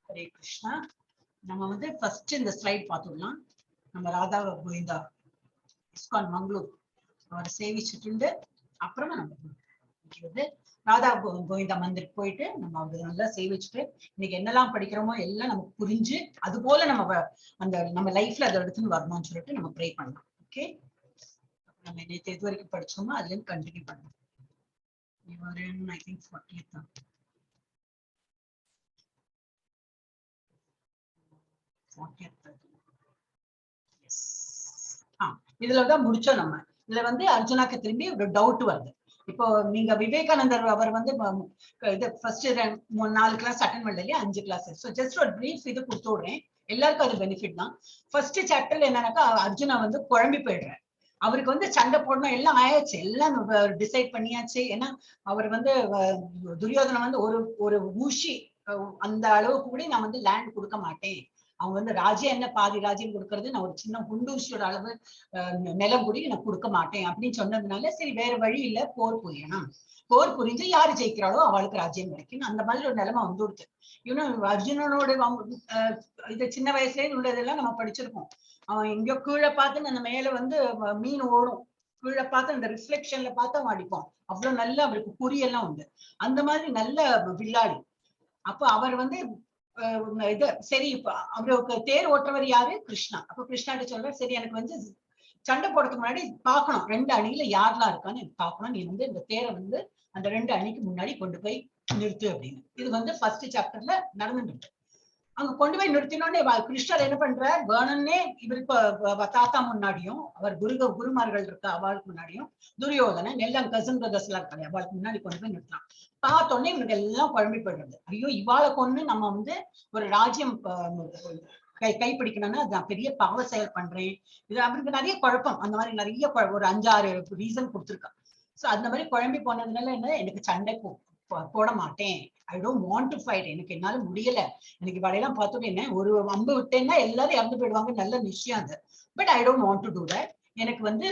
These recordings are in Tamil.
ஹரே கிருஷ்ணா. நம்ம வந்து ஃபர்ஸ்ட் இந்த ஸ்லைட் பார்த்துடலாம். நம்ம ராதா கோவிந்தா இஸ்கான் மங்களூர் அவரை சேவிச்சுட்டு அப்புறமா நம்ம வந்து ராதா கோவிந்தா மந்திருக்கு போயிட்டு நம்ம அவரு நல்லா சேவிச்சுட்டு இன்னைக்கு என்னெல்லாம் படிக்கிறோமோ எல்லாம் நமக்கு புரிஞ்சு அது போல நம்ம அந்த நம்ம லைஃப்ல அதை எடுத்துன்னு வரணும்னு சொல்லிட்டு நம்ம ப்ரே பண்ணலாம். ஓகே, நம்ம நேற்று எது வரைக்கும் படிச்சோமோ அதுல இருந்து கண்டினியூ பண்ணலாம். I think 40th. இதுலதான் முடிச்சோம். நம்ம இதுல வந்து அர்ஜுனாக்கு திரும்பி ஒரு டவுட் வருது. இப்போ நீங்க விவேகானந்தர் அவர் வந்து இது ஃபர்ஸ்ட் 4 கிளாஸ் அட்டென்ட் பண்ணல இல்லையா, 5 கிளாஸ். ஸோ ஜஸ்ட் ஒரு பிரீஃப் இது கொடுத்து விடுறேன், எல்லாருக்கும் அது பெனிஃபிட் தான். ஃபர்ஸ்ட் சாப்டர்ல என்னன்னாக்கா அர்ஜுனா வந்து குழம்பி போயிடுறாரு. அவருக்கு வந்து சண்டை போடணும் எல்லாம் ஆயாச்சு, எல்லாம் டிசைட் பண்ணியாச்சு. ஏன்னா அவர் வந்து துரியோதனை வந்து ஒரு ஊசி அந்த அளவுக்கு கூட நான் வந்து லேண்ட் கொடுக்க மாட்டேன், அவங்க வந்து ராஜ்யம் என்ன பாதி ராஜ்யம் கொடுக்கறது, நான் ஒரு சின்ன குண்டூசியோட அளவு நிலம் கூட நான் கொடுக்க மாட்டேன் அப்படின்னு சொன்னதுனால சரி வேற வழி இல்ல, போர் புரியணும். போர் புரிஞ்சு யாரு ஜெயிக்கிறாளோ அவளுக்கு ராஜ்யம் கிடைக்கும். அந்த மாதிரி ஒரு நிலைமை வந்துடுது. இன்னும் அர்ஜுனனோட இது சின்ன வயசுலயே உள்ளதெல்லாம் நம்ம படிச்சிருக்கோம். அவன் எங்கயோ கீழே பார்த்து அந்த மேல வந்து மீன் ஓடும், கீழே பார்த்து அந்த ரிஃப்ளெக்ஷன்ல பார்த்து அவன் அடிப்பான். அவ்வளவு நல்ல அவருக்கு குறியெல்லாம் உண்டு. அந்த மாதிரி நல்ல வில்லாளி. அப்ப அவர் வந்து இது சரி, இப்ப அவருக்கு தேர் ஓட்டுறவர் யாரு, கிருஷ்ணா. அப்ப கிருஷ்ணாட்ட சொல்ற, சரி எனக்கு வந்து சண்டை போடுறதுக்கு முன்னாடி பாக்கணும் 2 அணியில யாரெல்லாம் இருக்கான்னு எனக்கு பாக்கணும், நீ வந்து இந்த தேரை வந்து அந்த 2 அணிக்கு முன்னாடி கொண்டு போய் நிறுத்து அப்படின்னு. இது வந்து ஃபர்ஸ்ட் சாப்டர்ல நடந்துட்டு அங்க கொண்டு போய் நிறுத்தினோடனே கிருஷ்ணர் என்ன பண்றார், வேணும்னே இவருக்கு தாத்தா முன்னாடியும் அவர் குருமார்கள் இருக்க அவளுக்கு முன்னாடியும் துரியோதனை எல்லாம் கசன் பிரதர்ஸ் எல்லாம் இருக்காங்க அவளுக்கு முன்னாடி கொண்டு போய் நிறுத்தலாம். பார்த்தோன்னே இவனுக்கு எல்லாம் குழம்பி போயிடுறது. ஐயோ இவாளை கொண்டு நம்ம வந்து ஒரு ராஜ்யம் கைப்பிடிக்கணும்னா நான் பெரிய பாவ செயல் பண்றேன், இது அவருக்கு நிறைய குழப்பம். அந்த மாதிரி நிறைய ஒரு 5-6 ரீசன் கொடுத்துருக்கான். சோ அந்த மாதிரி குழம்பி போனதுனால என்ன, எனக்கு சண்டை போட மாட்டேன், I don't want to fight, எனக்கு என்னால முடியல, எனக்கு வடையெல்லாம் பார்த்தோம் என்ன ஒரு அம்பு விட்டேன்னா எல்லாரும் இறந்து போயிடுவாங்க, நல்ல நிச்சயம் அது. But I don't want to do that, எனக்கு வந்து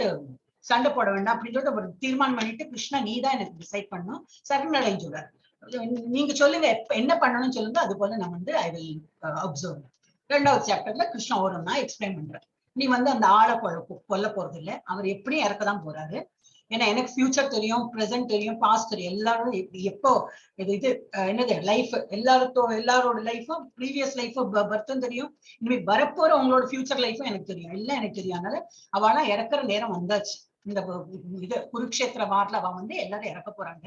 சண்டை போட வேண்டாம் அப்படின்னு சொல்லிட்டு ஒரு தீர்மானம் பண்ணிட்டு, கிருஷ்ணா நீ தான் எனக்கு டிசைட் பண்ணணும், சரணடைஞ்சுடார், நீங்க சொல்லுங்க என்ன பண்ணணும்னு சொல்லுங்க, அது போல நான் வந்து ஐ வில் அப்சர்வ். 2வது சாப்டர்ல கிருஷ்ணா ஓரம்னா எக்ஸ்பிளைன் பண்றேன். நீ வந்து அந்த ஆளை கொல்ல போறது இல்லை, அவர் எப்படியும் இறக்கதான் போறாரு. ஏன்னா எனக்கு ஃபியூச்சர் தெரியும், ப்ரெசென்ட் தெரியும், பாஸ்ட் தெரியும், எல்லாரும் எப்போ இது என்னது லைஃப், எல்லாரோட லைஃபும் ப்ரீவியஸ் லைஃபும் பர்த்தும் தெரியும், இனிமே வரப்போற உங்களோட ஃபியூச்சர் லைஃபும் எனக்கு தெரியும், எல்லாம் எனக்கு தெரியும். அதனால அவளா இறக்குற நேரம் வந்தாச்சு. இந்த இது குருக்ஷேத்திர வார்ல அவ வந்து எல்லாரும் இறக்க போறாங்க.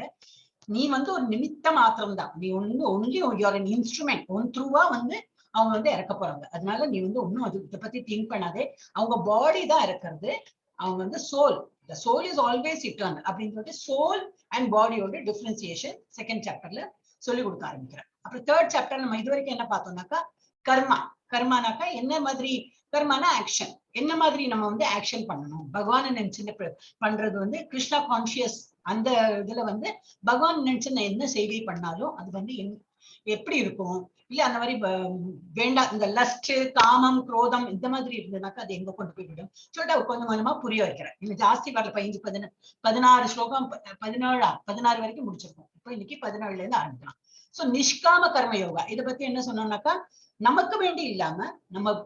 நீ வந்து ஒரு நிமித்த மாத்திரம் தான், நீ only you are an instrument, one த்ரூவா வந்து அவங்க வந்து இறக்க போறாங்க. அதனால நீ வந்து ஒன்னும் அது இதை பத்தி திங்க் பண்ணாதே, அவங்க பாடி தான் இறக்குறது, அவங்க வந்து soul, the soul is always eternal அப்படின்றது சோல் அண்ட் பாடியோட டிஃபரன்சியேஷன் செகண்ட் சாப்டர்ல சொல்லி கொடுக்க ஆரம்பிக்கிறேன். அப்புறம் தேர்ட் சாப்டர் நம்ம இது வரைக்கும் என்ன பார்த்தோம்னாக்கா கர்மா. கர்மானாக்கா என்ன மாதிரி, கர்மானா ஆக்ஷன், என்ன மாதிரி நம்ம வந்து ஆக்ஷன் பண்ணணும், பகவானை நினைச்சு பண்றது வந்து கிருஷ்ணா கான்சியஸ். அந்த இதுல வந்து பகவான் நினைச்சு நான் என்ன செய்தி பண்ணாலும் அது வந்து எப்படி இருக்கும், இல்ல அந்த மாதிரி வேண்டாம் இந்த லஸ்ட் காமம் குரோதம் இந்த மாதிரி இருந்ததுனாக்கா அது எங்க கொண்டு போய் விடும் சொல்லிட்டு கொஞ்சம் கொஞ்சமா புரிய வைக்கிறேன். இன்னும் ஜாஸ்தி வரல, 16 ஸ்லோகம் 16 வரைக்கும் முடிச்சிருக்கோம். இப்போ இன்னைக்கு 17ல இருந்து ஆரம்பிக்கலாம். சோ நிஷ்காம கர்ம யோகா இதை பத்தி என்ன சொன்னோம்னாக்கா, நமக்கு வேண்டி இல்லாம நம்ம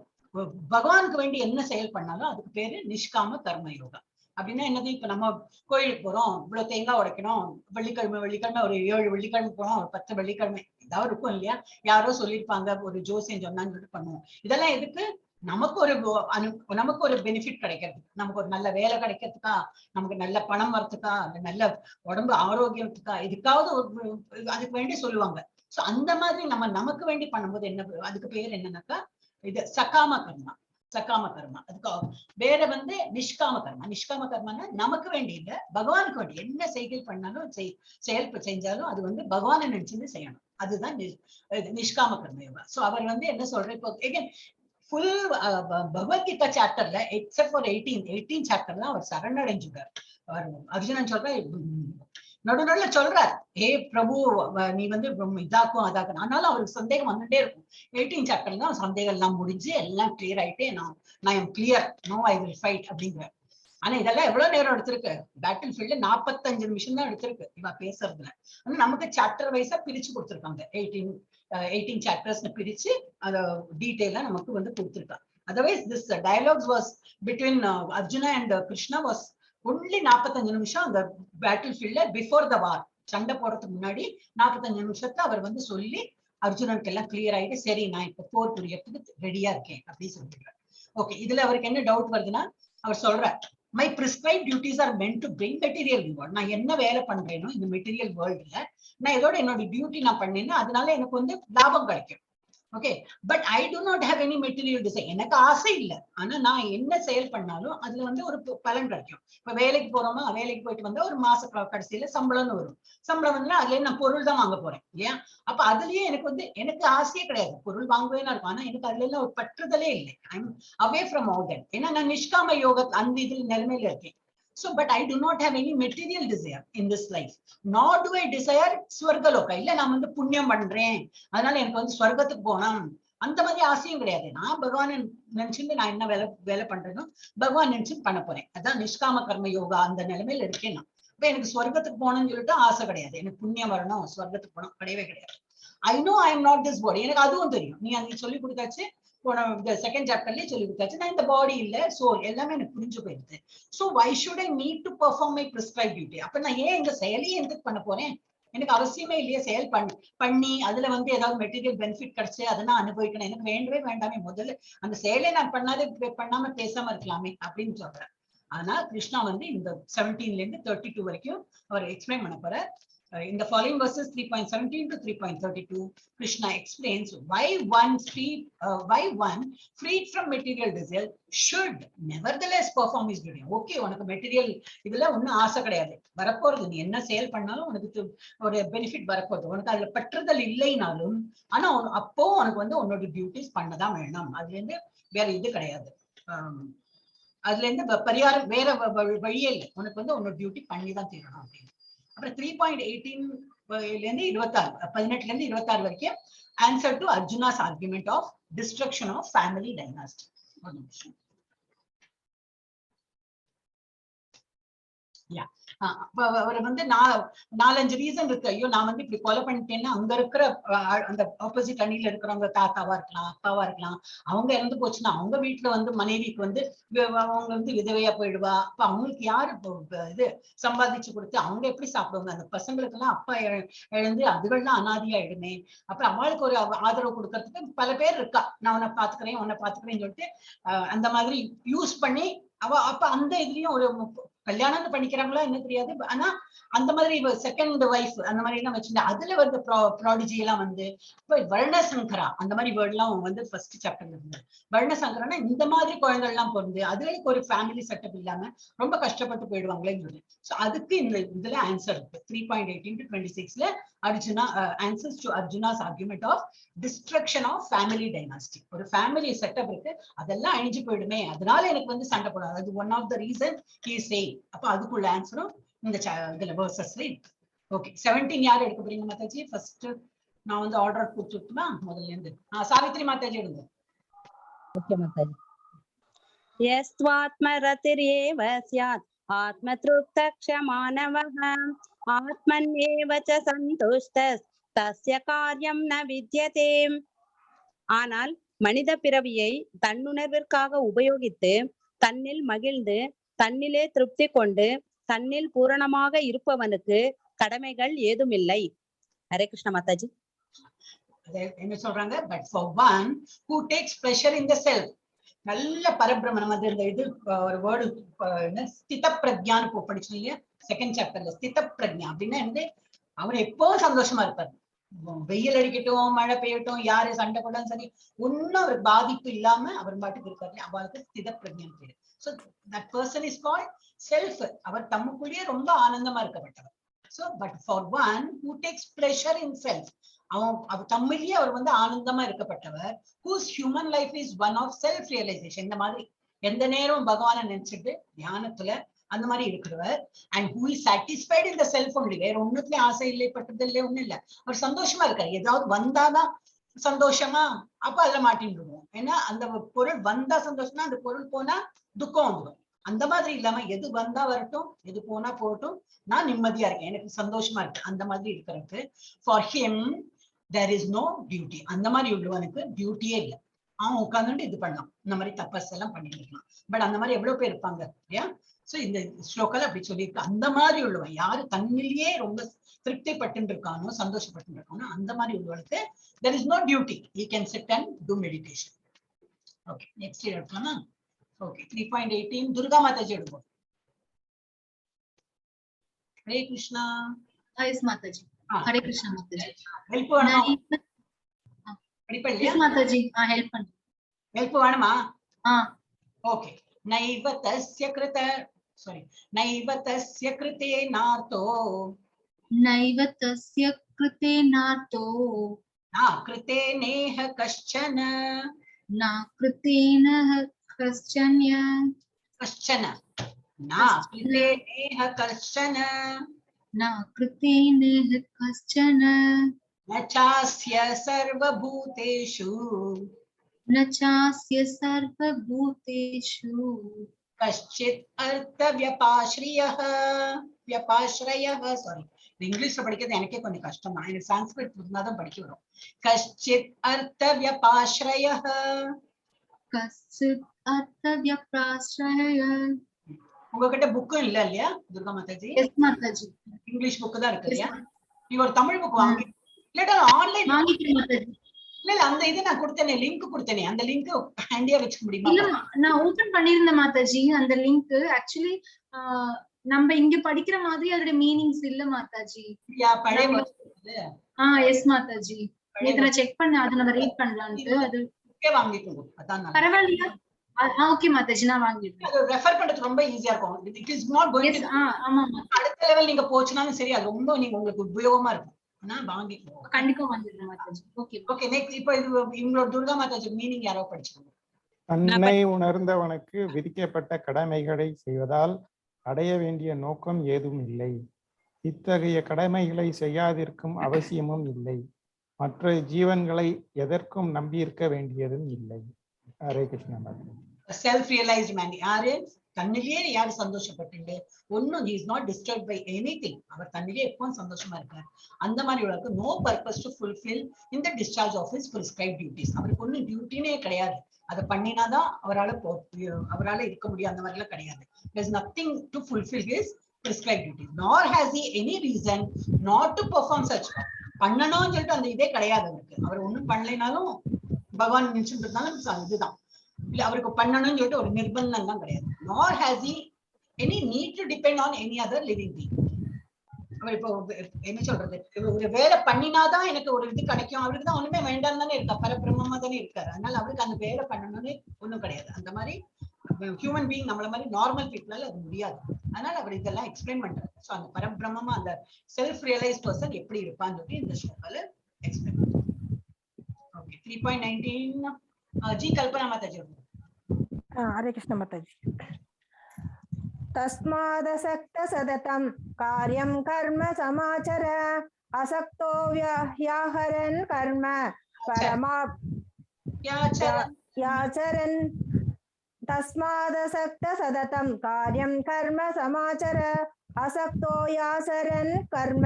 பகவானுக்கு வேண்டி என்ன செயல் பண்ணாலும் அதுக்கு பேரு நிஷ்காம கர்ம யோகா. அப்படின்னா என்னது, இப்ப நம்ம கோயிலுக்கு போறோம், இவ்வளவு தேங்காய் உடைக்கணும், வெள்ளிக்கிழமை ஒரு 7 வெள்ளிக்கிழமை போறோம், ஒரு 10 வெள்ளிக்கிழமை ஏதாவது இருக்கும் இல்லையா, யாரோ சொல்லியிருப்பாங்க, ஒரு ஜோசியம் சொன்னான்னு சொல்லிட்டு பண்ணுவோம். இதெல்லாம் எதுக்கு, நமக்கு ஒரு பெனிஃபிட் கிடைக்கிறதுக்கு, நமக்கு ஒரு நல்ல வேலை கிடைக்கிறதுக்கா, நமக்கு நல்ல பணம் வரத்துக்கா, நல்ல உடம்பு ஆரோக்கியத்துக்கா, இதுக்காவது அதுக்கு வேண்டி சொல்லுவாங்க. சோ அந்த மாதிரி நமக்கு வேண்டி பண்ணும்போது என்ன, அதுக்கு பேர் என்னன்னாக்கா இது சகாம கர்மா. சகாம கர்மா அதுக்கு வேற வந்து நிஷ்காம கர்மா. நிஷ்காம கர்மானா நமக்கு வேண்டி இல்ல, பகவானுக்கு வேண்டி என்ன செய்கை பண்ணாலும் செயல் செஞ்சாலும் அது வந்து பகவானை நினைச்சுன்னு செய்யணும், அதுதான் நிஷ்காம கர்ம யோகா. சோ அவர் வந்து என்ன சொல்றேன், இப்போ ஃபுல் பகவத்கீதா சாப்டர்ல எக்ஸப்ட் ஃபார் 18 சாப்டர்ல அவர் சரணடைஞ்சுட்டார். அர்ஜுனன் சொல்ற நடுநடுல சொல்றார், ஹே பிரபு நீ வந்து இதாக்கும் அதாக்கும், ஆனாலும் அவருக்கு சந்தேகம் வந்துட்டே இருக்கும். 18 சாப்டர்ல தான் சந்தேகம் எல்லாம் முடிஞ்சு எல்லாம் கிளியர் ஆயிட்டே நான் am clear, no I will fight அப்படிங்கிற. ஆனா இதெல்லாம் எவ்வளவு நேரம் எடுத்திருக்கு, பேட்டில் ஃபீல்ட்ல 45 நிமிஷம் தான் எடுத்திருக்கு இவ பேசுறதுல. ஆனா நமக்கு சாப்டர் வைஸா பிரிச்சு கொடுத்திருக்காங்க, 18 சாப்டர்ஸ் பிரிச்சு அத டீடைலா நமக்கு வந்து கொடுத்திருக்காங்க. Otherwise, this dialogues was between Arjuna and Krishna was only 45 நிமிஷம் அந்த பேட்டில் ஃபீல்ட்ல பிஃபோர் த வார், சண்டை போறதுக்கு முன்னாடி 45 நிமிஷத்தை அவர் வந்து சொல்லி அர்ஜுனனுக்கு எல்லாம் கிளியர் ஆயிட்டு சரி நான் இப்ப போர் புரியறதுக்கு ரெடியா இருக்கேன் அப்படின்னு சொல்லிடுறாரு. ஓகே, இதுல அவருக்கு என்ன டவுட் வருதுன்னா அவர் சொல்றார், my prescribed duties are meant to bring material reward. நான் என்ன வேலை பண்றேனோ இந்த மெட்டீரியல் வேர்ல்டுல நான் இதோட என்னோட டியூட்டி நான் பண்ணேன்னா அதனால எனக்கு வந்து லாபம் கிடைக்கும். Okay, but I do not have any material desire. எனக்கு ஆசை இல்லை, ஆனா நான் என்ன செயல் பண்ணாலும் அதுல வந்து ஒரு பலன் கிடைக்கும். இப்ப வேலைக்கு போறோமா, வேலைக்கு போயிட்டு வந்தா ஒரு மாச கடைசியில சம்பளம்னு வரும். சம்பளம் வந்து அதுல நான் பொருள் தான் வாங்க போறேன் இல்லையா. அப்ப அதுலயே எனக்கு வந்து எனக்கு ஆசையே கிடையாது, பொருள் வாங்குவேன்னு இருக்கும். ஆனா எனக்கு அதுல எல்லாம் ஒரு பற்றுதலே இல்லை. I am away from all that. ஏன்னா நான் நிஷ்காம யோக அந்த இதில் நிலைமையில இருக்கேன். So, but I do not have any material desire in this life. Nor do I desire ஸ்வர்கலோகா. இல்ல நான் வந்து புண்ணியம் பண்றேன் அதனால எனக்கு வந்து ஸ்வர்கத்துக்கு போகணும் அந்த மாதிரி ஆசையும் கிடையாது. நான் பகவானை நினைச்சுட்டு நான் என்ன வேலை பண்றேனோ பகவான் நினைச்சு பண்ண போறேன். அதான் நிஷ்காம கர்ம யோகா அந்த நிலைமையில இருக்கேன் நான். இப்ப எனக்கு ஸ்வர்கத்துக்கு போகணும்னு சொல்லிட்டு ஆசை கிடையாது. எனக்கு புண்ணியம் வரணும் ஸ்வர்கத்துக்கு போகணும் கிடையவே கிடையாது. I know I am not this body. எனக்கு அதுவும் தெரியும். நீ அன்னைக்கு சொல்லி கொடுத்தாச்சு, செகண்ட் சாப்டர்லயே சொல்லி கொடுத்தாச்சு நான் இந்த பாடி இல்ல, சோ எல்லாமே எனக்கு புரிஞ்சு போயிடுது. So why should I need to perform my prescribed duty? அப்ப நான் ஏன் இந்த செயலையே எதுக்கு பண்ண போறேன்? எனக்கு அவசியமே இல்லையே செயல் பண்ணி அதுல வந்து ஏதாவது மெட்டீரியல் பெனிஃபிட் கிடைச்சு அதை நான் அனுபவிக்கணும். எனக்கு வேண்டவே வேண்டாமே, முதல்ல அந்த செயலை நான் பண்ணாம பேசாம இருக்கலாமே அப்படின்னு சொல்றேன். ஆனா கிருஷ்ணா வந்து இந்த 17ல இருந்து 32 வரைக்கும் அவர் எக்ஸ்பிளைன் பண்ண போற. In the following verses 3.17 to 3.32, Krishna explains why one freed from material desire should nevertheless perform his duty. Okay, உனக்கு மெட்டீரியல் இதுல ஒன்னும் ஆசை கிடையாது, வரப்போறது நீ என்ன செயல் பண்ணாலும் உனக்கு ஒரு பெனிஃபிட் வரப்போகுது, உனக்கு அதுல பற்றுதல் இல்லைனாலும் ஆனா அப்போ உனக்கு வந்து உன்னோட டியூட்டிஸ் பண்ணதான் வேணும். அதுல இருந்து வேற இது கிடையாது, அதுல இருந்து பரிகாரம் வேற வழியே இல்லை, உனக்கு வந்து உன்னோட டியூட்டி பண்ணிதான் தீரணும் அப்படின்னு. அப்புறம் 3.18 18ல இருந்து 26 வரைக்கும் answer to Arjuna's argument of destruction of family dynasty. அவர் வந்து 4-5 ரீசன் இருக்கு. ஐயோ நான் வந்து இப்படி கொலை பண்ணிட்டேன்னா அங்க இருக்கிற அந்த ஆப்போசிட் அணியில இருக்கிறவங்க தாத்தாவா இருக்கலாம் அப்பாவா இருக்கலாம், அவங்க இறந்து போச்சுன்னா அவங்க வீட்டுல வந்து மனைவிக்கு வந்து அவங்க வந்து விதவையா போயிடுவா. அப்ப அவங்களுக்கு யாரு இது சம்பாதிச்சு கொடுத்து அவங்க எப்படி சாப்பிடுவாங்க? அந்த பசங்களுக்கு எல்லாம் அப்பா இழந்து அதுகள்லாம் அனாதியாயிடுமே. அப்புறம் அவளுக்கு ஒரு ஆதரவு கொடுக்கறதுக்கு பல பேர் இருக்கா, நான் உன்னை பாத்துக்கிறேன்னு சொல்லிட்டு அந்த மாதிரி யூஸ் பண்ணி அப்ப அந்த இதுலயும் ஒரு கல்யாணம் பண்ணிக்கிறாங்களா என்ன தெரியாது, ஆனா அந்த மாதிரி செகண்ட் வைஃப் அந்த மாதிரி எல்லாம் வச்சிருந்தா அதுல வந்து ப்ராடிஜி எல்லாம் வந்து இப்ப வர்ணசங்கரா அந்த மாதிரி வேர்ட் எல்லாம் வந்து ஃபர்ஸ்ட் சாப்டர்ல இருந்து வர்ணசங்கரா இந்த மாதிரி குழந்தை எல்லாம் பிறந்து அதுகளுக்கு ஒரு ஃபேமிலி செட்டப் இல்லாம ரொம்ப கஷ்டப்பட்டு போயிடுவாங்களேன்னு சொல்லி. சோ அதுக்கு இந்த இதுல ஆன்சர் இருக்கு. 3.18 to 26ல Arjuna answers to Arjuna's argument of destruction of family dynasty. ஒரு ஃபேமிலி செட்டப் இருக்கு, அதெல்லாம் அழிஞ்சு போயிடுமே அதனால எனக்கு வந்து சண்டை போடாது, அது one of the reason he say. அப்ப அதுக்குள்ள ஆன்சரும் இந்த இதுல வெர்சஸ்ல இருக்கு. ஓகே, 17 யார் எடுக்க போறீங்க மாதாஜி? ஃபர்ஸ்ட் நான் வந்து ஆர்டர் கொடுத்துட்டுமா முதல்ல இருந்து. சாவித்ரி மாதாஜி எடுங்க. ஓகே மாதாஜி. யஸ்வாத்மரதிரேவ ஸ்யாத் ஆத்மத்ருப்தக்ஷமானவஹ ஆத்மன்யேவ ச சந்துஷ்டஸ் தஸ்ய கார்யம் ந வித்யதே. ஆனால் மனித பிறவியை தன்னுணர்விற்காக உபயோகித்து தன்னில் மகிழ்ந்து தன்னிலே திருப்தி கொண்டு தன்னில் பூரணமாக இருப்பவனுக்கு கடமைகள் ஏதுமில்லை. ஹரே கிருஷ்ண மாதாஜி. என்ன சொல்றாங்க? But for one who tax pleasure in the self, நல்ல பரபிரமணம் அது இந்த இது ஒரு வேர்டு ஸ்தித பிரக்ஞான்னு படிச்சீங்க செகண்ட் சாப்டர்ல. ஸ்தித பிரக்ஞா அப்படின்னா வந்து அவர் எப்பவும் சந்தோஷமா இருப்பார். வெயில் அடிக்கட்டும் மழை பெய்யட்டும் யாரு சண்டை போட்டாலும் சரி ஒன்னும் அவருக்கு பாதிப்பு இல்லாம அவர் பாட்டுக்கு இருக்காரு. அவருக்கு ஸ்தித பிரக்ஞான்னு பேரு. So that person is called self. அவர் தம்முக்குள்ளேயே ரொம்ப ஆனந்தமா இருக்கப்பட்டவர். So but for one who takes pleasure in self, அவர் தம்மிலேயே அவர் வந்து ஆனந்தமா இருக்கப்பட்டவர். whose human life is one of self realization. இந்த மாதிரி எந்த நேரம் பகவானை நினைச்சிட்டு தியானத்துல அந்த மாதிரி இருக்கிறவர். and who is satisfied in the self only. வேற ஒண்ணுத்துலயும் ஆசை இல்லை பட்டது இல்லை ஒண்ணும் இல்லை, அவர் சந்தோஷமா இருக்காரு. ஏதாவது வந்தாதான் சந்தோஷமா அப்ப அதுல மாட்டின்னு இருக்கும். ஏன்னா அந்த பொருள் வந்தா சந்தோஷம்னா அந்த பொருள் போனா துக்கம் வந்துடும். அந்த மாதிரி இல்லாம எது வந்தா வரட்டும், எது போனா போகட்டும், நான் நிம்மதியா இருக்கேன், எனக்கு சந்தோஷமா இருக்கு, அந்த மாதிரி இருக்கிறதுக்கு. For him there is no duty. அந்த மாதிரி உள்ளவனுக்கு டியூட்டியே இல்லை. அவன் உட்கார்ந்துட்டு இது பண்ணலாம், இந்த மாதிரி தபஸ் எல்லாம் பண்ணிட்டு இருக்கலாம். பட் அந்த மாதிரி எவ்வளவு பேர் இருப்பாங்க இல்லையா? சோ இந்த ஸ்லோகால அப்படி சொல்லியிருக்கு. அந்த மாதிரி உள்ளவன் யாரு தன்னிலேயே ரொம்ப திருப்திப்பட்டு இருக்கானோ, சந்தோஷப்பட்டு இருக்கானோ, அந்த மாதிரி உள்ளவனுக்கு there is no duty. He can sit and do meditation. Okay, next year எடுக்கலாமா? Okay, 3.18 Durga Mataji எடுப்போம். Hare Krishna. Yes, Mathaji. Hare Krishna, Mathaji. Help வேணுமா? Yes, Mathaji. Help பண்ணு. Help வேணுமா? Okay. Naiva tasya krita, sorry. Naiva tasya krite narto. Naiva tasya krite narto. Na krite neha kaschana. Na kritena kaschanya. Kaschana. Na krite neha kaschana. Na kritena kaschana. Na chasya sarva bhuteshu. Na chasya sarva bhuteshu. Kaschit artha vyapashriyah. Vyapashrayah, sorry. இங்கிலீஷ்ல படிக்கிறது எனக்கே கொஞ்சம் கஷ்டம் தான். எனக்கு சான்ஸ்கிரிட் இருந்தாதான் படிக்க வரும். கஷ்டித் அர்த்த வியபாஸ்ரயः. Kaschit artha vyapashrayah. உங்ககிட்ட புக்கும் இல்ல இல்லையா Durga Mataji? Yes, Mathaji. English book தான் இருக்கு இல்லையா? நீ ஒரு தமிழ் புக் வாங்கி இல்லடா ஆன்லைன் வாங்கிட்டேன் Mathaji. இல்ல அந்த இது நான் கொடுத்தேனே, லிங்க் கொடுத்தேனே, அந்த லிங்க் ஹேண்டியா வச்சுக்க முடியுமா? இல்ல நான் ஓபன் பண்ணிருந்தேன் மாதாஜி அந்த லிங்க். ஆக்சுவலி நம்ம இங்க படிக்கிற மாதிரி அதோட மீனிங்ஸ் இல்ல மாதாஜி. யா பழைய எஸ் மாதாஜி. நேத்து நான் செக் பண்ணேன், அது நம்ம ரீட் பண்ணலாம்னு. அது புக்கே வாங்கிக்கோங்க, அதான் பரவாயில்லையா? ஓகே மாதாஜி, நான் வாங்கிடுறேன். அது ரெஃபர் பண்றது ரொம்ப ஈஸியா இருக்கும். It is not going to ஆமா அடுத்த லெவல் நீங்க போச்சுனாலும் சரி, அது ரொம்ப நீங்க உங்களுக்கு உபயோகமா இருக்கும். ஆனா வாங்கிக்கோங்க, கண்டிப்பா வாங்கிடுறேன் மாதாஜி. Okay okay. நெக்ஸ்ட் இப்போ இது இவங்களோட துர்கா மாதாஜி மீனிங் யாரோ படிச்சுக்கோங்க. தன்னை உணர்ந்தவனுக்கு விதிக்கப்பட்ட கடமைகளை செய்வதால் அடைய வேண்டிய நோக்கம் ஏதும் இல்லை. இத்தகைய கடமைகளை செய்யாதிருக்கும் அவசியமும் இல்லை. மற்ற ஜீவன்களை எதற்கும் நம்பியிருக்க வேண்டியதும் இல்லை. Hare Krishna. Self realised man யாரு? தன்னிலேயே யாரு சந்தோஷப்பட்டு ஒன்னும் he is not disturbed by anything. அவர் தன்னிலேயே எப்பவும் சந்தோஷமா இருக்காரு. அந்த மாதிரி உள்ளவருக்கு no purpose to fulfill in the discharge of his prescribed duties. அவருக்கு ஒன்னும் டியூட்டினே கிடையாது. அதை பண்ணினாதான் அவரால இருக்க முடியும், அந்த மாதிரி எல்லாம் கிடையாது. There is nothing to fulfill his prescribed duties, nor has he any reason not to perform such work. பண்ணணும்னு சொல்லிட்டு அந்த இதே கிடையாது அவருக்கு. அவர் ஒன்னும் பண்ணலைனாலும் பகவான் நினைச்சுட்டு இருந்தாலும் இதுதான் இல்ல, அவருக்கு பண்ணணும்னு சொல்லிட்டு ஒரு நிர்பந்தம் தான் கிடையாது. nor has he any need to depend on any other living being. அவர் இப்போ என்ன சொல்றது, ஒரு வேலை பண்ணினாதான் எனக்கு ஒரு இது கிடைக்கும், அவருக்கு தான் ஒண்ணுமே வேண்டாம் தானே இருக்கா, பரபிரம்மமா தானே இருக்காரு. அதனால அவருக்கு அந்த வேலை பண்ணணும்னு ஒண்ணும் கிடையாது. அந்த மாதிரி ஹியூமன் பீயிங் நம்மள மாதிரி நார்மல் பீப்புளால அது முடியாது. அதனால அவர் இதெல்லாம் எக்ஸ்பிளைன் பண்றாரு. சோ அந்த பரபிரம்மமா அந்த செல்ஃப் ரியலைஸ் பர்சன் எப்படி இருப்பான்னு சொல்லி இந்த ஸ்லோகால எக்ஸ்பிளைன் பண்றாரு. ஓகே, 3.19 जी कल्पना माताजी. हरे कृष्ण माताजी. तस्मादसक्त सततं कार्यं कर्म समाचर असक्तो व्याहरन् कर्म परमाप्याचरन्. तस्मादसक्त सततं कार्यं कर्म समाचर असक्तो याचरन् कर्म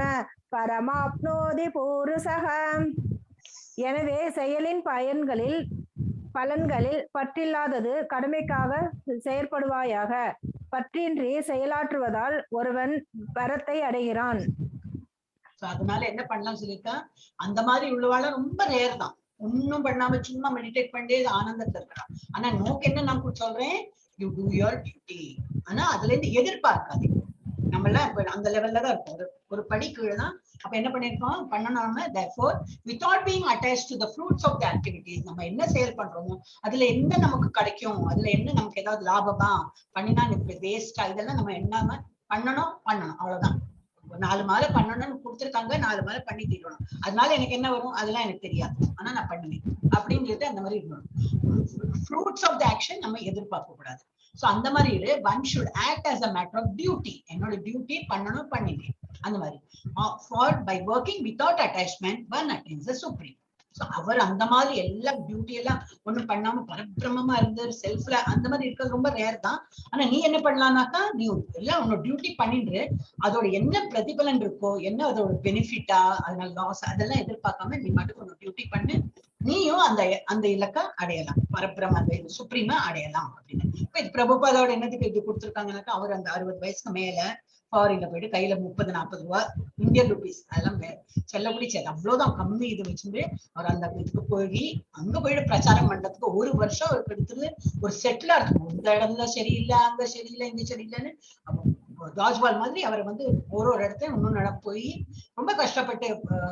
परमाप्नोति पुरुषः. எனவே செயலின் பலன்களில் பற்றில்லாதது கடமைக்காக செயற்படுவாயாக. பற்றின்றி செயலாற்றுவதால் ஒருவன் பரத்தை அடைகிறான். அதனால என்ன பண்ணலாம் சொல்லிருக்கா, அந்த மாதிரி உள்ளவாழ ரொம்ப ரேர் தான். ஒன்னும் பண்ணாம சும்மா மெடிடேட் பண்ணே ஆனந்தத்துல இருக்கிறான். ஆனா நோக்கு என்ன நான் சொல்றேன், யூ டூ யுவர் டியூட்டி. ஆனா அதுல இருந்து எதிர்பார்க்காது. நம்ம எல்லாம் இப்ப அந்த லெவல்ல தான் இருக்கும், ஒரு படி கீழே தான். அப்ப என்ன பண்ணிருக்கோம் பண்ணணும், therefore without being attached to the fruits of the activities, நம்ம என்ன செயல் பண்றோமோ அதுல என்ன நமக்கு கிடைக்கும், அதுல என்ன நமக்கு ஏதாவது லாபமா பண்ணினா வேஸ்டா, இதெல்லாம் நம்ம எண்ணாம பண்ணணும் அவ்வளவுதான். 4 மாலை பண்ணணும்னு கொடுத்துருக்காங்க, 4 மாலை பண்ணி தீரணும். அதனால எனக்கு என்ன வரும் அதெல்லாம் எனக்கு தெரியாது, ஆனா நான் பண்ணுவேன் அப்படின்னு சொல்லிட்டு அந்த மாதிரி இருக்கணும். ஃப்ரூட்ஸ் ஆஃப் த ஆக்ஷன் நம்ம எதிர்பார்க்க கூடாது. சோ அந்த மாதிரி one should act as a matter of duty. என்னோட டியூட்டி பண்ணினேன் அந்த மாதிரி. For by working without attachment one attains the supreme. So அவர் அந்த மாதிரி எல்லாம் டியூட்டி எல்லாம் ஒண்ணும் பண்ணாம பரபிரமமா இருந்து செல்ஃப்ல அந்த மாதிரி இருக்கிறது ரொம்ப ரேர் தான். ஆனா நீ என்ன பண்ணலாம்னாக்கா, நீ எல்லாம் உன்னோட டியூட்டி பண்ணிட்டு அதோட என்ன பிரதிபலன் இருக்கோ, என்ன அதோட பெனிஃபிட்டா, அதனால லாஸ் அதெல்லாம் எதிர்பார்க்காம நீ மட்டும் உன்னோட டியூட்டி பண்ணு, நீயும் அந்த அந்த இலக்கை அடையலாம், பரபிரம அந்த சுப்ரீமா அடையலாம் அப்படின்னு. இப்ப இது பிரபுபாதோட என்னதுக்கு இது கொடுத்துருக்காங்கன்னாக்கா, அவர் அந்த 60 வயசுக்கு மேல ஃபாரின்ல போயிட்டு கையில 30-40 ரூபாய் இந்தியன் ருபீஸ் அதெல்லாம் செல்லப்படி அவ்வளவுதான் கம்மி இது வச்சுட்டு அவர் அந்த இதுக்கு போய் அங்க போயிட்டு பிரச்சாரம் பண்றதுக்கு 1 வருஷம் அவருக்கு எடுத்தது. ஒரு செட்டிலா இருக்கும், இந்த இடம்ல சரியில்லை, அங்க சரியில்லை, இங்க சரியில்லைன்னு தாஜ்வால் மாதிரி அவர் வந்து ஒரு இடத்துல இன்னொன்னு போய் ரொம்ப கஷ்டப்பட்டு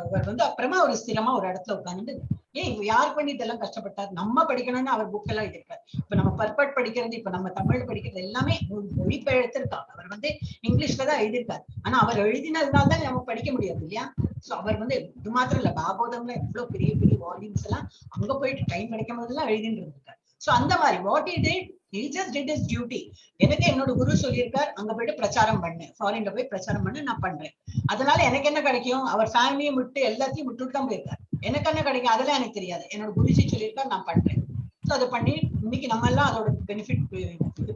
அவர் அப்புறமா ஒரு ஸ்திரமா ஒரு இடத்துல உட்காந்துட்டு, ஏன் இவ யார் பண்ணி இதெல்லாம் கஷ்டப்பட்டார், நம்ம படிக்கணும்னு அவர் புக் எல்லாம் எழுதியிருக்காரு. இப்ப நம்ம பர்பட் படிக்கிறது, இப்ப நம்ம தமிழ் படிக்கிறது எல்லாமே மொழிபெயர்த்திருக்காங்க. அவர் இங்கிலீஷ்ல தான் எழுதியிருக்காரு. ஆனா அவர் எழுதினதுனால்தான் நம்ம படிக்க முடியாது இல்லையா? சோ அவர் இது மாத்திரம் இல்ல, பாகவதம்ல எவ்வளவு பெரிய பெரிய வால்யூம்ஸ் எல்லாம் அங்க போயிட்டு டைம் கிடைக்கும் போதெல்லாம் எழுதிட்டு இருக்காரு. சோ அந்த மாதிரி what he did, he just did his duty. எனக்கு என்னோட குரு சொல்லியிருக்கார், அங்க போயிட்டு பிரச்சாரம் பண்ணு, ஃபாரின்ல போய் பிரச்சாரம் பண்ணு, நான் பண்றேன். அதனால எனக்கு என்ன கிடைக்கும், அவர் ஃபேமிலியை விட்டு எல்லாத்தையும் விட்டுட்டு தான் போயிருக்காரு. எனக்கு என்ன கிடைக்கும் அதெல்லாம் எனக்கு தெரியாது, என்னோட குருஜி சொல்லியிருக்காரு, நான் பண்றேன். சோ அதை பண்ணி இன்னைக்கு நம்ம எல்லாம் அதோட பெனிஃபிட் எடுத்துட்டு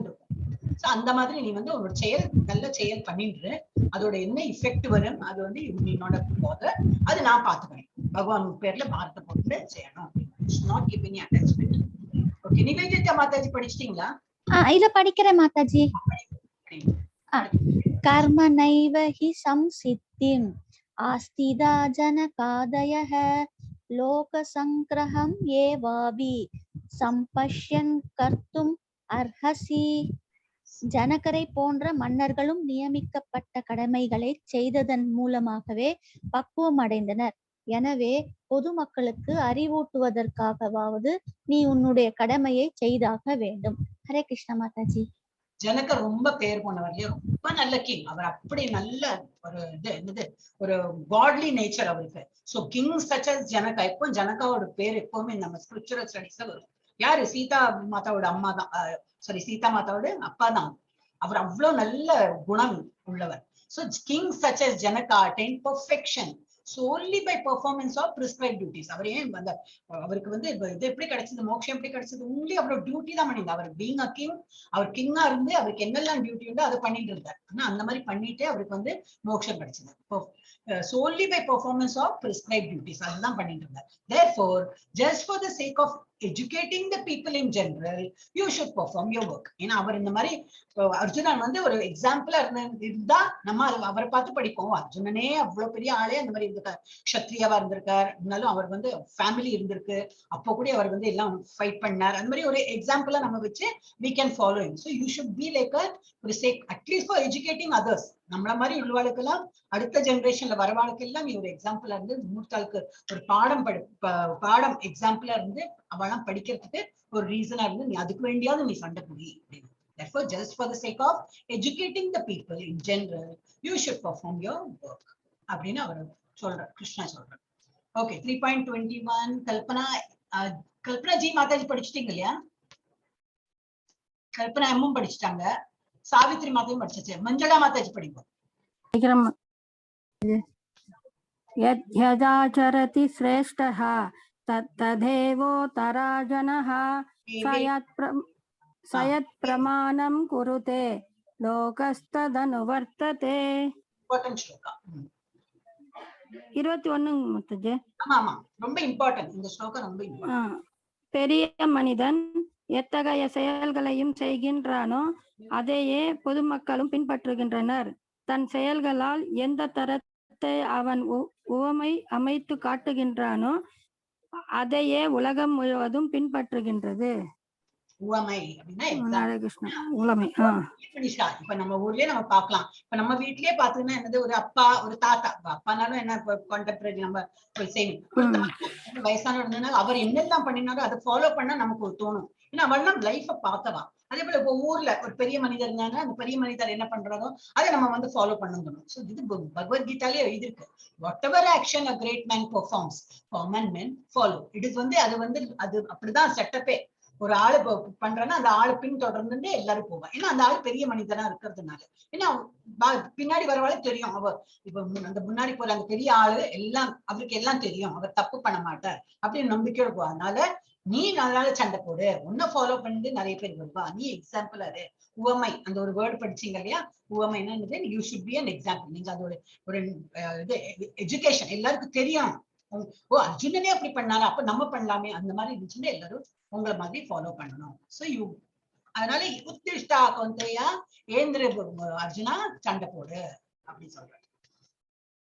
இருக்கோம். சோ அந்த மாதிரி நீ உன்னோட செயல் நல்ல செயல் பண்ணிட்டு அதோட என்ன இஃபெக்ட் வரும் அது என்னோட போத அது நான் பாத்துக்கிறேன். பகவான் பேர்ல பாரத போட்டு செய்யணும். Not giving attachment. Okay, Nivedita Mataji படிச்சிட்டீங்களா? இல்ல படிக்கிறேன் மாதாஜி. கர்ம நைவ ஹி சம்சித்திம் ஆஸ்திதா ஜனகாதயஹ லோக சங்கிரஹம் ஏவாபி சம்பஷ்யன் கர்த்தும் அர்ஹசி. ஜனகரை போன்ற மன்னர்களும் நியமிக்கப்பட்ட கடமைகளை செய்ததன் மூலமாகவே பக்குவம் அடைந்தனர். எனவே பொதுமக்களுக்கு அறிவூட்டுவதற்காகவாவது நீ உன்னுடைய கடமையை செய்தாக வேண்டும். ஹரே கிருஷ்ண மாதாஜி. ஜனகர் ரொம்ப பேர் போனவர், ரொம்ப நல்ல கிங். அவர் அப்படி நல்ல ஒரு என்னது ஒரு காட்லி நேச்சர் அவருக்கு. So king such as Janaka. எப்போ ஜனகாவோட பேர் எப்பவுமே நம்ம ஸ்கிரிப்சுரல் ஸ்டடிஸ்ல வரும். யாரு? சீதா மாதாவோட அம்மா தான், சாரி சீதா மாதாவோட அப்பா தான். அவர் அவ்வளவு நல்ல குணம் உள்ளவர். So king such as Janaka attained perfection solely by performance of prescribed duties. அவர் ஏன் அவருக்கு இது எப்படி கிடைச்சது, மோட்சம் எப்படி கிடைச்சது, only அவரோட டியூட்டி தான் பண்ணிட்டு. அவர் பீங் அ கிங், அவர் கிங்கா இருந்து அவருக்கு என்னெல்லாம் டியூட்டி உண்டோ அதை பண்ணிட்டு இருந்தார். ஆனா அந்த மாதிரி பண்ணிட்டு அவருக்கு மோட்சம் கிடைச்சது solely by performance of prescribed duties. அதுதான் பண்ணிட்டு இருந்தார். Therefore, just for the sake of educating the people in general, you should perform your work. ஏன்னா அவர் இந்த மாதிரி அர்ஜுனன் ஒரு எக்ஸாம்பிளா இருந்தா நம்ம அவரை பார்த்து படிப்போம். அர்ஜுனனே அவ்வளவு பெரிய ஆளே அந்த மாதிரி இருந்திருக்காரு, க்ஷத்ரியாவா இருந்திருக்காரு. இருந்தாலும் அவர் ஃபேமிலி இருந்திருக்கு, அப்போ கூட அவர் எல்லாம் ஃபைட் பண்ணார். அந்த மாதிரி ஒரு எக்ஸாம்பிளா நம்ம வச்சு we can follow him. So you should be like for sake, at least for educating others. நம்மள மாதிரி உள்ளவாளுக்கெல்லாம் அடுத்த ஜெனரேஷன்ல வரவாளுக்கு எல்லாம் நீ ஒரு எக்ஸாம்பிளா இருந்து மூத்தாளுக்கு ஒரு பாடம் எக்ஸாம்பிளா இருந்து அவெல்லாம் படிக்கிறதுக்கு ஒரு ரீசனா இருந்து நீ அதுக்கு வேண்டியாவது நீ சண்டை புடி. Therefore, just for the sake of educating the people in general, you should perform your work. அப்படின்னு அவர் சொல்றார், கிருஷ்ணா சொல்றார். ஓகே, 3.21 கல்பனா ஜி மாதாஜி படிச்சுட்டீங்க இல்லையா? கல்பனா அம்மும் படிச்சுட்டாங்க, சாவித்ரி மாதாவும் படிச்சாச்சு. மஞ்சளா மாதாஜி படிப்போம். யதாச்சரதி ஸ்ரேஷ்டஹ ததேவோ தராஜனஹ சயத் பிரமாணம் குருதே லோகஸ்ததனுவர்த்ததே. 21 மாதாஜி. ஆமா, ரொம்ப இம்பார்ட்டன்ட் இந்த ஸ்லோகம், ரொம்ப இம்பார்ட்டன்ட். பெரிய மனிதன் எத்தகைய செயல்களையும் செய்கின்றானோ அதையே பொதுமக்களும் பின்பற்றுகின்றனர். தன் செயல்களால் எந்த தரத்தை அவன் உவமை அமைத்து காட்டுகின்றானோ அதையே உலகம் முழுவதும் பின்பற்றுகின்றது. உவமை அப்படின்னா உவமை. இப்ப நம்ம ஊர்லயே நம்ம பாக்கலாம். இப்ப நம்ம வீட்லயே பாத்தீங்கன்னா என்னது, ஒரு அப்பா ஒரு தாத்தா, அப்பானாலும் என்ன கான்டெம்பரரி நம்ம செய்யணும். வயசானவர் இருந்தாலும் அவர் என்னெல்லாம் பண்ணினாலும் அதை ஃபாலோ பண்ணா நமக்கு தோணும். ஏன்னா அவெல்லாம் லைஃப பார்த்தவா. அதே போல இப்ப ஊர்ல ஒரு பெரிய மனிதர் இருந்தாங்கன்னா அந்த பெரிய மனிதர் என்ன பண்றாரோ அதை நம்ம ஃபாலோ பண்ணணும். சோ இது பகவத்கீதாலே எழுதிருக்கு. What ever action a great man performs, common men follow. It is அது அப்படிதான் செட்டப்பே. ஒரு ஆளு பண்றேன்னா அந்த ஆளு பின் தொடர்ந்து எல்லாரும் போவான். ஏன்னா அந்த ஆளு பெரிய மனிதனா இருக்கிறதுனால. ஏன்னா பின்னாடி வரவாளே தெரியும், அவ இப்ப அந்த முன்னாடி போற அந்த பெரிய ஆளு எல்லாம் அவருக்கு எல்லாம் தெரியும், அவர் தப்பு பண்ண மாட்டார் அப்படின்னு நம்பிக்கையோட போவா. அதனால நீ அதனால சண்டை போடு, உன்ன ஃபாலோ பண்ணிட்டு நிறைய பேர் வருவா. நீ எக்ஸாம்பிள் அது. உவமை அந்த ஒரு வேர்டு படிச்சீங்க இல்லையா, உவமை என்னன்னு, you should be an example. நீங்க அது ஒரு இது எஜுகேஷன் எல்லாருக்கும் தெரியும். ஓ அர்ஜுனனே அப்படி பண்ணாரு, அப்ப நம்ம பண்ணலாமே, அந்த மாதிரி இருந்துச்சுன்னா எல்லாரும் உங்களை மாதிரி ஃபாலோ பண்ணணும். சோ யூ அதனால உத்திஷ்டா கௌந்தேயா, ஏந்திர அர்ஜுனா சண்டை போடு அப்படின்னு சொல்றாரு.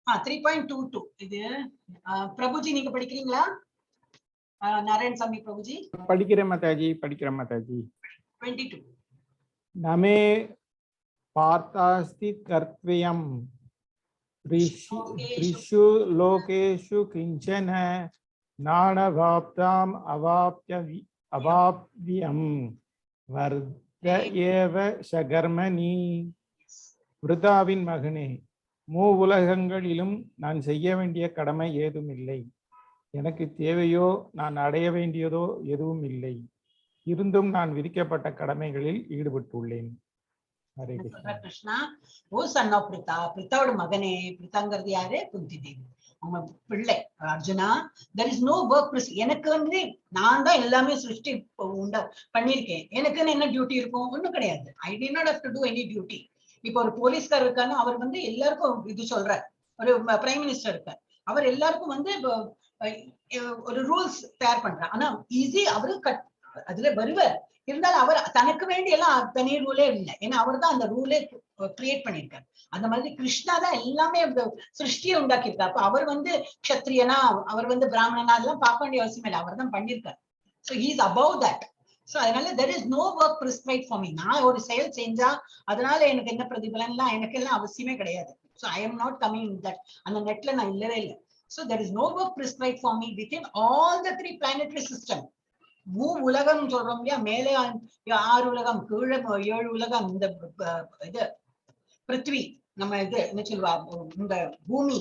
3.22 இது பிரபுஜி நீங்க படிக்கிறீங்களா? நாராயணசாமி பிரபுஜி. படிக்கிறேன் மாதாஜி, படிக்கிறேன் மாதாஜி. 22. நமே பார்த்தாஸ்தி கர்த்வயம் த்ரிஷு லோகேஷு கிஞ்சன நாணவாப்தாம் அவாப்யம் வர்த ஏவ சகர்மணி. விருதாவின் மகனே, மூவுலகங்களிலும் நான் செய்ய வேண்டிய கடமை ஏதும் இல்லை. எனக்கு தேவையோ நான் அடைய வேண்டியதோ எதுவும் இல்லை. இருந்தும் நான் விதிக்கப்பட்ட கடமைகளில் ஈடுபட்டுள்ளேன். Hare Krishna. O son of Pritha, பிரித்தாவோட மகனே. பிரித்தாங்கிறது யாரு? குந்தி தேவி, அவங்க பிள்ளை Arjuna. There is no work. எனக்கு வந்து நான் தான் எல்லாமே சிருஷ்டி பண்ணிருக்கேன். எனக்குன்னு என்ன டியூட்டி இருக்கும்? ஒண்ணும் கிடையாது. ஐ did not have to to any duty. இப்ப ஒரு போலீஸ்கார் இருக்காரு, அவர் வந்து எல்லாருக்கும் இது சொல்றார். ஒரு பிரைம் மினிஸ்டர் இருக்கார், அவர் எல்லாருக்கும் வந்து ஒரு ரூல்ஸ் தயார் பண்றார். ஆனா ஈஸி அவரு அதுல வருவார். இருந்தாலும் அவர் தனக்கு வேண்டிய எல்லாம் தனி ரூலே இல்லை. ஏன்னா அவர் தான் அந்த ரூலே கிரியேட் பண்ணிருக்காரு. அந்த மாதிரி கிருஷ்ணா தான் எல்லாமே சிருஷ்டியை உண்டாக்கியிருக்காரு. அப்ப அவர் வந்து க்ஷத்ரியனா, அவர் வந்து பிராமணனா, அதெல்லாம் பார்க்க வேண்டிய அவசியம் இல்லை. அவர் தான் பண்ணிருக்காரு. So he is above that. So அதனால there is no work prescribe for me. நான் ஒரு செயல் செஞ்சா அதனால எனக்கு என்ன பிரதிபலன்லாம் எனக்கு எல்லாம் அவசியமே கிடையாது. So I am not coming that. அந்த நெட்ல நான் இல்லவே இல்லை. So there is no work prescribe for me within all the 3 planetary system. உலகம் சொல்றோம் இல்லையா, மேலே 6 உலகம், கீழே 7 உலகம், இந்த இது பிருத்வி, நம்ம இது என்ன சொல்லுவா, இந்த பூமி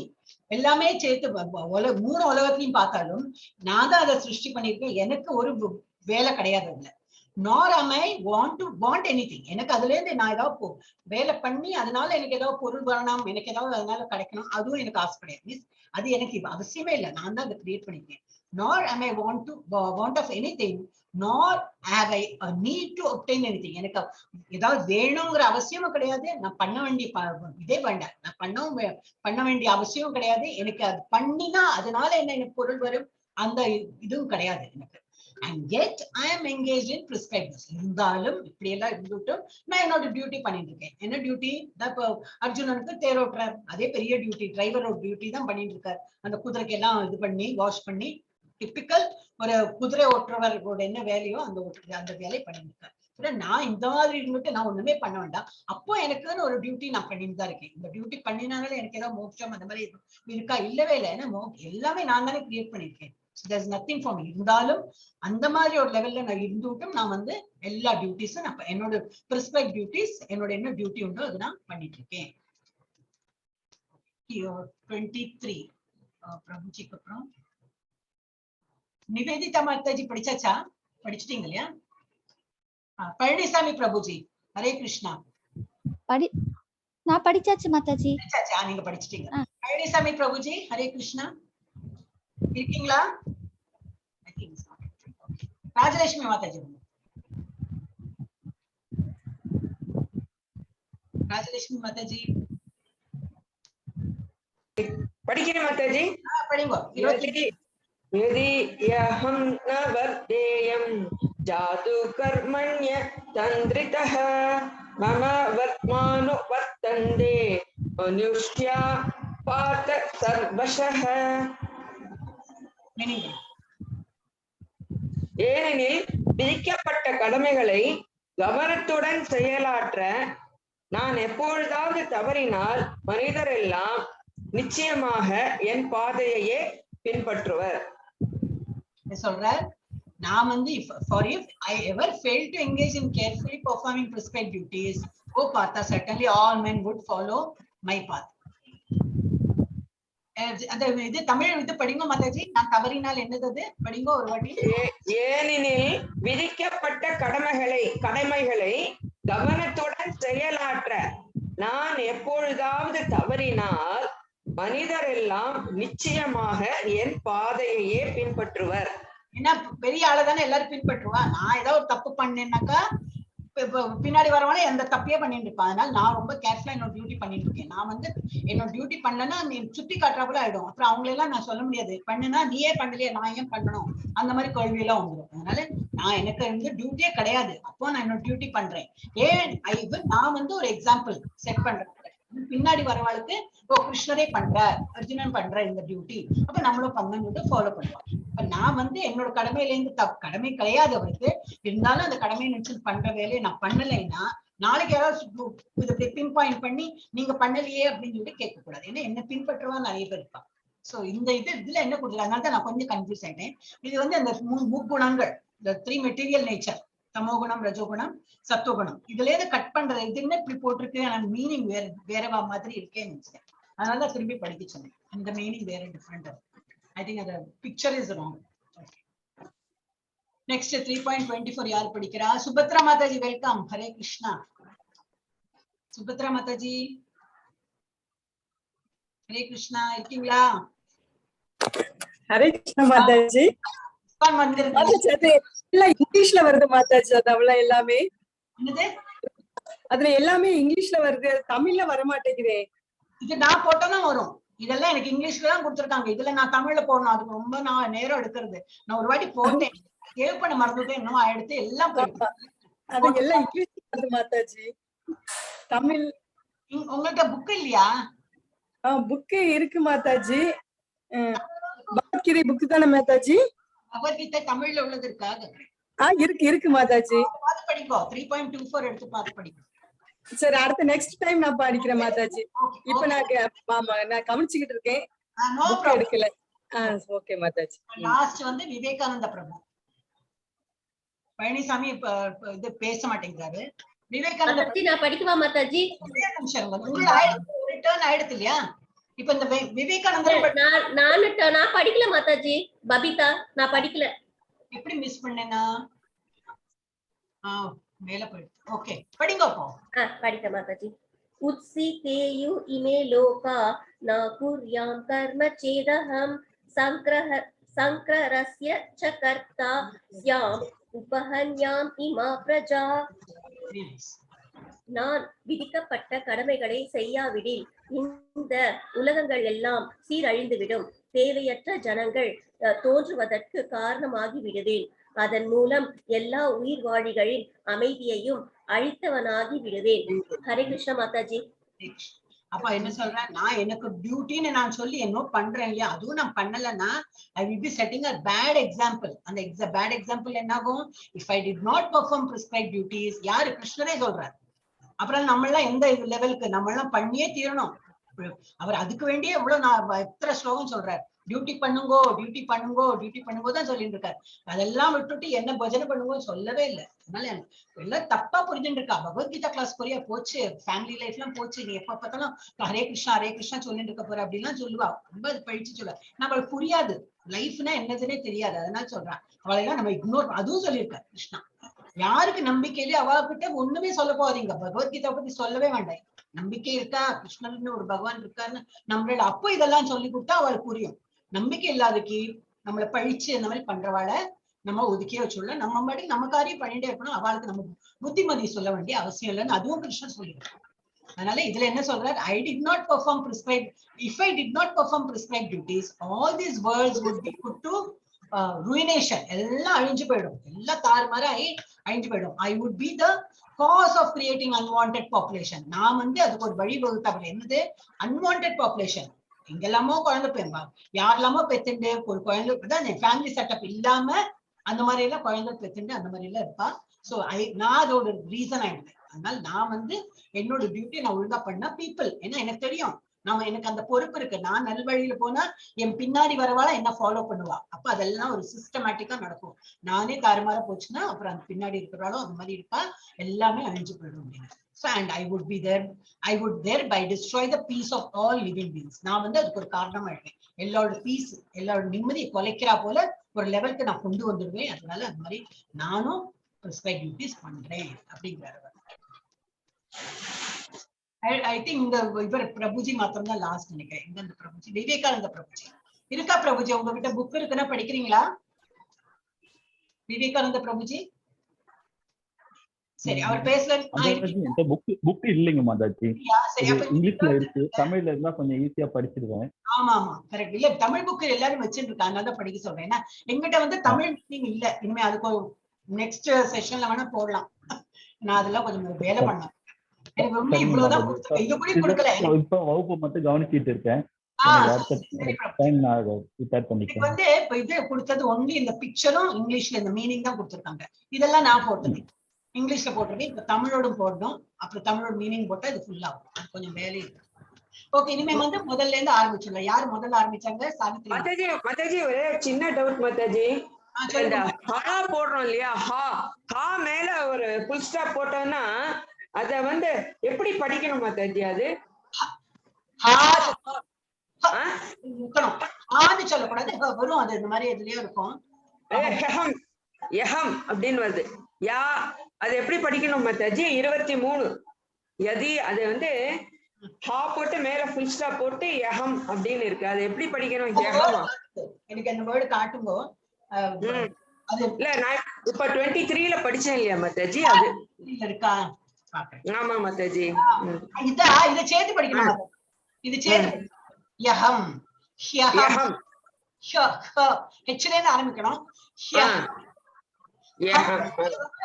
எல்லாமே சேர்த்து 3 உலகத்தையும் பார்த்தாலும் நான் தான் அதை சிருஷ்டி பண்ணிருக்கேன். எனக்கு ஒரு வேலை கிடையாது அதுல. நார் am I want anything. எனக்கு அதுல இருந்து நான் ஏதாவது வேலை பண்ணி அதனால எனக்கு ஏதாவது பொருள் வரணும், எனக்கு ஏதாவது அதனால கிடைக்கணும், அதுவும் எனக்கு ஆசை கிடையாது. அது எனக்கு அவசியமே இல்லை. நான் தான் அதை கிரியேட் பண்ணிருக்கேன். Nor am I want of anything, nor have I a need to obtain anything. எனக்கு ஏதாவது வேணுங்கிற அவசியமும் கிடையாது. நான் பண்ண வேண்டிய இதே வேண்டாம், நான் பண்ண வேண்டிய அவசியமும் கிடையாது. எனக்கு அது பண்ணினா அதனால என்ன எனக்கு பொருள் வரும், அந்த இதுவும் கிடையாது எனக்கு. And yet I am engaged in prescribed. இருந்தாலும் இப்படி எல்லாம் இருந்துட்டும் நான் என்னோட டியூட்டி பண்ணிட்டு இருக்கேன். என்ன டியூட்டி? அர்ஜுனனுக்கு தேரோட்டுறார், அதே பெரிய டியூட்டி. டிரைவரோட டியூட்டி தான் பண்ணிட்டு இருக்காரு. அந்த குதிரைக்கு எல்லாம் இது பண்ணி வாஷ் பண்ணி, டிப்பிக்கல் ஒரு குதிரை ஓட்டுறவர்களோட என்ன வேலையோ அந்த வேலையை பண்ணிருக்காரு. நான் இந்த மாதிரி இருந்துட்டு நான் ஒண்ணுமே பண்ண வேண்டாம். அப்போ எனக்குன்னு ஒரு டியூட்டி நான் பண்ணிட்டு தான் இருக்கேன். இந்த டியூட்டி பண்ணினால எனக்கு ஏதாவது மோட்சம் அந்த மாதிரி இருக்கா? இல்லவே இல்லை. ஏன்னா எல்லாமே நான் தானே கிரியேட் பண்ணிருக்கேன். There's nothing for me. இருந்தாலும் அந்த மாதிரி ஒரு லெவல்ல நான் இருந்துட்டும் நான் வந்து எல்லா டியூட்டிஸும் நான் என்னோட பிரிஸ்கிரைப் டியூட்டிஸ், என்னோட என்ன டியூட்டி உண்டோ அது நான் பண்ணிட்டு இருக்கேன். 23 பிரபுஜிக்கு அப்புறம் நிவேதிதா மாதாஜி படிச்சாச்சா? படிச்சிட்டீங்க இல்லையா? பழனிசாமி பிரபுஜி, ஹரே கிருஷ்ணா. நான் படிச்சாச்சு மாதாஜி. படிச்சாச்சா? நீங்க படிச்சிட்டீங்க. பழனிசாமி பிரபுஜி, ஹரே கிருஷ்ணா. இருக்கீங்களா? ராஜலட்சுமி மாதாஜி, ராஜலட்சுமி மாதாஜி படிக்கிறேன் மாதாஜி. படிங்க. यदि यहं न वर्तेयं जातु कर्मण्य तन्द्रितः मम वर्त्मानो वर्तन्ते मनुष्या पार्थ सर्वशः. ஏனெனில் விதிக்கப்பட்ட கடமைகளை கவனத்துடன் செயலாற்ற நான் எப்பொழுதாவது தவறினால் மனிதர் எல்லாம் நிச்சயமாக என் பாதையையே பின்பற்றுவர். சொல்றார், நான் வந்து if I ever fail to engage in carefully performing prescribed duties, O Partha, certainly all men would follow my path. அந்த இது தமிழ் இது படிங்க மாதாஜி. நான் தவறினால் என்னது அது படிங்க ஒரு வாட்டி. ஏனெனில் விதிக்கப்பட்ட கடமைகளை கவனத்துடன் செயலாற்ற நான் எப்பொழுதாவது தவறினால் மனிதரெல்லாம் நிச்சயமாக என் பாதையையே பின்பற்றுவர். ஏன்னா பெரிய ஆளுதானே எல்லாரும் பின்பற்றுவா. நான் ஏதாவது ஒரு தப்பு பண்ணேன்னாக்கா பின்னாடி வரவனே எந்த தப்பையே பண்ணிட்டு இருப்பான். அதனால நான் ரொம்ப கேர்ஃபுல்லா என்னோட டியூட்டி பண்ணிட்டு இருக்கேன். நான் வந்து என்னோட டியூட்டி பண்ணலன்னா நீ சுத்தி காட்டுறாப்புல ஆயிடும். அப்புறம் அவங்களெல்லாம் நான் சொல்ல முடியாது, பண்ணுனா நீயே பண்ணலையே நான் ஏன் பண்ணணும், அந்த மாதிரி கேள்வி எல்லாம் வந்துடும். அதனால நான் எனக்கு வந்து டியூட்டியே கிடையாது. அப்போ நான் என்னோட டியூட்டி பண்றேன். நான் வந்து ஒரு எக்ஸாம்பிள் செட் பண்றேன். பின்னாடி வரவாளுக்கு கிருஷ்ணரே பண்றார், அர்ஜுனன் பண்ற இந்த டியூட்டி, அப்ப நம்மளும் பண்ணணும்னு ஃபாலோ பண்ணுவோம். இப்ப நான் வந்து என்னோட கடமையில இருந்து கடமை கிடையாது அவருக்கு, இருந்தாலும் அந்த கடமையை நினைச்சு பண்ற வேலையை நான் பண்ணலைன்னா நாளைக்கு யாராவது பின் பாயிண்ட் பண்ணி நீங்க பண்ணலையே அப்படின்னு சொல்லிட்டு கேட்க கூடாது. ஏன்னா என்ன பின்பற்றுவா நிறைய பேர் இருப்பான். சோ இந்த இதுல என்ன கொடுக்குது, அதனால நான் கொஞ்சம் கன்ஃபியூஸ் ஆயிட்டேன். இது வந்து அந்த முக்குணங்கள், இந்த 3 மெட்டீரியல் நேச்சர், தமோகுணம், ரஜோகுணம், சத்துவகுணம், இதுல இருந்து கட் பண்றது இதுன்னு இப்படி போட்டிருக்கு. ஆனா மீனிங் வேறவா மாதிரி இருக்கேன்னு நினைச்சேன். அதனால திரும்பி படிக்க சொன்னேன். இந்த மீனிங் வேற டிஃபரெண்ட். ஐ திங்க் அந்த பிக்சர் இஸ் ராங். நெக்ஸ்ட் 3.24 யார் படிக்கிறா? சுபத்ரா மாதாஜி, வெல்கம். ஹரே கிருஷ்ணா. சுபத்ரா மாதாஜி, ஹரே கிருஷ்ணா, இருக்கீங்களா? ஹரே கிருஷ்ணா மாதாஜி. இங்கிலீஷ்ல வருது மாதாஜி, அது அவ்வளவு எல்லாமே அதுல எல்லாமே இங்கிலீஷ்ல வருது, தமிழ்ல வர மாட்டேங்குதே. இது நான் போட்டோம்தான் வரும். இதெல்லாம் எனக்கு இங்கிலீஷ்ல தான் கொடுத்துருக்காங்க. இதுல நான் தமிழ்ல போடணும், அதுக்கு ரொம்ப நான் நேரம் எடுக்கிறது. நான் ஒரு வாட்டி போட்டேன், சேவ் பண்ண மறந்துட்டேன், இன்னும் எடுத்து எல்லாம் அது எல்லாம் இங்கிலீஷ்ல வருது மாதாஜி. தமிழ் உங்கள்கிட்ட புக் இல்லையா? புக்கு இருக்கு மாதாஜி. பகவத்கீதை புக்கு தானே மாதாஜி? பகவத்கீதை தமிழ்ல உள்ளது இருக்காது? இருக்கு மாதாஜி. பார்த்து படிக்கோ. 3.24 எடுத்து பார்த்து படிக்கோ. சரி, அடுத்த நெக்ஸ்ட் டைம் நான் படிக்கிறேன் மாதாஜி. இப்ப நான் கவனிச்சுக்கிட்டு இருக்கேன், புக் எடுக்கல. ஓகே மாதாஜி. லாஸ்ட் வந்து விவேகானந்த பிரபு. பழனிசாமி இது பேச மாட்டேங்கிறாரு. விவேகானந்த நான் படிக்கவா மாதாஜி? ஒரு டர்ன் ஆயிடுது இல்லையா? இப்ப இந்த விவேகானந்தர் நான் படிக்கல மாதாஜி. பபிதா, நான் படிக்கல. எப்படி மிஸ் பண்ணேனா? மேல போயிடுது. ஓகே, படிங்க அப்போ. படிக்க மாதாஜி. உத்சிதேயு இமே லோகா ந குர்யாம் கர்ம சேதஹம் சங்கிரரஸ்ய ச கர்த்தா ஸ்யாம் உபஹன்யாம் இமா பிரஜா. நான் விதிக்கப்பட்ட கடமைகளை செய்யாவிடில் இந்த உலகங்கள் எல்லாம் சீரழிந்துவிடும். தேவையற்ற ஜனங்கள் தோன்றுவதற்கு காரணமாகி விடுவேன். அதன் மூலம் எல்லா உயிர் வாழிகளின் அமைதியையும் அழித்தவனாகி விடுவேன். ஹரே கிருஷ்ண மாதாஜி. அப்ப என்ன சொல்றேன், நான் எனக்கு டியூட்டின்னு நான் சொல்லி என்ன பண்றேன் இல்லையா, அதுவும் நான் பண்ணலன்னா I will be setting a bad example. அந்த பேட் எக்ஸாம்பிள் என்ன ஆகும்? If I did not perform prescribed duties, யாரு? கிருஷ்ணரே சொல்றாரு. அப்புறம் நம்ம எல்லாம் எந்த லெவலுக்கு நம்ம எல்லாம் பண்ணியே தீரணும். அவர் அதுக்கு வேண்டியே எவ்வளவு நான் எத்தனை ஸ்லோகம் சொல்றாரு, டியூட்டி பண்ணுங்கோ, டியூட்டி பண்ணுங்கோ, டியூட்டி பண்ணுங்கோ தான் சொல்லிட்டு இருக்காரு. அதெல்லாம் விட்டுட்டு என்ன பஜனை பண்ணுங்கோ சொல்லவே இல்லை. அதனால எல்லாம் தப்பா புரிஞ்சுட்டு இருக்கா. பகவத்கீதா கிளாஸ் போறியா, போச்சு ஃபேமிலி லைஃப் எல்லாம் போச்சு, நீ எப்ப பார்த்தாலும் ஹரே கிருஷ்ணா சொல்லிட்டு இருக்க போற அப்படின்லாம் சொல்லுவா. ரொம்ப அது பழிச்சு சொல்லுவா. நம்மளுக்கு புரியாது, லைஃப்னா என்னதுன்னே தெரியாது. அதனால சொல்றான். அவளெல்லாம் நம்ம இக்னோர். அதுவும் சொல்லியிருக்காரு கிருஷ்ணா. யாருக்கு நம்பிக்கையிலே அவகிட்ட ஒண்ணுமே சொல்ல போறீங்க, பகவத்கீதா பத்தி சொல்லவே வேண்டாம். நம்பிக்கை இருக்கா, கிருஷ்ணர்னு ஒரு பகவான் இருக்காருன்னு நம்மளோட அப்போ இதெல்லாம் சொல்லி கொடுத்தா அவளுக்கு புரியும். நம்பிக்கை இல்லாதக்கு நம்மளை பழிச்சு இந்த மாதிரி பண்றவாளை நம்ம ஒதுக்கியே வச்சுள்ள, நம்ம மாதிரி நம்ம காரியம் பண்ணிட்டே இருக்கணும். அவளுக்கு நம்ம புத்திமதி சொல்ல வேண்டிய அவசியம் இல்லைன்னு அதுவும் கிருஷ்ணன் சொல்லியிருக்காரு. அதனால இதுல என்ன சொல்றாரு, I did not perform prescribed, if I did not perform prescribed duties, all these worlds would be put to ruination. எல்லாம் அழிஞ்சு போயிடும், எல்லாம் தாறுமாறாய் அழிஞ்சு போயிடும். I would be the cause of creating unwanted population. நான் வந்து அதுக்கு ஒரு வழி வகுத்தவள். என்னது? unwanted population. எங்கெல்லாமோ குழந்தை பெண்பா, யாரெல்லாமோ பெத்துண்டு ஒரு குழந்தை ஃபேமிலி செட்டப் இல்லாம அந்த மாதிரி எல்லாம் குழந்தை பெத்துண்டு அந்த மாதிரி எல்லாம் இருப்பா. சோ நான் அதோட ரீசன் ஆயிடுவேன். அதனால நான் வந்து என்னோட டியூட்டி நான் ஒழுங்கா பண்ண பீப்புள், ஏன்னா எனக்கு தெரியும் நாம எனக்கு அந்த பொறுப்பு இருக்கு. நான் நல்வழியில போனா என் பின்னாடி வரவாளா என்ன ஃபாலோ பண்ணுவா. அப்ப அதெல்லாம் ஒரு சிஸ்டமேட்டிக்கா நடக்கும். நானே தாறுமாறா போச்சுன்னா அப்புறம் அந்த பின்னாடி இருக்கிறாலும் அந்த மாதிரி இருப்பா, எல்லாமே அழிஞ்சு போயிடும் அப்படின்னு. So, and I would thereby destroy the peace of all living beings. நான் வந்து அதுக்கு ஒரு காரணமா இருக்கேன். எல்லாரோட பீஸ், எல்லாரோட நிம்மதியை குலைக்கிறா போல ஒரு லெவலுக்கு நான் கொண்டு வந்துடுவேன். அதனால அந்த மாதிரி நானும் prescribed duties பண்றேன் அப்படிங்கிறாரு. I think இந்த இவர் பிரபுஜி மாத்திரம் தான் லாஸ்ட் நினைக்கிறேன். இந்த பிரபுஜி விவேகானந்த பிரபுஜி இருக்கா? பிரபுஜி உங்ககிட்ட புக் இருக்குன்னா படிக்கிறீங்களா? விவேகானந்த பிரபுஜி சரி, அவர் பேசல. புக் இல்லைங்க மாதாஜி, இங்கிலீஷ்ல இருக்கு, தமிழ்ல இருந்தா கொஞ்சம் ஈஸியா படிச்சிருவேன். ஆமா ஆமா கரெக்ட். இல்ல தமிழ் புக் எல்லாரும் வச்சுட்டு இருக்காங்க, அதனால படிக்க சொல்றேன். ஏன்னா எங்கிட்ட வந்து தமிழ் மீனிங் இல்ல. இனிமே அதுக்கு நெக்ஸ்ட் செஷன்ல வேணா போடலாம். நான் அதெல்லாம் கொஞ்சம் வேலை பண்ணேன். எனக்கு ரொம்ப இவ்வளவுதான் கொடுத்துருக்கேன், இது கூட கொடுக்கல. இப்ப வகுப்பு மட்டும் கவனிச்சிட்டு இருக்கேன். வந்து இப்ப இது கொடுத்தது ஒன்லி இந்த பிக்சரும் இங்கிலீஷ்ல இந்த மீனிங் தான் கொடுத்துருக்காங்க. இதெல்லாம் நான் போட்டது இங்கிலீஷ்ல போட்டிருக்கேன். இப்ப தமிழோடும் போடணும். அப்புறம் தமிழோட மீனிங் போட்டா இது ஃபுல்லா ஆகும். அது கொஞ்சம் வேலை இருக்கு. ஓகே, இனிமே வந்து முதல்ல இருந்து ஆரம்பிச்சுடலாம். யாரு முதல்ல ஆரம்பிச்சாங்க? சாவித்ரி. மாதாஜி ஒரே சின்ன டவுட் மாதாஜி. ஹா போடுறோம் இல்லையா, ஹா மேல ஒரு ஃபுல் ஸ்டாப் போட்டோம்னா அத வந்து எப்படி படிக்கணும் மாதாஜி? அது சொல்லக்கூடாது, வரும். அது இந்த மாதிரி எதுலயும் இருக்கும். யஹம் அப்படின்னு வருது. யா அது எப்படி படிக்கணும் மாதாஜி? 23 யதி அது வந்து ஹா போட்டு மேல ஃபுல் ஸ்டாப் போட்டு யஹம் அப்படின்னு இருக்கு. அது எப்படி படிக்கணும்? யஹமா எனக்கு அந்த வேர்டு காட்டுங்க. இல்ல நான் இப்ப 23ல படிச்சேன் இல்லையா மாதாஜி? அது இருக்கா? ஆமா மாதாஜி. இத சேர்த்து படிக்கணும். இது சேர்த்து யஹம் யஹம் ஹெச்ல இருந்து ஆரம்பிக்கணும்.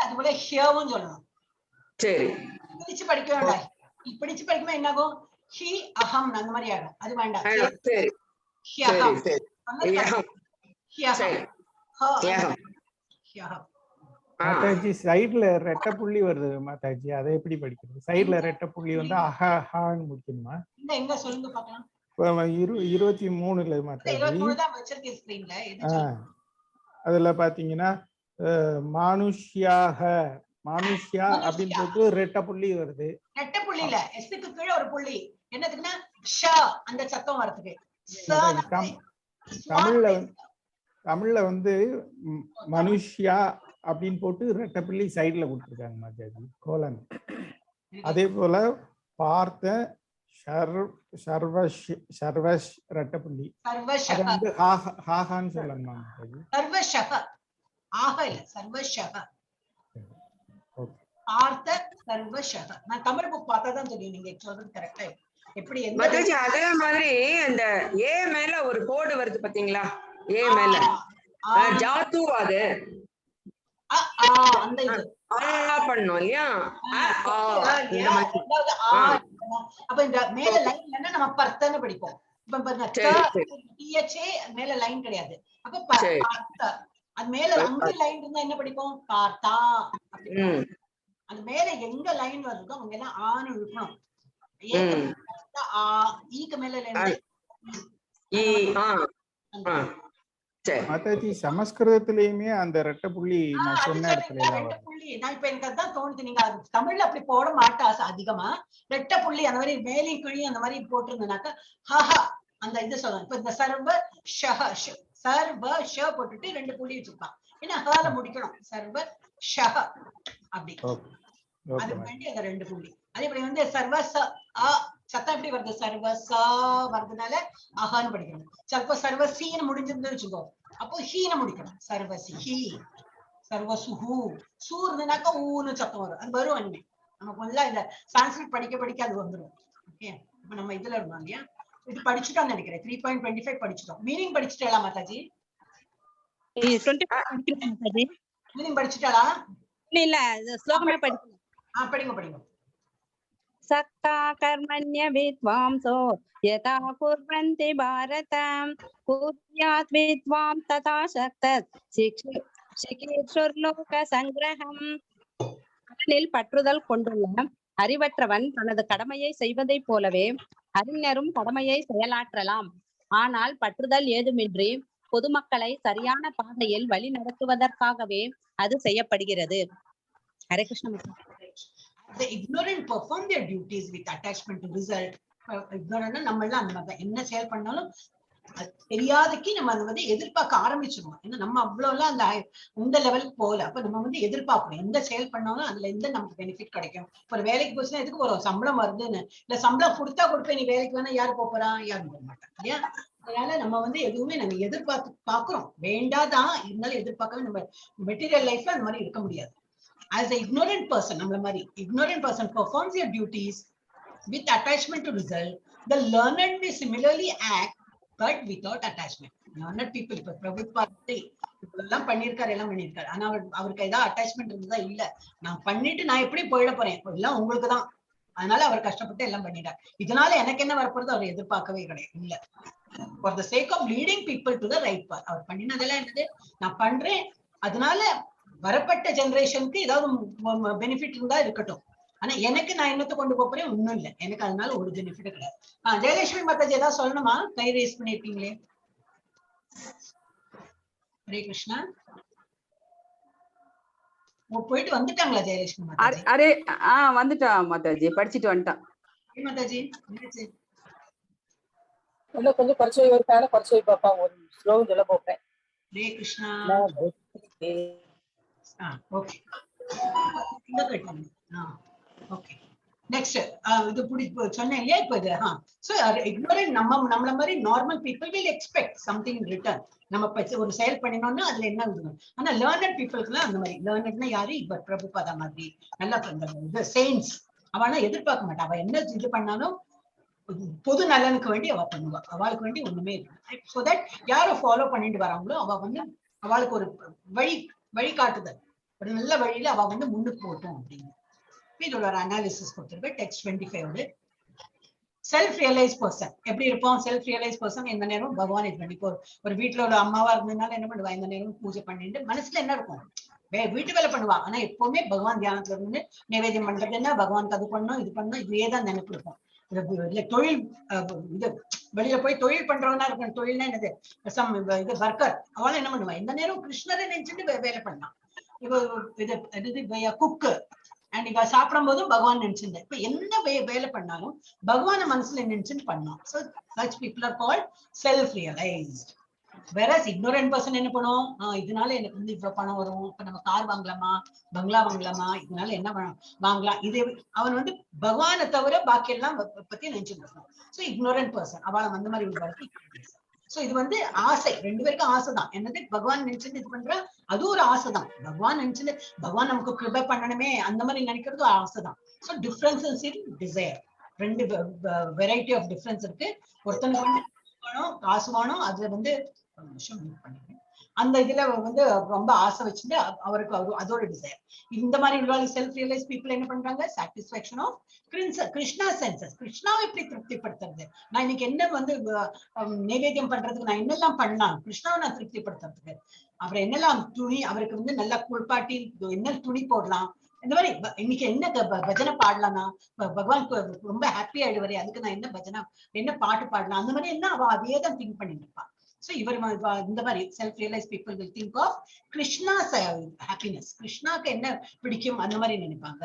அதுபோல ஹியவும் சொல்லணும். சரி, பிடிச்சு படிக்க வேண்டாம். பிடிச்சு படிக்கும்போது என்ன ஆகும்? ஹி அஹம் அந்த மாதிரி ஆகும். அது வேண்டாம். மாதாஜி சைடுல ரெட்டை புள்ளி வருது மாதாஜி, அதை எப்படி படிக்கிறது? சைடுல ரெட்டை புள்ளி வந்து அஹான்னு முடிக்கணுமா? எங்க சொல்லுங்க பார்க்கலாம். 23ல மாதாஜி அதுல பாத்தீங்கன்னா மானுஷ்யாக மானுஷ்யா அப்படின்னு சொல்லிட்டு ரெட்டை புள்ளி வருது. ரெட்டை புள்ளி இல்ல, எஸ்க்கு கீழே ஒரு புள்ளி. என்னதுக்குன்னா ஷ அந்த சத்தம் வரதுக்கு. தமிழ்ல வந்து மனுஷ்யா அப்படின்னு போட்டு ரெட்டை புள்ளி சைடுல கொடுத்துருக்காங்க மாதாஜி, கோலன். அதே போல பார்த்த சர்வஷ் ரெட்டை புள்ளி வந்து ஹாஹான்னு சொல்லணுமா மாதாஜி? சர்வஷஹ ஆஹ இல்ல, சர்வஷஹ. பார்த்த சர்வஷஹ. நான் தமிழ் புக் பார்த்தா தான் தெரியும் நீங்க சொல்றது கரெக்டா எப்படி. மாதாஜி அதே மாதிரி அந்த ஏ மேல ஒரு கோடு வருது பாத்தீங்களா? ஏ மேல ஜாத்து அது அந்த இது பண்ணோம் இல்லையா? அப்ப இந்த மேல லைன் நம்ம பர்த்தன்னு படிப்போம். மேல லைன் கிடையாது. அப்ப அது மேல அங்க லைன் இருந்தா என்ன படிப்போம்? பார்த்தா. அந்த மேல எங்க லைன் வருதோ அவங்க எல்லாம் ஆணு இழுக்கணும். ஈக்கு மேல மாதாஜி சமஸ்கிருதத்திலயுமே அந்த ரெட்டை புள்ளி நான் சொன்ன இடத்துல ரெட்டை புள்ளி. நான் இப்ப எனக்கு அதான் தோணுது, நீங்க தமிழ்ல அப்படி போட மாட்டா அதிகமா. ரெட்டை புள்ளி அந்த மாதிரி மேலையும் கிழி அந்த மாதிரி போட்டிருந்தனாக்கா ஹஹா அந்த இது சொல்லணும். இப்ப இந்த சர்வ ஷஹ சர்வ ஷ போட்டுட்டு 2 புள்ளி வச்சிருப்பான். ஏன்னா ஹால முடிக்கணும். சர்வ ஷஹ அப்படி அதுக்கு வேண்டி அந்த 2 புள்ளி. அதே இப்படி வந்து சர்வ ச சத்தம் எப்படி வருது? சர்வ சா வருதுனால அஹான்னு படிக்கணும். சர்வ சர்வ சீன்னு முடிஞ்சிருந்து வச்சுக்கோ, அப்போ ஹீன முடிக்கணும். சர்வசி ஹி சர்வ சுஹு சூ இருந்ததுனாக்கா ஊன்னு சத்தம் வரும். அது வரும். அனிமே நம்ம கொஞ்சம் இந்த சான்ஸ்கிரிட் படிக்க படிக்க அது வந்துடும். ஓகே, இப்ப நம்ம இதுல இருந்தோம் இல்லையா, இது படிச்சுட்டோம் நினைக்கிறேன். 3.25 படிச்சுட்டோம். மீனிங் படிச்சுட்டா மாதாஜி? மீனிங் படிச்சுட்டாளா? இல்ல ஸ்லோகமே படிக்கணும். படிங்க படிங்க. சக்தா கர்மண்ய வித்வாம்சோ யதா குர்வந்தி பாரதம் குர்யாத் வித்வாம் ததா சக்தத் சிகேஷுர்லோக சங்கிரஹம். கடனில் பற்றுதல் கொண்டுள்ள அறிவற்றவன் தனது கடமையை செய்வதை போலவே அறிஞரும் கடமையை செயலாற்றலாம். ஆனால் பற்றுதல் ஏதுமின்றி பொதுமக்களை சரியான பாதையில் வழி நடத்துவதற்காகவே அது செய்யப்படுகிறது. Hare Krishna. The ignorant perform their duties with attachment to result. Ignorant நம்ம எல்லாம் அந்த மாதிரி என்ன செயல் பண்ணாலும் தெரியாதக்கு நம்ம அதை வந்து எதிர்பார்க்க ஆரம்பிச்சிருவோம். ஏன்னா நம்ம அவ்வளவு எல்லாம் அந்த லெவலுக்கு போகல. அப்ப நம்ம வந்து எதிர்பார்க்கணும் எந்த செயல் பண்ணாலும் அதுல எந்த நமக்கு பெனிஃபிட் கிடைக்கும். ஒரு வேலைக்கு போச்சுன்னா எதுக்கு போறோம், சம்பளம் வருதுன்னு. இல்ல சம்பளம் கொடுத்தா கொடுப்பேன் நீ வேலைக்கு வேணா யாரு போறா, யாரும் போக மாட்டாங்க இல்லையா. அதனால நம்ம வந்து எதுவுமே நம்ம பாக்குறோம் வேண்டாதான், இருந்தாலும் எதிர்பார்க்கவே நம்ம மெட்டீரியல் லைஃப்ல அந்த மாதிரி இருக்க முடியாது. As an ignorant person, ignorant person performs their duties with attachment to result. The learned may similarly act, but without attachment. Learned people, இப்ப பிரபுபாதி எல்லாம் பண்ணிருக்காரு. ஆனா அவருக்கு ஏதாவது அட்டாச்மெண்ட் இருந்ததா இல்ல. நான் பண்ணிட்டு நான் எப்படி போயிட போறேன், எல்லாம் உங்களுக்கு தான். அதனால அவர் கஷ்டப்பட்டு எல்லாம் பண்ணிட்டார். இதனால எனக்கு என்ன வரப்போறது அவர் எதிர்பார்க்கவே கிடையாது. இல்ல, for the sake of leading people to the right path. அவர் பண்ணினதெல்லாம் என்னது, நான் பண்றேன் அதனால வரப்பட்ட ஜெனரேஷனுக்கு ஏதாவது பெனிஃபிட் இருந்தா இருக்கட்டும். ஆனா எனக்கு நான் என்னத்தை கொண்டு போறேன் ஒண்ணும் இல்லை. எனக்கு அதனால ஒரு பெனிஃபிட் கிடையாது. ஜெயலட்சுமி மாதாஜி ஏதாவது சொல்லணுமா? கை ரேஸ் பண்ணிருக்கீங்களே. ஹரே கிருஷ்ணா. போயிட்டு வந்துட்டாங்களா ஜெயலட்சுமி மாதாஜி? அரே வந்துட்டா மாதாஜி, படிச்சுட்டு வந்துட்டான். மாதாஜி கொஞ்சம் பரிச்சை வைத்தான பரிச்சை பாப்பா ஒரு ஸ்லோகம் சொல்ல போறேன். Hare Krishna. Okay okay next இது சொன்னேன் இல்லையா இப்ப இது. சோ இக்னோரன்ட் நம்மள மாதிரி normal people will expect something in return. நம்ம ஒரு செயல் பண்ணினோம்னா அதுல என்ன விடுவோம். ஆனா லேர்னட் பீப்புளுக்குலாம் அந்த மாதிரி, லேர்னட்னா யாரு, இப்ப பிரபுபாதா மாதிரி நல்லா இது செயின்ஸ், அவனா எதிர்பார்க்க மாட்டா. அவ என்ன இது பண்ணாலும் பொது நலனுக்கு வேண்டி அவ பண்ணுவா. அவளுக்கு வேண்டி ஒண்ணுமே இருக்கு. சோ தட் யார ஃபாலோ பண்ணிட்டு வராங்களோ அவ வந்து அவளுக்கு ஒரு வழிகாட்டுதல், ஒரு நல்ல வழியில அவ வந்து முன்னுக்கு போட்டோம் அப்படின்னு இதோட ஒரு அனாலிசிஸ் கொடுத்துருக்கு. டெக்ஸ்ட் 25. செல்ஃப் ரியலைஸ் பர்சன் எப்படி இருப்போம்? செல்ஃப் ரியலைஸ் பர்சன் இந்த நேரம் பகவான் இது பண்ணி ஒரு வீட்டுல ஒரு அம்மாவா இருந்ததுனால என்ன பண்ணுவா, இந்த நேரம் பூஜை பண்ணிட்டு மனசுல என்ன இருக்கும், வீட்டு வேலை பண்ணுவா. ஆனா எப்பவுமே பகவான் தியானத்துல இருந்து நைவேத்தியம் பண்றது என்ன, பகவானுக்கு அது பண்ணணும் இது பண்ணணும் இதேதான் நினைப்பு இருக்கும். தொழில் இது வெளியில போய் தொழில் பண்றவனா இருக்கணும். தொழில்னா என்னது, இது ஒர்க்கர். அவளும் என்ன பண்ணுவா, இந்த நேரம் கிருஷ்ணரை நினைச்சுட்டு வேலை பண்ணலாம். இது குக்கு அண்ட் இவ சாப்பிடும் போதும் பகவான் நினைச்சிருந்தேன். இப்ப என்ன வேலை பண்ணாலும் பகவான மனசுல நினைச்சுட்டு பண்ணோம். So such people are called self-realized. Whereas ignorant person என்ன பண்ணுவோம், இதனால எனக்கு வந்து இவ்வளவு பணம் வரும், இப்ப நம்ம கார் வாங்கலாமா, பங்களா வாங்கலாமா, இதனால என்ன வாங்கலாம், இது அவன் வந்து பகவானை தவிர பாக்கி எல்லாம் பத்தி நினைச்சுட்டு இருக்கான். So ignorant person அவளை அந்த மாதிரி ஒரு. சோ இது வந்து ஆசை, ரெண்டு பேருக்கும் ஆசைதான். என்னது, பகவான் நினைச்சுட்டு இது பண்ற அது ஒரு ஆசைதான். பகவான் நினைச்சுட்டு பகவான் நமக்கு கிருபை பண்ணணுமே அந்த மாதிரி நினைக்கிறது ஆசைதான். சோ டிஃபரன்சஸ் இன் டிசைர், ரெண்டு வெரைட்டி ஆஃப் டிஃபரன்ஸ் இருக்கு. ஒருத்தனுக்கு வந்து வேணும், காசு வேணும், அதுல வந்து அந்த இதுல வந்து ரொம்ப ஆசை வச்சுட்டு அவருக்கு அதோட டிசைர். இந்த மாதிரி உள்ள செல்ஃப் ரியலைஸ் பீப்புள் என்ன பண்றாங்க, சாட்டிஸ்பாக்சன் ஆஃப் கிருஷ்ணா சென்சஸ். கிருஷ்ணாவை எப்படி திருப்திப்படுத்துறது, நான் இன்னைக்கு என்ன வந்து நைவேத்தியம் பண்றதுக்கு நான் என்னெல்லாம் பண்ணலாம், கிருஷ்ணாவை நான் திருப்திப்படுத்துறதுக்கு. அப்புறம் என்னெல்லாம் துணி, அவருக்கு வந்து நல்லா குளிப்பாட்டி என்ன துணி போடலாம், இந்த மாதிரி இன்னைக்கு என்ன பஜனை பாடலாம்னா பகவானுக்கு ரொம்ப ஹாப்பி ஆயிடுவாரு, அதுக்கு நான் என்ன பஜனை என்ன பாட்டு பாடலாம், அந்த மாதிரி என்ன அவ அதே தான் திங்க் பண்ணிட்டு இருப்பான். So இவர் இந்த மாதிரி self realise people will think of Krishna's happiness, கிருஷ்ணாக்கு என்ன பிடிக்கும் அந்த மாதிரி நினைப்பாங்க.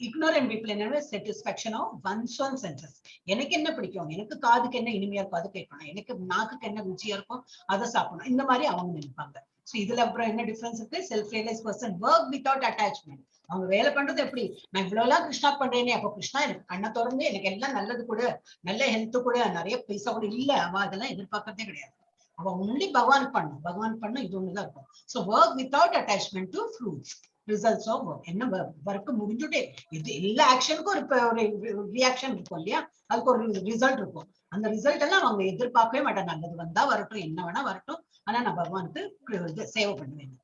ignorant people என்ன satisfaction of one's own senses. எனக்கு என்ன பிடிக்கும், எனக்கு காதுக்கு என்ன இனிமையா இருக்கும் அது கேட்கணும், எனக்கு நாக்குக்கு என்ன ருச்சியா இருக்கும் அதை சாப்பிடணும், இந்த மாதிரி அவங்க நினைப்பாங்க. சோ இதுல அப்புறம் என்ன டிஃபரன்ஸ் இருக்கு, self realise person work without attachment. அவங்க வேலை பண்றது எப்படி, நான் இவ்வளவு எல்லாம் கிருஷ்ணா பண்றேனே, அப்ப கிருஷ்ணா எனக்கு கண்ணை திறந்து எனக்கு எல்லாம் நல்லது கூட, நல்ல ஹெல்த் கூட, நிறைய பைசா கூட இல்ல, அவ அதெல்லாம் எதிர்பார்க்கறதே கிடையாது. அவ ஒன்லி பகவான் பண்ணும் இது ஒண்ணுதான் இருக்கும். So work without attachment to fruits, results of work. என்ன ஒர்க் முடிஞ்சுட்டே இது எல்லா ஆக்ஷனுக்கும் ஒரு ரியாக்ஷன் இருக்கும் இல்லையா, அதுக்கு ஒரு ரிசல்ட் இருக்கும். அந்த ரிசல்ட் எல்லாம் அவங்க எதிர்பார்க்கவே மாட்டாங்க. நல்லது வந்தா வரட்டும், என்ன வேணா வரட்டும், ஆனா நான் பகவானுக்கு சேவை பண்ணுவேன்.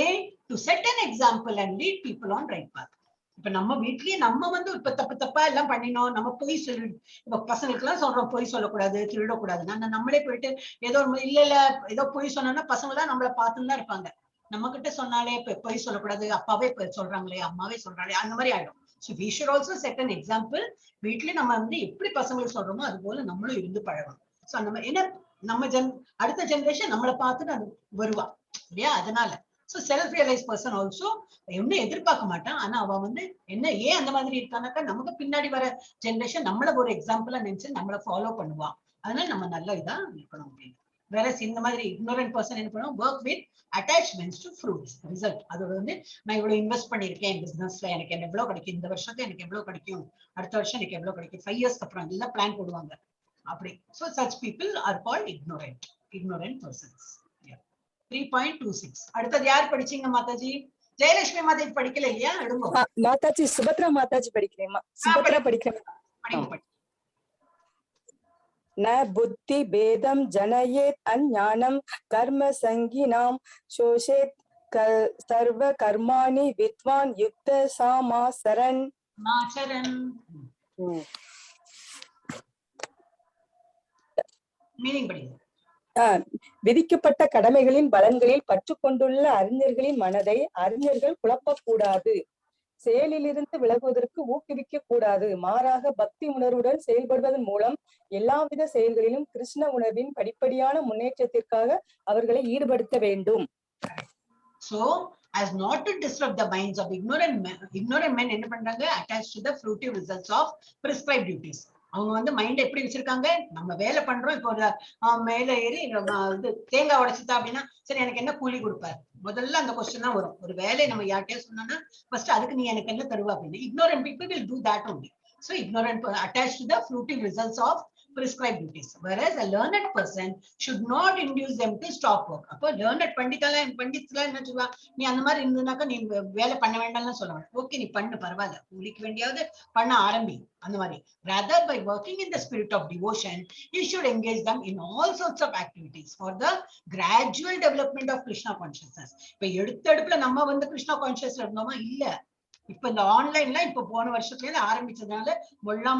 ஏன், to set an example and lead people on right path. இப்ப நம்ம வீட்லயே நம்ம வந்து இப்ப தப்பா எல்லாம் பண்ணினோம், நம்ம பொய் சொல்லி இப்ப பசங்களுக்கு எல்லாம் சொல்றோம் பொய் சொல்லக்கூடாது, திருடக்கூடாதுன்னா நம்மளே போயிட்டு ஏதோ இல்ல ஏதோ பொய் சொன்னோம்னா பசங்க தான் நம்மள பார்த்துன்னு தான் இருப்பாங்க. நம்ம கிட்ட சொன்னாலே பொய் சொல்லக்கூடாது, அப்பாவே சொல்றாங்களே, அம்மாவே சொல்றாங்களே, அந்த மாதிரி ஆயிடும். So we should also set an example. வீட்ல நம்ம வந்து எப்படி பசங்களுக்கு சொல்றோமோ அது போல நம்மளும் இருந்து பழகணும். சோ நம்ம என்ன நம்ம அடுத்த ஜெனரேஷன் நம்மளை பார்த்துட்டு அது வருவா இல்லையா? அதனால so self realise person also ஒன்னும் எதிர்பார்க்க மாட்டான். ஆனா அவ வந்து என்ன ஏன் அந்த மாதிரி இருக்கானாக்கா நமக்கு பின்னாடி வர ஜெனரேஷன் நம்மள ஒரு எக்ஸாம்பிளா நினைச்சு நம்மளை ஃபாலோ பண்ணுவான். அதனால நம்ம நல்ல இதா இருக்கணும் அப்படின்னு. வேற இந்த மாதிரி ignorant பர்சன் என்ன பண்ணுவோம், work with attachments to fruits result. அதோட வந்து நான் இவ்வளவு இன்வெஸ்ட் பண்ணிருக்கேன் பிசினஸ்ல, எனக்கு என்ன எவ்வளவு கிடைக்கும், இந்த வருஷத்துல எனக்கு எவ்வளவு கிடைக்கும், அடுத்த வருஷம் எனக்கு எவ்வளவு கிடைக்கும், 5 years அப்புறம் எல்லாம் பிளான் போடுவாங்க அப்படி. So such people are called ignorant persons. 3.26 அடுத்தது யார் படிச்சீங்க மாதாஜி? ஜெயலட்சுமி மாதாஜி படிக்கல இல்லையா? எடுங்க மாதாஜி. சுபத்ரா மாதாஜி படிக்கிறேன். சுபத்ரா படிக்கிறேன். न बुद्धि भेदम जनयेत अज्ञानम कर्म संगीनाम शोषेत सर्व कर्माणि विद्वान युक्त सामाचरन्. மீனிங் படிங்க. விதிக்கப்பட்ட கடமைகளின் பலன்களில் பற்று கொண்டுள்ள அறிஞர்களின் மனதை அறிஞர்கள் குழப்பக்கூடாது, செயலிலிருந்து விலகுவதற்கு ஊக்குவிக்க கூடாது. மாறாக பக்தி உணர்வுடன் செயல்படுவதன் மூலம் எல்லாவித செயல்களிலும் கிருஷ்ண உணர்வின் படிப்படியான முன்னேற்றத்திற்காக அவர்களை ஈடுபடுத்த வேண்டும். So as not to disrupt the minds of ignorant men என்ன பண்றாங்க, attached to the fruitive results of prescribed duties. அவங்க வந்து மைண்ட் எப்படி வச்சிருக்காங்க, நம்ம வேலை பண்றோம், இப்போ ஒரு மேல ஏறி இது தேங்காய் உடைச்சுதா அப்படின்னா சரி எனக்கு என்ன கூலி கொடுப்பாரு, முதல்ல அந்த கொஸ்டின் தான் வரும். ஒரு வேலையை நம்ம யார்கிட்டயே சொன்னோம்னா ஃபர்ஸ்ட் அதுக்கு நீ எனக்கு என்ன தருவா அப்படின்னு. ignorant people will do that only. So ignorant attached to the fruitive results of prescribed duties, whereas a learned person should not induce them to stop work. அப்போ learned பண்டிதலாம் என்ன சொல்லுவா, நீ அந்த மாதிரி இருந்ததுனாக்கா நீ வேலை பண்ண வேண்டாம்னு சொல்லுவாங்க. ஓகே நீ பண்ணு, பரவாயில்ல, கூலிக்கு வேண்டியாவது பண்ண ஆரம்பி அந்த மாதிரி. Rather by working in the spirit of devotion, you should engage them in all sorts of activities for the gradual development of Krishna consciousness. இப்ப எடுத்தடுப்புல நம்ம வந்து கிருஷ்ணா கான்சியஸ்ல இருந்தோமா இல்ல, இப்ப இந்த ஆன்லைன்ல இப்ப போன வருஷத்துல இருந்து ஆரம்பிச்சதுனால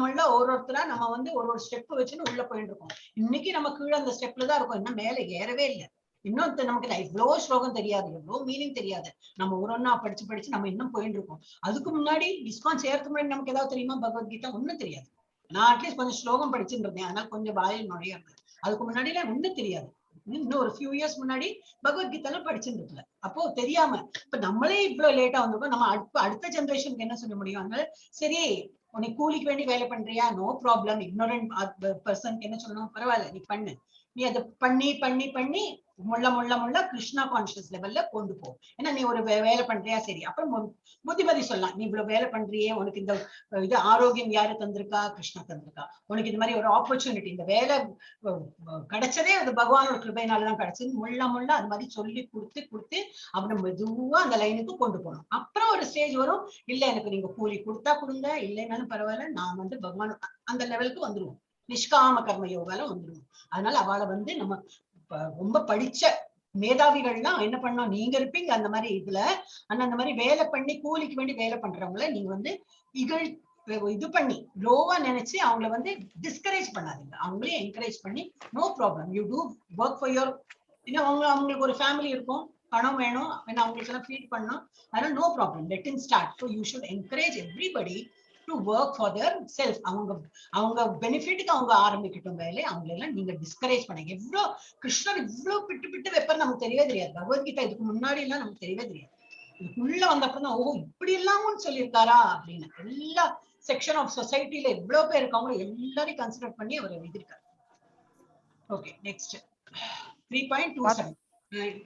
மொள்ள ஒருத்தரா நம்ம வந்து ஒரு ஸ்டெப் வச்சுன்னு உள்ள போயிட்டு இருக்கோம். இன்னைக்கு நம்ம கீழே அந்த ஸ்டெப்ல தான் இருக்கோம், இன்னும் மேல ஏறவே இல்லை. இன்னும் நமக்கு எவ்வளவு ஸ்லோகம் தெரியாது, எவ்வளவு மீனிங் தெரியாது, நம்ம ஒன்னா படிச்சு நம்ம இன்னும் போயிட்டு இருக்கோம். அதுக்கு முன்னாடி ISKCON சேர்த்து முன்னாடி நமக்கு ஏதாவது தெரியுமா, பகவத்கீதா ஒண்ணும் தெரியாது. நான் அட்லீஸ்ட் கொஞ்சம் ஸ்லோகம் படிச்சுட்டு இருந்தேன், அதனால கொஞ்சம் வாயில் நுழைய இருந்தது. அதுக்கு முன்னாடி எல்லாம் ஒண்ணும் தெரியாது. இன்னும் ஒரு ஃபியூ இயர்ஸ் முன்னாடி பகவத்கீதா படிச்சுட்டு இருக்கல. அப்போ தெரியாம இப்ப நம்மளே இவ்வளவு லேட்டா வந்திருக்கோம். நம்ம அடுத்த ஜெனரேஷனுக்கு என்ன சொல்ல முடியும்? அதனால சரி உனக்கு கூலிக்கு வேண்டி வேலை பண்றியா, நோ ப்ராப்ளம். ignorant பர்சன் என்ன சொல்லணும், பரவாயில்ல நீ பண்ணு, நீ அதை பண்ணி முள்ள கிருஷ்ணா கான்சியஸ் லெவல்ல கொண்டு போ. ஏன்னா நீ ஒரு வேலை பண்றியா, சரி அப்புறம் புத்திமதி சொல்லலாம். நீ இவ்வளவு வேலை பண்றியே, உனக்கு இந்த இது ஆரோக்கியம் யாரு தந்திருக்கா, கிருஷ்ணா தந்திருக்கா. உனக்கு இந்த மாதிரி ஒரு ஆப்பர்ச்சுனிட்டி, இந்த வேலை கிடைச்சதே அது பகவானோட கிருபையினாலதான் கிடைச்சது. முள்ள அது மாதிரி சொல்லி கொடுத்து அப்புறம் மெதுவா அந்த லைனுக்கு கொண்டு போகணும். அப்புறம் ஒரு ஸ்டேஜ் வரும், இல்ல எனக்கு நீங்க கூலி கொடுத்தா கொடுங்க, இல்லைன்னாலும் பரவாயில்ல, நான் வந்து பகவான் அந்த லெவலுக்கு வந்துருவோம், நிஷ்காம கர்ம யோகால வந்துருவோம். அதனால அவளை வந்து நம்ம ரொம்ப படிச்ச மேதாவிகள்லாம் என்ன பண்ணோம், நீங்க இருப்பீங்க அந்த மாதிரி இதுல. ஆனா அந்த மாதிரி வேலை பண்ணி கூலிக்கு வேண்டி வேலை பண்றவங்கள நீங்க வந்து இது பண்ணி லோவா நினைச்சு அவங்கள வந்து டிஸ்கரேஜ் பண்ணாதீங்க, அவங்களே என்கரேஜ் பண்ணி no problem, you too work for your. ஏன்னா அவங்களுக்கு ஒரு ஃபேமிலி இருக்கும், பணம் வேணும், ஏன்னா அவங்களுக்கு எல்லாம் ஃபீட் பண்ணணும். அதனால no problem, let him start. So you should encourage everybody to work for their self. அவங்க பெனிஃபிட்டுக்கு அவங்க ஆரம்பிக்கட்டும் வேலை, அவங்களை எல்லாம் நீங்க டிஸ்கரேஜ் பண்ணுங்க. எவ்வளவு கிருஷ்ணர் இவ்வளவு பிட்டு வைப்பார் நமக்கு தெரியவே தெரியாது. பகவத்கீதா இதுக்கு முன்னாடி எல்லாம் நமக்கு தெரியவே தெரியாது. இதுக்குள்ள வந்தப்பறம் தான் ஓ இப்படி எல்லாமும் சொல்லியிருக்காரா அப்படின்னு. எல்லா செக்ஷன் ஆஃப் சொசைட்டில எவ்வளவு பேர் இருக்காங்களோ எல்லாரையும் கன்சிடர் பண்ணி அவர் எழுதியிருக்காரு. Okay next 3.27.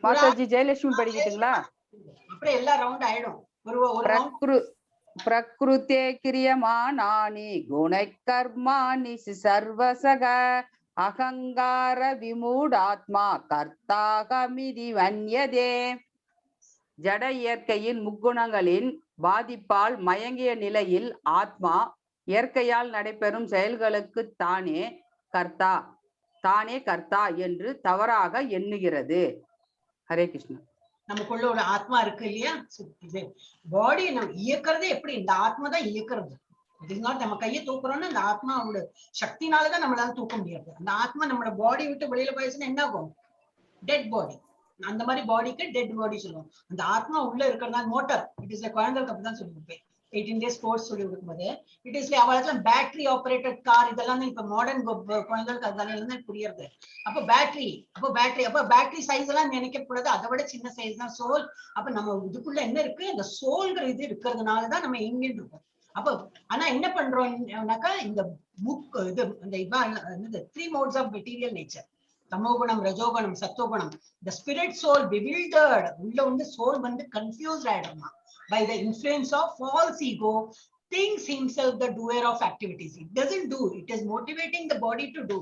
மாதாஜி ஜெயலட்சுமி படிக்கிட்டுங்களா? அப்புறம் எல்லா ரவுண்ட் ஆயிடும். ஒரு பிரகிருத்தே கிரியமானானி குணை கர்மாணி சர்வசக அகங்கார விமூடாத்மா கர்த்தாகமிதி வன்யதே. ஜட இயற்கையின் முக்குணங்களின் பாதிப்பால் மயங்கிய நிலையில் ஆத்மா இயற்கையால் நடைபெறும் செயல்களுக்கு தானே கர்த்தா என்று தவறாக எண்ணுகிறது. ஹரே கிருஷ்ணா. நமக்குள்ள ஒரு ஆத்மா இருக்கு இல்லையா, பாடி நம்ம இயக்குறதே எப்படி, இந்த ஆத்மா தான் இயக்குறது. நம்ம கையை தூக்குறோம்னா அந்த ஆத்மாவோட சக்தினாலதான் நம்மளால தூக்க முடியாது. அந்த ஆத்மா நம்மளோட பாடி விட்டு வெளியில போயிடுச்சுன்னா என்ன ஆகும், டெட் பாடி. அந்த மாதிரி பாடிக்கு டெட் பாடி சொல்லுவோம். அந்த ஆத்மா உள்ள இருக்கிறதா மோட்டார். இட் இஸ் குழந்தைகளுக்கு அப்படிதான் சொல்லியிருப்பேன். 18 days கோர்ஸ் சொல்லி கொடுக்கும்போது இட் இஸ் அவளுக்கு பேட்டரி ஆபரேட்டட் கார் இதெல்லாம் தான் இப்ப மாடர்ன் குழந்தைகளுக்கு அதனால தான் புரியுது. அப்போ பேட்டரி சைஸ் எல்லாம் நினைக்க கூடாது, அதை விட சின்ன சைஸ் தான் சோல். அப்ப நம்ம இதுக்குள்ள என்ன இருக்கு, இந்த சோல்ங்கிற இது இருக்கிறதுனாலதான் நம்ம எங்கேன்னு இருக்கோம். அப்போ ஆனா என்ன பண்றோம்னாக்கா இந்த புக் இது இந்த 3 modes of material nature, தமோகுணம், ரஜோகுணம், சத்தோகுணம், the spirit soul bewildered, உள்ள வந்து soul வந்து confused ஆயிடுமா by the influence of false ego, thinks himself the doer of activities. It doesn't do, it is motivating the body to do.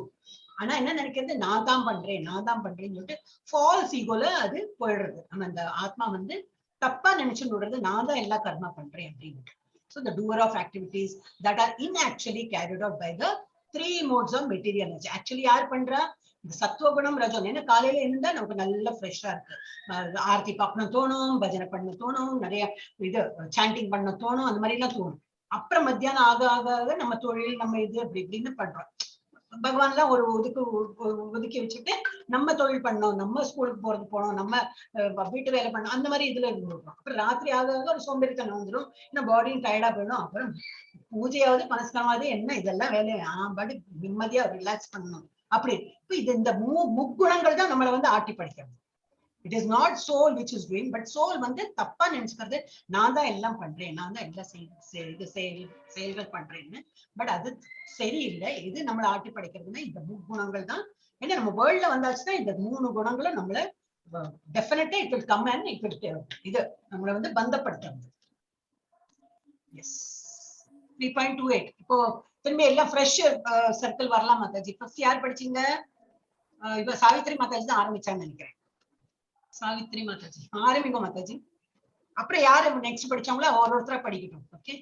ஆனா என்ன நினைக்கிறது, நான் தான் பண்றேன்னு சொல்லிட்டு ஃபால்ஸ் ஈகோல அது போயிடுறது. நம்ம அந்த ஆத்மா வந்து தப்பா நினைச்சு விடுறது, நான் தான் எல்லா கர்மா பண்றேன் அப்படின்னு. So the doer of activities that are inactually carried out by the 3 modes of material nature. Actually யார் பண்றா, இந்த சத்துவகுணம், ரஜோகுணம். ஏன்னா காலையில இருந்தா நமக்கு நல்ல ஃப்ரெஷ்ஷா இருக்கு, ஆர்த்தி பார்க்கணும் தோணும், பஜனை பண்ண தோணும், நிறைய இது சாண்டிங் பண்ண தோணும், அந்த மாதிரி எல்லாம் தோணும். அப்புறம் மத்தியானம் ஆக ஆக நம்ம தொழில் நம்ம இது அப்படி இப்படின்னு பண்றோம். பகவான் எல்லாம் ஒரு ஒதுக்கி வச்சுட்டு நம்ம தொழில் பண்ணோம், நம்ம ஸ்கூலுக்கு போனோம், நம்ம வீட்டு வேலை பண்ணோம், அந்த மாதிரி இதுல இருந்துருக்கோம். அப்புறம் ராத்திரி ஆக ஒரு சோம்பேறித்தனம் வந்துடும், இன்னும் பாடியும் டயர்டா போயிடும். அப்புறம் பூஜையாவது மனஸ்காரமாவது என்ன இதெல்லாம் வேலையா பட் நிம்மதியா ரிலாக்ஸ் பண்ணணும் அப்படி. இப்ப இது இந்த முக்குணங்கள் தான் நம்மளை வந்து ஆட்டி படிக்கிறது. It is not soul which is doing, but soul வந்து தப்பா நினைச்சுக்கிறது, நான் தான் எல்லாம் பண்றேன், நான் தான் எல்லாம் செயல்கள் பண்றேன்னு. பட் அது சரியில்லை. இது நம்மளை ஆட்டி படைக்கிறதுன்னா இந்த முக்குணங்கள் தான். ஏன்னா நம்ம வேர்ல்ட்ல வந்தாச்சுன்னா இந்த 3 குணங்களும் நம்மள டெஃபினட்டா it will come and it will இது நம்மளை வந்து பந்தப்படுத்துறது. எஸ் 3.28. இப்போ திரும்பி எல்லாம் ஃப்ரெஷ் சர்க்கிள் வரலாம். மாதாஜி ஃபர்ஸ்ட் யார் படிச்சீங்க? இப்ப சாவித்ரி மாதாஜி தான் ஆரம்பிச்சான்னு நினைக்கிறேன். சாவித்ரி மாதாஜி ஆரம்பிங்க மாதாஜி. அப்புறம் யாரு நெக்ஸ்ட் படிச்சவங்களோ ஒருத்தரா படிக்கட்டும். ஓகே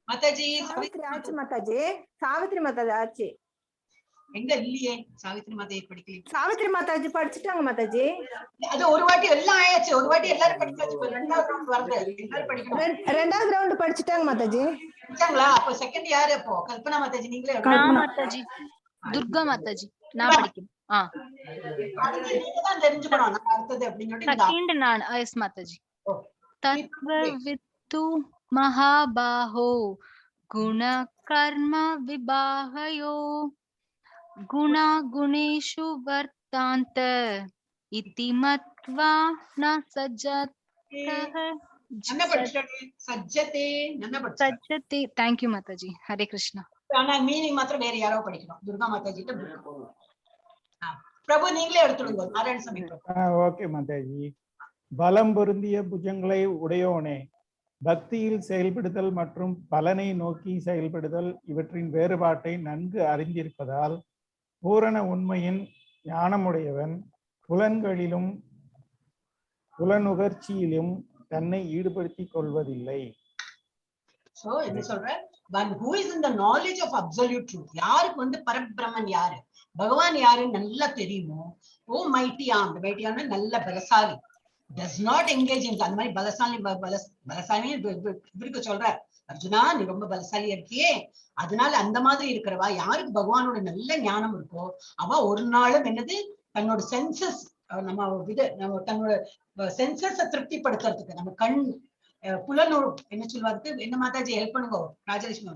மாதாஜி. சாவித்ரி ஆச்சு மாதாஜி, சாவித்ரி மாதாஜி ஆச்சு. எங்க இல்லையே சாவித்ரி மாதாஜி படிக்கல. சாவித்ரி மாதாஜி படிச்சுட்டாங்க மாதாஜி. அது ஒரு வாட்டி எல்லாம் ஆயாச்சு, ஒரு வாட்டி எல்லாரும் படிச்சாச்சு. இப்ப 2வது ரவுண்ட் வருது, எல்லாரும் படிக்கணும். 2வது ரவுண்ட் படிச்சுட்டாங்க மாதாஜி. படிச்சாங்களா? அப்ப செகண்ட் யாரு? அப்போ கல்பனா மாதாஜி நீங்களே? மாதாஜி துர்கா மாதாஜி நான் படிக்கிறேன். நீங்க தான் தெரிஞ்சுக்கணும் நான் அடுத்தது அப்படின்னு சொல்லிட்டு செகண்ட் நான். எஸ் மாதாஜி. தத்வவித்து மகாபாஹோ குண கர்ம விபாகயோ குணா குணேஷு வர்த்தாந்த இதி மத்வா ந சஜ்ஜதே. Thank you Mataji. ஹரே கிருஷ்ணா. ஆனா மீனிங் மாத்திரம் வேற யாரோ படிக்கணும். துர்கா மாதாஜி பிரபு நீங்களே எடுத்துடுங்க. நாராயணசாமி பிரபு. ஓகே மாதாஜி. பலம் பொருந்திய புஜங்களை உடையோனே, பக்தியில் செயல்படுதல் மற்றும் பலனை நோக்கி செயல்படுதல் இவற்றின் வேறுபாட்டை நன்கு அறிந்திருப்பதால் பூரண உண்மையின் ஞானமுடையவன் புலன்களிலும் புலனுகர்ச்சியிலும் தன்னை ஈடுபடுத்திக் கொள்வதில்லை. சோ என்ன சொல்ற, one who is in the knowledge of absolute truth, யாருக்கு வந்து பரபிரம்மன் யாரு, பகவான் யாருன்னு நல்லா தெரியுமோ, ஓ மைட்டி ஆம், மைட்டி ஆம்னா நல்ல பலசாலி, does not engage in அந்த மாதிரி பலசாலி இவருக்கு சொல்ற, அர்ஜுனா நீ ரொம்ப பலசாலியா இருக்கியே, அதனால அந்த மாதிரி இருக்கிறவா யாருக்கு பகவானோட நல்ல ஞானம் இருக்கோ அவ ஒரு நாளும் என்னது தன்னோட சென்சஸ் நம்ம தன்னோட சென்சஸ திருப்திப்படுத்துறதுக்கு நம்ம கண் புலனு என்ன சொல்லுவாரு, என்ன மாதாஜி ஹெல்ப் பண்ணுங்க ராஜலட்சுமி,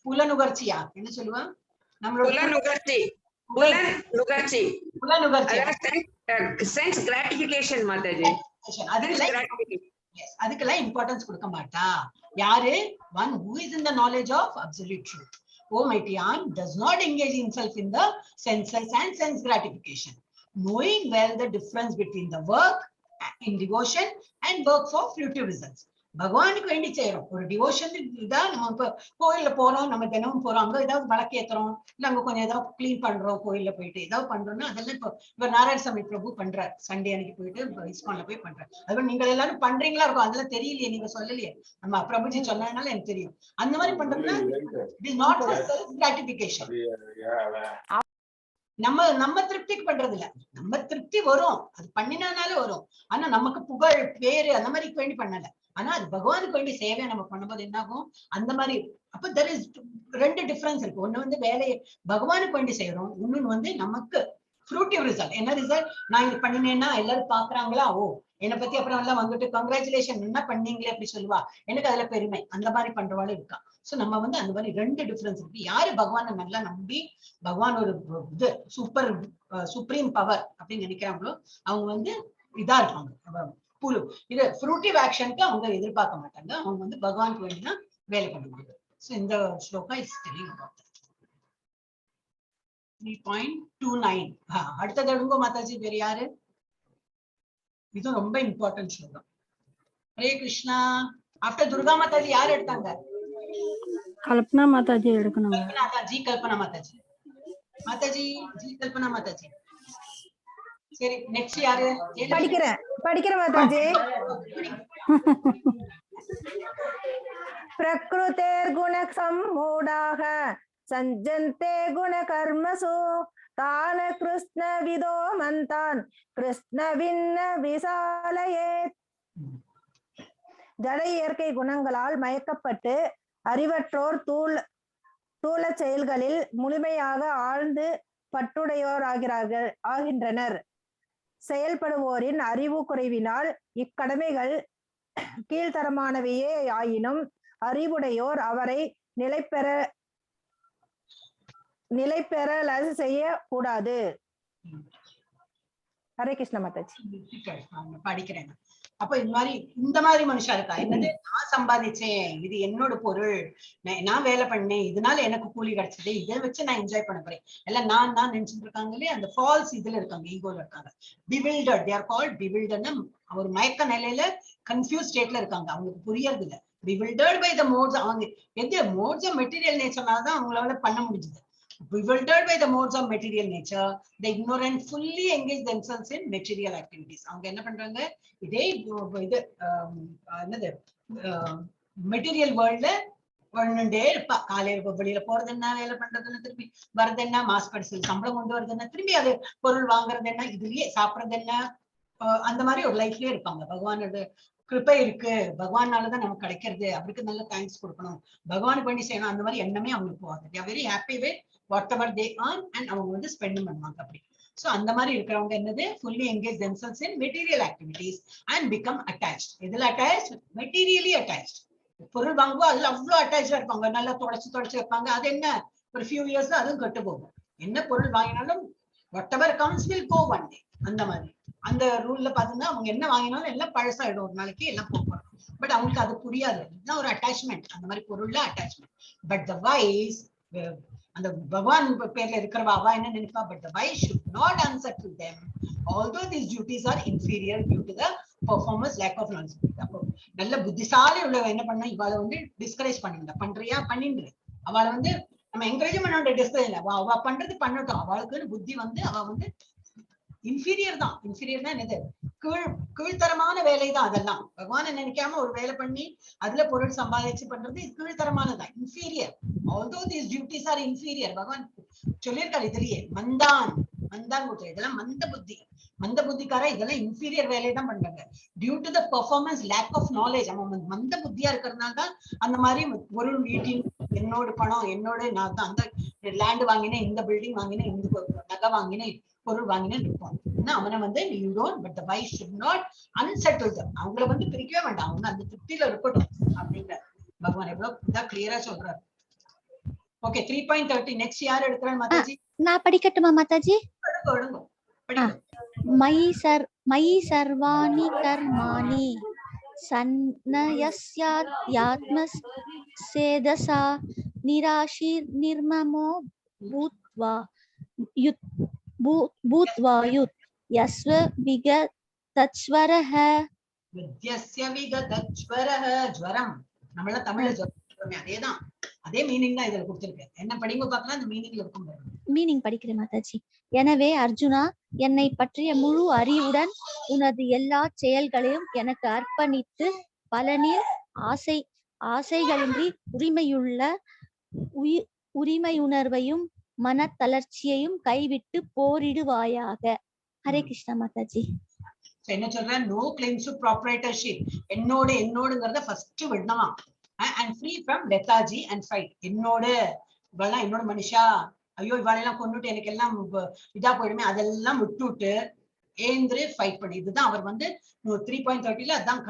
புலனுகர்ச்சியா என்ன சொல்லுவா, நம்மளோட அதுக்கெல்லாம் இம்பார்ட்டன்ஸ் கொடுக்க மாட்டா. யாரு? one who is in the knowledge of absolute truth. Oh mighty arm does not engage himself in the senses and sense gratification, knowing well the difference between the work in devotion and work for fruitive results. பகவானுக்கு வேண்டி செய்யறோம் ஒரு டிவோஷன் இதான். நம்ம இப்ப கோயில்ல போறோம், நம்ம தினமும் போறோம், அங்க ஏதாவது விளக்கேத்துறோம், இல்ல அங்க கொஞ்சம் ஏதாவது கிளீன் பண்றோம், கோயில்ல போயிட்டு ஏதாவது பண்றோம்னா அதெல்லாம் இப்ப நாராயணசாமி பிரபு பண்றாரு, சண்டே அன்னைக்கு போயிட்டு இஸ்கான்ல போய் பண்றாரு. அது நீங்க எல்லாரும் பண்றீங்களா இருக்கும், அதெல்லாம் தெரியலையே, நீங்க சொல்லலையே, நம்ம பிரபுஜி சொன்னதுனால எனக்கு தெரியும். அந்த மாதிரி பண்றோம்னா it is not for self gratification. நம்ம திருப்திக்கு பண்றது இல்ல, நம்ம திருப்தி வரும், அது பண்ணினாலே வரும், ஆனா நமக்கு புகழ் பேரு அந்த மாதிரி வேண்டி பண்ணல, ஆனா அது பகவானுக்கு வேண்டி சேவையை நம்ம பண்ணும்போது என்ன ஆகும் அந்த மாதிரி. அப்ப தெர் இஸ் 2 டிஃபரன்ஸ் இருக்கு. ஒண்ணு வந்து வேலையை பகவானுக்கு வேண்டி செய்யறோம், இன்னொன்னு வந்து நமக்கு ஃப்ரூட்டிவ் ரிசல்ட். என்ன ரிசல்ட், நான் இது பண்ணினேன்னா எல்லாரும் பாக்குறாங்களா, ஓ என்னை பத்தி அப்புறம் எல்லாம் வந்துட்டு கங்க்ராச்சுலேஷன் என்ன பண்ணீங்களே அப்படி சொல்லுவா, எனக்கு அதுல பெருமை. அந்த மாதிரி பண்றவாளும் இருக்கா. சோ நம்ம வந்து அந்த மாதிரி 2 டிஃபரன்ஸ் இருக்கு. யாரு பகவானை நல்லா நம்பி பகவான் ஒரு இது சுப்ரீம் பவர் அப்படின்னு நினைக்கிறாங்களோ அவங்க வந்து இதா இருப்பாங்க. இது ஃப்ரூட்டிவ் ஆக்ஷனுக்கு அவங்க எதிர்பார்க்க மாட்டாங்க. அவங்க வந்து பகவானுக்கு வேண்டிதான் வேலை பண்ணுவாங்க. சோ இந்த shloka is telling about that. 3.29. அடுத்தது எடுங்கோ மாதாஜி. வேற யாரு? இது ரொம்ப இம்பார்ட்டன்ட் ஸ்லோகம். ஹரே கிருஷ்ணா. ஆஃப்டர் துர்கா மாதாஜி யார் எடுத்தாங்க? கல்பனா மாதாஜி எடுக்கணும். கல்பனா மாதாஜி. கல்பனா மாதாஜி. மாதாஜி ஜி கல்பனா மாதாஜி. சரி, நெக்ஸ்ட் யாரு? படிக்கிறேன் மாதாஜி. பிரக்ருதேர் குண சம்மூடாக சஞ்சந்தே குண கர்மசு தான கிருஷ்ண விதோ மந்தான் கிருஷ்ண விண்ண விசாலயே. ஜட இயற்கை குணங்களால் மயக்கப்பட்டு அறிவற்றோர் தூள செயல்களில் முழுமையாக ஆழ்ந்து பற்றுடையோர் ஆகின்றனர். செயல்படுவோரின் அறிவு குறைவினால் இக்கடமைகள் கீழ்த்தரமானவையே ஆயினும் அறிவுடையோர் அவரை நிலைபெற செய்ய கூடாது. ஹரே கிருஷ்ண மாதாஜி. படிக்கிறேன். அப்ப இந்த மாதிரி மனுஷா இருக்கா. என்னது, நான் சம்பாதிச்சேன், இது என்னோட பொருள், நான் வேலை பண்ணேன், இதனால எனக்கு கூலி கிடைச்சது, இதை வச்சு நான் என்ஜாய் பண்ண போறேன், எல்லாம் நான் நினைச்சிட்டு இருக்காங்களே. அந்த ஃபால்ஸ் இதுல இருக்காங்க, ஈகோல இருக்காங்க. பிவில்டர்ட், they are called bewildered. ஒரு மயக்க நிலையில கன்ஃபியூஸ் ஸ்டேட்ல இருக்காங்க. அவங்களுக்கு புரியறது இல்ல. bewildered by the modes. அவங்க எது modes of material natureனாலதான் அவங்களால பண்ண முடிஞ்சது. bewildered by the modes of material nature, the ignorant fully engage themselves in material activities. அவங்க என்ன பண்றாங்க, இதே இது என்னது மெட்டீரியல் வேர்ல்ட்ல ஒன்னுண்டே இருப்பா. காலையில வெளியில போறது என்ன, வேலை பண்றதுன்னு, திருப்பி வர்றது என்ன, மாஸ் படிச்சல் சம்பளம் கொண்டு வருது என்ன, திரும்பி அது பொருள் வாங்குறது என்ன, இதுலயே சாப்பிடுறது என்ன, அந்த மாதிரி ஒரு லைஃப்லயே இருப்பாங்க. பகவானோட கிருப்பை இருக்கு, பகவானாலதான் நமக்கு கிடைக்கிறது, அவருக்கு நல்ல தேங்க்ஸ் கொடுக்கணும், பகவானுக்கு பண்ணி செய்யணும், அந்த மாதிரி எண்ணமே அவங்களுக்கு போவாங்க. they are very happy with whatever they earn and அவங்க வந்து ஸ்பெண்ட் பண்ணுவாங்க அப்படி. சோ அந்த மாதிரி இருக்கிறவங்க என்னது, fully engage themselves in material activities and become attached. எதுல attached? materially attached. பொருள் வாங்குவா அதுல அவ்வளவு அட்டாச்சா இருப்பாங்க, நல்லா தொடச்சு வைப்பாங்க. அது என்ன, ஒரு few yearsல அதுவும் கெட்டு போகும். என்ன பொருள் வாங்கினாலும் whatever comes will go one day. அந்த மாதிரி அந்த ரூல்ல பாத்தீங்கன்னா அவங்க என்ன வாங்கினாலும் எல்லாம் பழசாயிடும், ஒரு நாளைக்கு எல்லாம் போகும். பட் அவங்களுக்கு அது புரியாது. இதுதான் ஒரு அட்டாச்மெண்ட், அந்த மாதிரி பொருள்ல அட்டாச்மெண்ட். பட் த வைஸ், அந்த பகவான் பேர்ல இருக்கிறவா அவ என்ன நினைப்பா, but the wise should not unsettle them although these duties are inferior due to the performance lack of knowledge. அப்போ நல்ல புத்திசாலி உள்ளவ என்ன பண்ணா, இவாளை வந்து டிஸ்கரேஜ் பண்ணிருந்தா, பண்றியா பண்ணின்று, அவளை வந்து நம்ம என்கரேஜ் பண்ண டிஸ்கரேஜ் இல்ல, அவ பண்றது பண்ணட்டும், அவளுக்குன்னு புத்தி வந்து அவ வந்து இன்ஃபீரியர் தான். இன்ஃபீரியர்னா என்னது, கீழ்த்தரமான வேலை தான் அதெல்லாம். பகவானை நினைக்காம ஒரு வேலை பண்ணி அதுல பொருள் சம்பாதிச்சு பண்றது இது கீழ்த்தரமானதான், inferior. although these duties are inferior, பகவான் சொல்லியிருக்காரு இதுலயே, மந்தான் இதெல்லாம் மந்த புத்திக்கார இதெல்லாம் இன்ஃபீரியர் வேலையை தான் பண்றாங்க. Due to the performance lack of knowledge. அவன் மந்த புத்தியா இருக்கிறதுனால தான் அந்த மாதிரி பொருள் ஈட்டிங், என்னோட பணம், என்னோட நான் தான் அந்த லேண்ட் வாங்கினேன், இந்த பில்டிங் வாங்கினேன், இந்த நகை வாங்கினேன், பொருள் வாங்கினேன்னு இருப்பான். அவனை வந்து you don't, but the wise should not unsettle them. அவங்கள வந்து பிரிக்கவே வேண்டாம், அவங்க அந்த திருப்தியில இருக்கட்டும் அப்படிங்கிற பகவான் எவ்வளவு கிளியரா சொல்றாரு. ஓகே, 3.30. நெக்ஸ்ட் யார் எடுக்கிறாங்க மாதாஜி? நான் படிக்கட்டுமா மாதாஜி? மயி சர்வாணி கர்மாணி சன்னயஸ்யாத்ம சேதசா நிராஷீர் நிர்மமோ பூத்வா யுத் யஸ்வ விகதச்வரஹ. வித்யஸ்ய விகதச்வரஹ. ஜ்வரம், நம்மள தமிழ்ல சொல்றோமே அதேதான், அதே மீனிங் தான் இதுல கொடுத்திருக்கு. என்ன படிங்க பார்க்கலாம், அந்த மீனிங்ல இருக்கும். மீனிங் படிக்கிறேன் மாதாஜி. எனவே அர்ஜுனா, என்னை பற்றிய முழு அறிவுடன் உனது எல்லா செயல்களையும் எனக்கு அர்ப்பணித்து பலனில் ஆசைகளின்றி உரிமையுணர்வையும் மனத்தளர்ச்சியையும் கைவிட்டு போரிடுவாயாக. ஹரே கிருஷ்ணா மாதாஜி. என்ன சொல்றேன், நோ கிளைம்ஸ் டு ப்ராப்ரைட்டர்ஷிப். என்னோடுங்கிறத ஃபர்ஸ்ட் விடணுமா. and free from lethargy and fight. என்னோட இவெல்லாம் என்னோட மனுஷா, ஐயோ இவாளெல்லாம் கொண்டுட்டு எனக்கு எல்லாம் இதா போயிடுமே, அதெல்லாம் விட்டுட்டு ஏந்திரு ஃபைட் பண்ணு. இதுதான் அவர் வந்து 3.30ல அதான்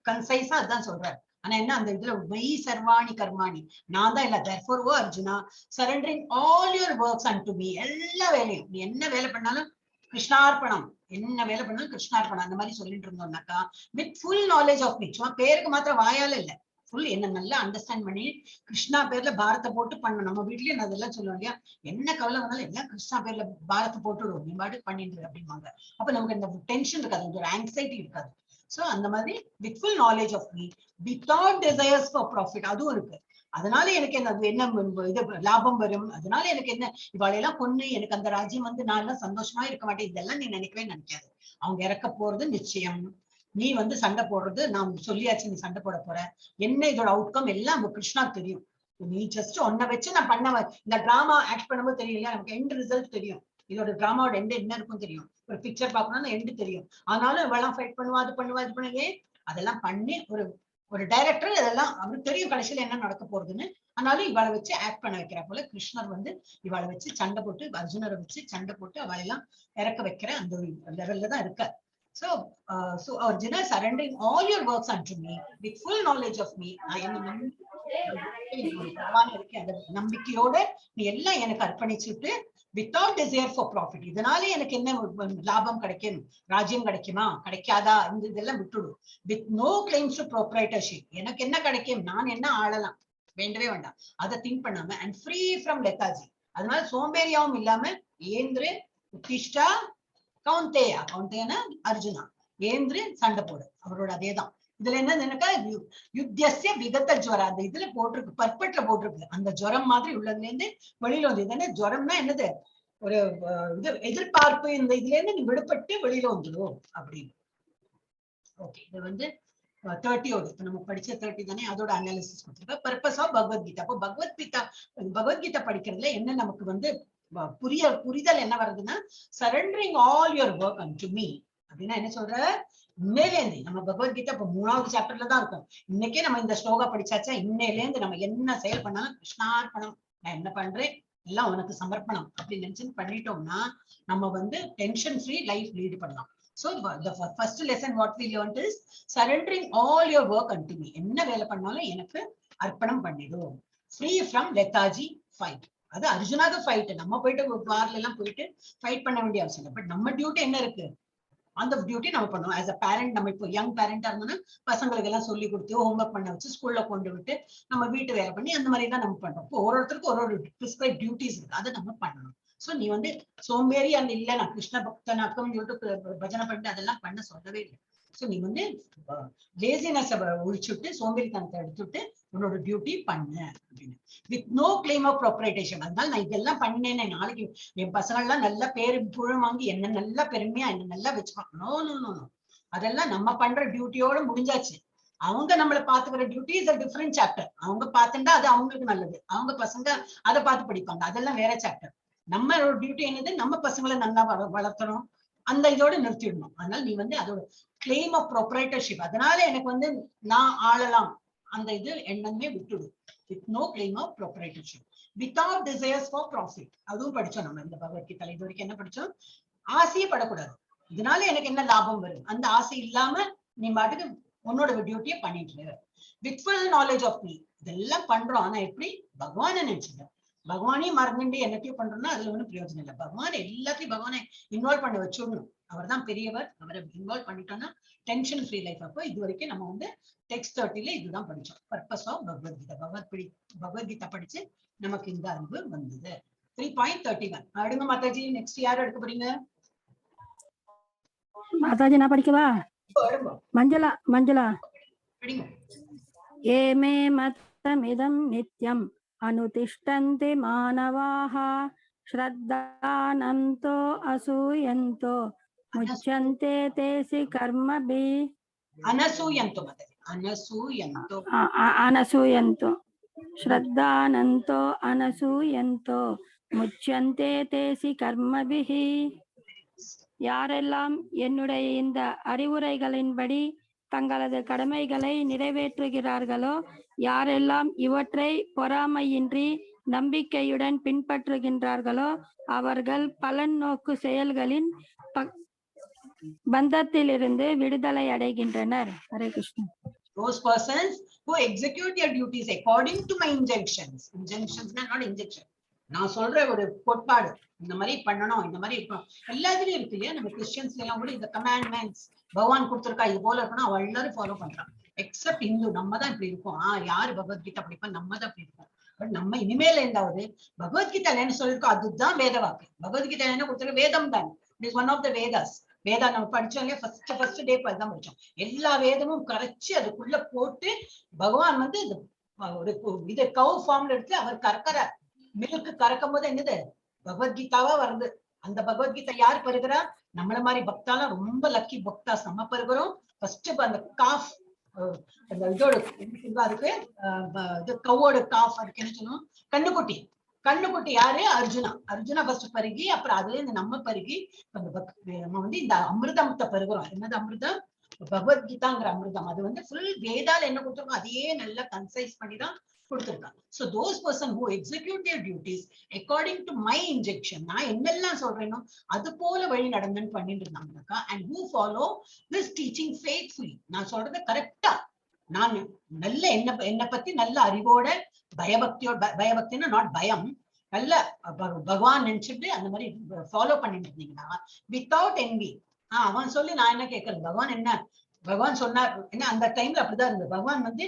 கன்சைஸா அதான் சொல்றாரு. ஆனா என்ன அந்த இதுல மை சர்வாணி கர்மாணி, நான் தான் இல்ல. therefore O Arjuna surrendering all your works unto me, எல்லா வேலையும் நீ என்ன வேலை பண்ணாலும் கிருஷ்ணார்ப்பணம், என்ன வேலை பண்ணாலும் கிருஷ்ணார்ப்பணம் அந்த மாதிரி சொல்லிட்டு இருந்தோம்னாக்கா with full knowledge of me, சும்மா பேருக்கு மாத்திரம் வாயால இல்ல, ஃபுல் என்ன நல்லா அண்டர்ஸ்டாண்ட் பண்ணி கிருஷ்ணா பேர்ல பாரத்தை போட்டு பண்ணணும். நம்ம வீட்லயும் நான் அதெல்லாம் சொல்லுவோம் இல்லையா, என்ன கவலை வந்தாலும் எல்லாம் கிருஷ்ணா பேர்ல பாரத்தை போட்டுடுவோம், நீ பாட்டுக்கு பண்ணிட்டு அப்படிம்பாங்க. அப்ப நமக்கு இந்த டென்ஷன் இருக்காது, ஒரு ஆங்ஸைட்டி இருக்காது. சோ அந்த மாதிரி with full knowledge of me without desires for profit, அதுவும் இருக்கு. அதனால எனக்கு என்ன இது லாபம் வரும், அதனால எனக்கு என்ன இவாளையெல்லாம் கொண்டு எனக்கு அந்த ராஜ்யம் வந்து நான் எல்லாம் சந்தோஷமா இருக்க மாட்டேன், இதெல்லாம் நீ நினைக்கவே நினைக்காது. அவங்க இறக்க போறது நிச்சயம். நீ வந்து சண்டை போடுறது நான் சொல்லியாச்சு, நீ சண்டை போட போற, என்ன இதோட அவுட்கம் எல்லாம் கிருஷ்ணா தெரியும். நீ ஜஸ்ட் ஒன்ன வச்சு நான் பண்ண இந்த டிராமா ஆக்ட் பண்ணும்போது தெரியும் இல்லையா, நமக்கு எண்ட் ரிசல்ட் தெரியும், இதோட டிராமாவோட எண்ட் என்ன இருக்கும் தெரியும், ஒரு பிக்சர் பார்க்கணும்னா எண்ட் தெரியும். ஆனாலும் இவெல்லாம் ஃபைட் பண்ணுவா, அது பண்ணுவா, இது பண்ணுவே, அதெல்லாம் பண்ணி ஒரு டைரக்டர் அதெல்லாம் அவருக்கு தெரியும் கடைசியில என்ன நடக்க போறதுன்னு. ஆனாலும் இவளை வச்சு ஆக்ட் பண்ண வைக்கிற போல கிருஷ்ணர் வந்து இவளை வச்சு சண்டை போட்டு, அர்ஜுனரை வச்சு சண்டை போட்டு அவளெல்லாம் இறக்க வைக்கிற அந்த ஒரு லெவல்ல தான் இருக்க. So Arjuna surrendering all your works unto me with full knowledge of me. I am நம்பிக்கையோட நீ எல்லாம் எனக்கு அர்ப்பணிச்சுட்டு without desire for profit, இதனால எனக்கு என்ன லாபம் கிடைக்கும், ராஜ்யம் கிடைக்குமா கிடைக்காதா, இந்த இதெல்லாம் விட்டுடும். with no claims to proprietorship, எனக்கு என்ன கிடைக்கும், நான் என்ன ஆளலாம், வேண்டவே வேண்டாம், அதை திங்க் பண்ணாம and free from lethargy, அதனால சோம்பேறியாவும் இல்லாம ஏந்திரு உத்திஷ்டா கௌந்தேயா, கௌந்தேயனா அர்ஜுனா, ஏந்திரு சண்டை போடு, அவரோட அதேதான். இதுல என்னதுன்னாக்கா யுத்தியஸ்ய விகத ஜுவரம், அந்த இதுல போட்டிருக்கு, பர்பட்ல போட்டிருக்கு, அந்த ஜுரம் மாதிரி உள்ளதுல இருந்து வெளியில வந்து, இது என்ன ஜுரம்னா என்னது, ஒரு இது எதிர்பார்ப்பு, இந்த இதுல இருந்து நீ விடுபட்டு வெளியில வந்துடும் அப்படின்னு. ஓகே, இது வந்து 30ஓட இப்ப நம்ம படிச்ச 30 தானே, அதோட அனாலிசிஸ் கொடுத்துருக்க. Purpose of Bhagavad Gita. அப்போ பகவத்கீதா படிக்கிறதுல என்ன நமக்கு வந்து புரிதல் என்ன வருதுன்னா, surrendering all your work unto me அப்படின்னா என்ன சொல்ற, இன்னையிலேருந்து நம்ம பகவத்கீதா இப்ப 3வது சாப்டர்ல தான் இருக்கும். இன்னைக்கே நம்ம இந்த ஸ்லோகா படிச்சாச்சா, இன்னையிலேருந்து நம்ம என்ன செயல் பண்ணாலும் கிருஷ்ணார்ப்பணம், நான் என்ன பண்றேன் எல்லாம் உனக்கு சமர்ப்பணம் அப்படின்னு நினைச்சு பண்ணிட்டோம்னா நம்ம வந்து டென்ஷன் ஃப்ரீ லைஃப் லீட் பண்ணலாம். So the first lesson what we learned is surrendering all your work unto me. என்ன வேலை பண்ணாலும் எனக்கு அர்ப்பணம் பண்ணிடும். Free from lethargy fight. அது அர்ஜுனாக ஃபைட், நம்ம போயிட்டு வார்ல எல்லாம் போயிட்டு ஃபைட் பண்ண வேண்டிய அவசியம் இல்லை. பட் நம்ம டியூட்டி என்ன இருக்கு, அந்த டியூட்டி நம்ம பண்ணுவோம். ஆஸ் அ பேரண்ட், நம்ம இப்போ யங் பேரண்டா இருந்தோம்னா பசங்களுக்கு எல்லாம் சொல்லி கொடுத்து ஹோம்ஒர்க் பண்ண வச்சு ஸ்கூல்ல கொண்டு விட்டு நம்ம வீட்டு வேலை பண்ணி அந்த மாதிரி தான் நம்ம பண்றோம். இப்போ ஒருத்தருக்கு ஒரு பிரிஸ்கிரைப் டியூட்டிஸ் இருக்கு, அதை நம்ம பண்ணணும். சோ நீ வந்து சோம்பேறி அந்த இல்ல நான் கிருஷ்ண பக்தனாக்கம் சொல்லிட்டு பஜனை பண்ணிட்டு அதெல்லாம் பண்ண சொல்லவே இல்லை. சோ நீ வந்து லேசினஸ் ஒழிச்சுட்டு சோம்பேறித்தனத்தை எடுத்துட்டு உன்னோட டியூட்டி பண்ணு அப்படின்னு. With no claim of proprietorship. அதனால நான் இதெல்லாம் பண்ணேன்னு நாளைக்கு என் பசங்க எல்லாம் நல்லா பேரு புழு வாங்கி என்ன நல்லா பெருமையா என்ன நல்லா வச்சுப்பாங்க. நோ, அதெல்லாம் நம்ம பண்ற டியூட்டியோட முடிஞ்சாச்சு. அவங்க நம்மளை பாத்துக்கிற duty is a different chapter. அவங்க பார்த்துட்டா அது அவங்களுக்கு நல்லது, அவங்க பசங்க அதை பார்த்து படிப்பாங்க, அதெல்லாம் வேற சாப்டர். நம்ம டியூட்டி என்னது, நம்ம பசங்களை நல்லா வளர்த்தணும், அந்த இதோட நிறுத்திடணும். அதனால நீ வந்து அதோட கிளைம் ஆஃப் ப்ராப்பரைட்டர்ஷிப், அதனால எனக்கு வந்து நான் ஆளலாம் அந்த இது எண்ணமே விட்டுடும். With no claim of proprietorship without desires for profit. அதுவும் படிச்சோம் நம்ம இந்த பகவத்கீதை. இது வரைக்கும் என்ன படிச்சோம், ஆசையே படக்கூடாது, இதனால எனக்கு என்ன லாபம் வரும், அந்த ஆசை இல்லாம நீ பாட்டுக்கு உன்னோட டியூட்டியை பண்ணிட்டு with full knowledge of me. இதெல்லாம் பண்றோம், ஆனா எப்படி பகவானை நினைச்சுக்க, பகவானையும் மறந்துட்டு என்னத்தையும் பண்றோம்னா அதுல ஒன்றும் பிரயோஜனம் இல்லை. பகவான் எல்லாத்தையும் பகவானை இன்வால்வ் பண்ண வச்சுடணும், அவர் தான் பெரியவர், அவரை இன்வால்வ் பண்ணிட்டோம்னா டென்ஷன் ஃப்ரீ லைஃப். அப்போ இது வரைக்கும் நம்ம வந்து டெக்ஸ்ட் 30ல இதுதான் படிச்சோம், பர்பஸ் ஆஃப் பகவத்கீதா. பகவத்கீதா படிச்சு நமக்கு இந்த அறிவு வந்தது. 3.31 அடுங்க மாதாஜி. நெக்ஸ்ட் யார் எடுக்க போறீங்க? மாதாஜி நான் படிக்கவா? மஞ்சளா ஏமே மத்தமிதம் நித்யம் அனுதிஷ்டந்தி மானவாஹ ஸ்ரத்தானந்தோ அசூயந்தோ முச்யந்தே தேசி கர்மபி. அனசூயந்தோ ஸ்ரத்தானந்தோ அனசூயந்தோ முச்யந்தே தேசி கர்மபிஹி. யாரெல்லாம் என்னுடைய இந்த அறிவுரைகளின்படி தங்களது கடமைகளை நிறைவேற்றுகிறார்களோ, யாரெல்லாம் இவற்றை பொறாமையின்றி நம்பிக்கையுடன் பின்பற்றுகின்றார்களோ, அவர்கள் பலன் நோக்கு செயல்களின் பந்தத்திலிருந்து விடுதலை அடைகின்றனர். Hare Krishna. Those persons who execute their duties according to my injunctions. Injunctions not injection. நான் சொல்ற ஒரு கோட்பாடு, இந்த மாதிரி பண்ணணும், இந்த மாதிரி இருக்கணும், எல்லாத்துலயும் இருக்கு இல்லையா? நம்ம கிறிஸ்டியன்ஸ்ல எல்லாம் கூட இந்த கமாண்ட்மெண்ட்ஸ் பகவான் கொடுத்திருக்கா, இது போல இருக்கணும், அவ எல்லாரும் ஃபாலோ பண்றான். எக்ஸப்ட் இந்து, நம்ம தான் இப்படி இருக்கோம். யாரு பகவத்கீதா படிப்பா? நம்ம தான் இப்படி இருக்கோம். பட் நம்ம இனிமேல் இருந்தாவது பகவத்கீதா என்ன சொல்லிருக்கோம் அதுதான் வேத வாக்கு. பகவத்கீதா என்ன கொடுத்திருக்க? வேதம் தான். It is one of the Vedas. Veda நம்ம படிச்சோம் இல்லையா? ஃபர்ஸ்ட் டே தான் படிச்சோம். எல்லா வேதமும் கரைச்சு அதுக்குள்ள போட்டு பகவான் வந்து இது கவு ஃபார்ம்ல எடுத்து அவர் கறக்கிறார். மில்க் கறக்கும் போது என்னது? பகவத்கீதாவா வருது. அந்த பகவத்கீதா யார் பருகிறா? நம்மள மாதிரி பக்தாலாம் ரொம்ப லக்கி பக்தாஸ் நம்ம பருகிறோம். ஃபர்ஸ்ட் அந்த காஃப், அந்த இதோட அதுக்கு இது கவோட காஃப், அதுக்கு என்ன சொல்லணும்? கண்ணுக்குட்டி. கண்ணுக்குட்டி யாரு? அர்ஜுனா. அர்ஜுனா ஃபர்ஸ்ட் பருகி, அப்புறம் அதுல இருந்து நம்ம பருகி நம்ம வந்து இந்த அமிர்தத்தை பருகிறோம். என்னது அமிர்தம்? பகவத்கீதாங்கிற அமிர்தம். அது வந்து ஃபுல் வேதால என்ன கொடுத்துருக்கோம் அதையே நல்லா கன்சைஸ் பண்ணி தான் கொடுத்திருக்காங்க. So those person who execute their duties according to my injunction, நான் என்னெல்லாம் சொல்றேனோ அது போல வழி நடந்துன்னு பண்ணிட்டு இருந்தாங்கக்கா, and who follow this teaching faithfully. நான் சொல்றது கரெக்டா, நான் நல்ல என்ன பத்தி நல்ல அறிவோட பயபக்தியோட, பயபக்தின்னா நாட் பயம், நல்ல பகவான் நினைச்சிட்டு அந்த மாதிரி ஃபாலோ பண்ணிட்டு இருந்தீங்கன்னா வித்தவுட் envy. அவன் சொல்லி நான் என்ன கேட்கறது? பகவான் என்ன பகவான் சொன்னார் என்ன? அந்த டைம்ல அப்படிதான் இருந்தது. பகவான் வந்து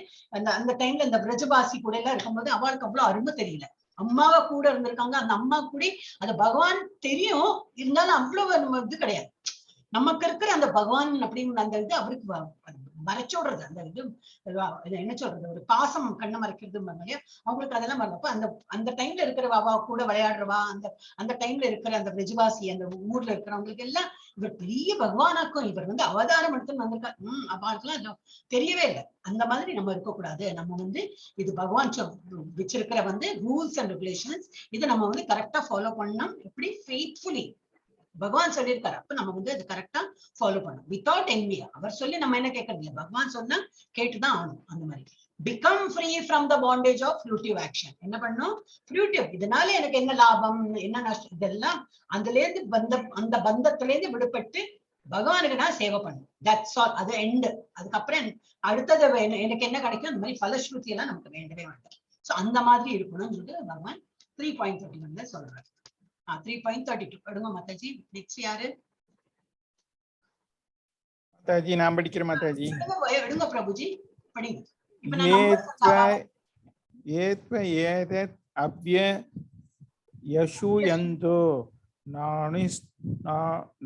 அந்த டைம்ல இந்த பிரஜபாசி கூட எல்லாம் இருக்கும்போது அவளுக்கு அவ்வளவு அருமை தெரியல. அம்மாவை கூட இருந்திருக்காங்க, அந்த அம்மா கூட அது பகவான் தெரியும், இருந்தாலும் அவ்வளவு நம்ம இது கிடையாது. நமக்கு இருக்கிற அந்த பகவான் அப்படின்னு அந்த இது அவருக்கு மறைச்சோடுறது. அந்த இது என்ன சொல்றது, ஒரு பாசம் கண்ணை மறைக்கிறது இல்லையா? அவங்களுக்கு அதெல்லாம் வரப்ப அந்த டைம்ல இருக்கிறவா கூட விளையாடுறவா, அந்த டைம்ல இருக்கிற அந்த பிரஜவாசி, அந்த ஊர்ல இருக்கிறவங்களுக்கு எல்லாம் இவர் பெரிய பகவானாக்கும், இவர் வந்து அவதாரம் எடுத்துன்னு வந்திருக்கா. அவளுக்குலாம் தெரியவே இல்லை. அந்த மாதிரி நம்ம இருக்கக்கூடாது. நம்ம வந்து இது பகவான் வச்சிருக்கிற வந்து ரூல்ஸ் அண்ட் ரெகுலேஷன்ஸ், இதை நம்ம வந்து கரெக்டா ஃபாலோ பண்ணணும். எப்படி? ஃபெய்த்ஃபுல்லி பகவான் சொல்லியிருக்காரு. அப்ப நம்ம வந்து அது கரெக்டா ஃபாலோ பண்ணணும் வித்தவுட் envy. அவர் சொல்லி நம்ம என்ன கேட்கறது இல்லை, பகவான் சொன்னா கேட்டுதான் ஆகணும். அந்த மாதிரி become free from the bondage of fruitive action. என்ன பண்ணும்? fruitive. இதனால எனக்கு என்ன லாபம், என்ன நஷ்டம், இதெல்லாம் அதுல இருந்து அந்த பந்தத்துல இருந்து விடுபட்டு பகவானுக்கு நான் சேவை பண்ணும். That's all. அது எண்டு. அதுக்கப்புறம் அடுத்தது எனக்கு என்ன கிடைக்கும், அந்த மாதிரி பலஸ்ருதி எல்லாம் நமக்கு வேண்டவே வேண்டாம். சோ அந்த மாதிரி இருக்கணும்னு சொல்லிட்டு பகவான் 3.31 சொல்றாரு. 3.32 எடுங்க மாதாஜி. நெக்ஸ்ட் யாரு? மாதாஜி நான் படிக்கிறேன். மாதாஜி எடுங்க பிரபுஜி, படிங்க. ஏத்வ ஏதத் அவ்ய யசூயந்தோ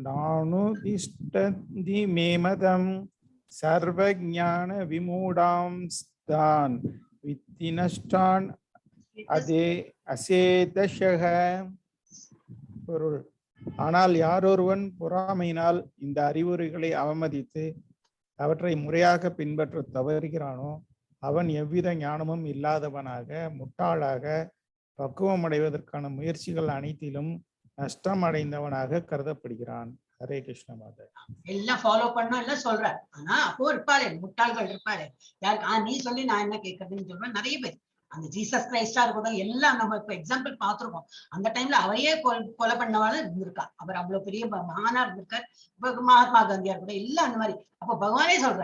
நானுதிஷ்டந்தி மேமதம் சர்வஞான விமூடாம்ஸ்தான் வித்தினஷ்டான் அதே அசேதஷக. பொருள்: ஆனால் யாரொருவன் பொறாமையினால் இந்த அறிவுரைகளை அவமதித்து அவற்றை முறையாக பின்பற்ற தவறுகிறானோ அவன் எவ்வித ஞானமும் இல்லாதவனாக, முட்டாளாக, பக்குவம் அடைவதற்கான முயற்சிகள் அனைத்திலும் நஷ்டம் அடைந்தவனாக கருதப்படுகிறான். ஹரே கிருஷ்ண மாதா. எல்லாம் ஃபாலோ பண்ணோம் எல்லாம் சொல்ற. ஆனா அப்போ இருப்பாரு, முட்டாள்கள் இருப்பாரு. யாருக்கு? நீ சொல்லி நான் என்ன கேட்கறதுன்னு சொல்றேன். நிறைய பேர் அந்த ஜீசஸ் கிரைஸ்டா இருக்கட்டும், எல்லாம் நம்ம இப்ப எக்ஸாம்பிள் பாத்துருக்கோம். அந்த டைம்ல அவையே கொலை பண்ணவாலும் இருந்திருக்கா. அவர் அவ்வளவு பெரிய மகானா இருந்திருக்கார். மகாத்மா காந்தியா இருக்கட்டும், எல்லாம் அந்த மாதிரி. அப்ப பகவானே சொல்ற,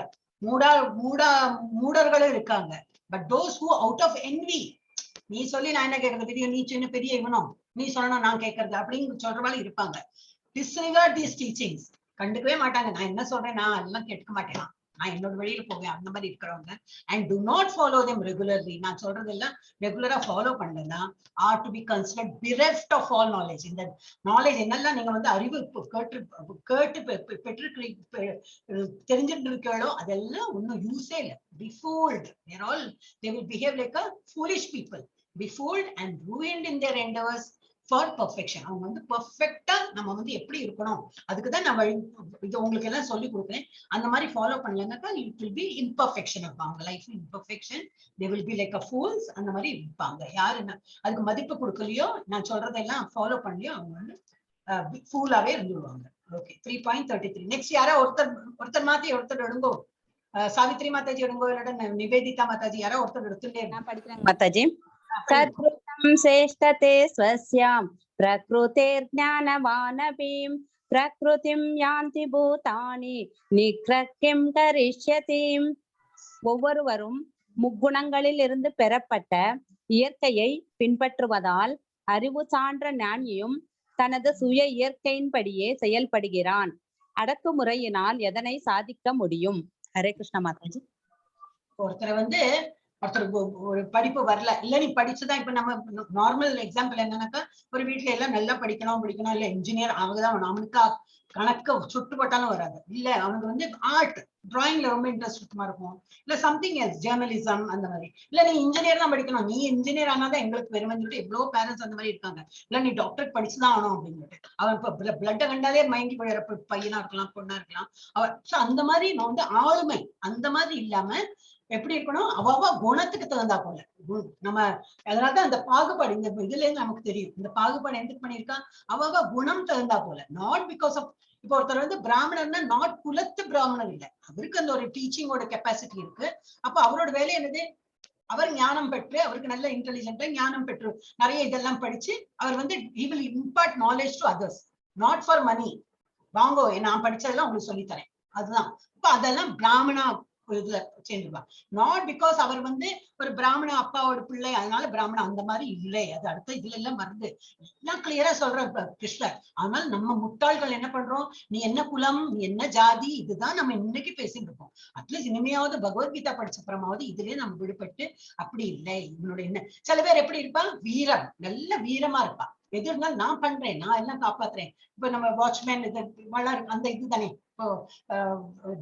மூடர்களும் இருக்காங்க. But those who out of envy, நீ சொல்லி நான் என்ன கேட்கறது, பெரிய நீ சின்ன பெரிய இவனும் நீ சொல்லணும் நான் கேட்கறது அப்படின்னு சொல்றவாலும் இருப்பாங்க. disregard these teachings, கண்டுக்கவே மாட்டாங்க. நான் என்ன சொல்றேன், நான் எல்லாம் கேட்க மாட்டேன், நான் என்னோட வழியில போவேன். அந்த மாதிரி இருக்கிறவங்க and do not follow them regularly, நான் சொல்றது எல்லாம் ரெகுலரா ஃபாலோ பண்ணலன்னா are to be considered bereft of all knowledge. இந்த நாலேஜ் என்னெல்லாம் நீங்க வந்து அறிவு கேட்டு தெரிஞ்சுட்டு இருக்கீங்களோ அதெல்லாம் ஒன்னும் யூஸே இல்லை. be fooled, they will behave like a foolish people, be fooled and ruined in their endeavors for perfection. அவங்க வந்து பெர்ஃபெக்ட்டா நம்ம வந்து எப்படி இருக்கணும் அதுக்குதான் நான் இது உங்களுக்கு எல்லாம் சொல்லி கொடுக்குறேன். அந்த மாதிரி ஃபாலோ பண்ணலன்னாக்கா it will be imperfection இருப்பாங்க. Life imperfection, they will be like a fools. அந்த மாதிரி இருப்பாங்க. யாரு அதுக்கு மதிப்பு கொடுக்கலையோ, நான் சொல்றதெல்லாம் ஃபாலோ பண்ணலையோ, அவங்க வந்து ஃபூலாவே இருந்துருவாங்க. ஓகே, 3.33. நெக்ஸ்ட் யாரா ஒருத்தர் மாத்தி ஒருத்தர் எடுங்கோ. சாவித்ரி மாதாஜி எடுங்கோ, இல்ல நிவேதிதா மாதாஜி, யாரா ஒருத்தர் எடுத்துட்டே. நான் படிக்கிறேன் மாதாஜி. சத்ருதம் சேஷ்டதே ஸ்வஸ்யாம் பிரக்ருதேர் ஞானவானபீம் பிரகிருதிம் யாந்தி பூதானி நிக்ரகிம் கரிஷ்யதிம். ஒவ்வொருவரும் முக்குணங்களில் இருந்து பெறப்பட்ட இயற்கையை பின்பற்றுவதால் அறிவு சான்ற ஞானியும் தனது சுய இயற்கையின்படியே செயல்படுகிறான். அடக்குமுறையினால் எதனை சாதிக்க முடியும்? ஹரே கிருஷ்ண மாதாஜி. ஒருத்தருக்கு ஒரு படிப்பு வரல, இல்ல நீ படிச்சுதான், இப்ப நம்ம நார்மல் எக்ஸாம்பிள் என்னன்னாக்கா, ஒரு வீட்டுல எல்லாம் நல்லா படிக்கணும் இல்ல இன்ஜினியர் அவங்கதான், அவனுக்கா கணக்கு சுட்டு போட்டாலும் வராது, இல்ல அவனுக்கு ஆர்ட் டிராயிங்ல ரொம்ப இன்ட்ரெஸ்ட் இருக்கும், இல்ல சம்திங் எல்ஸ் ஜேர்னலிசம் அந்த மாதிரி, இல்ல நீ இன்ஜினியர் தான் படிக்கணும், நீ இன்ஜினியர் ஆனாதான் எங்களுக்கு பெருமை சொல்லிட்டு எவ்வளவு பேரண்ட்ஸ் அந்த மாதிரி இருக்காங்க, இல்ல நீ டாக்டர் படிச்சுதான் ஆகணும் அப்படின்னு சொல்லிட்டு. அவன் இப்ப பிளட்டை கண்டாலே மயங்கி போயிடுற பையனா இருக்கலாம் பொண்ணா இருக்கலாம். அந்த மாதிரி நான் ஆளுமை அந்த மாதிரி இல்லாம எப்படி இருக்கணும், அவ குணத்துக்கு தகுந்தா போல நம்ம. அதனாலதான் அந்த பாகுபாடு இந்த இதுல இருந்து நமக்கு தெரியும், இந்த பாகுபாடு எதுக்கு பண்ணிருக்கா, அவ குணம் தகுந்தா போல. நாட் பிகாஸ் ஆஃப், இப்ப ஒருத்தர் பிராமணர்னா நாட் குலத்து பிராமணர் இல்ல, அவருக்கு அந்த ஒரு டீச்சிங்கோட கெப்பாசிட்டி இருக்கு. அப்ப அவரோட வேலை என்னது, அவர் ஞானம் பெற்று, அவருக்கு நல்ல இன்டெலிஜென்டா ஞானம் பெற்று நிறைய இதெல்லாம் படிச்சு அவர் he will impart knowledge to others, not for money. வாங்கோ நான் படிச்சதெல்லாம் உங்களுக்கு சொல்லித்தரேன், அதுதான். இப்ப அதெல்லாம் பிராமணா இதுல சேர்ந்துருவா. நாட் பிகாஸ் அவர் ஒரு பிராமண அப்பாவோட பிள்ளை அதனால பிராமணன், அந்த மாதிரி இல்லை. அது அடுத்த இதுல எல்லாம் மருந்து எல்லாம் கிளியரா சொல்ற கிருஷ்ணர். ஆனால் நம்ம முட்டாள்கள் என்ன பண்றோம், நீ என்ன குலம், நீ என்ன ஜாதி, இதுதான் நம்ம இன்னைக்கு பேசிட்டு இருக்கோம். அட்லீஸ்ட் இனிமையாவது பகவத்கீதா படிச்சப்புறமாவது இதுலயே நம்ம விடுபட்டு, அப்படி இல்லை இவனோட என்ன. சில பேர் எப்படி இருப்பான், வீரம், நல்ல வீரமா இருப்பா, எது இருந்தாலும் நான் பண்றேன், நான் எல்லாம் காப்பாத்துறேன். இப்ப நம்ம வாட்ச்மேன் இது அந்த இது தானே,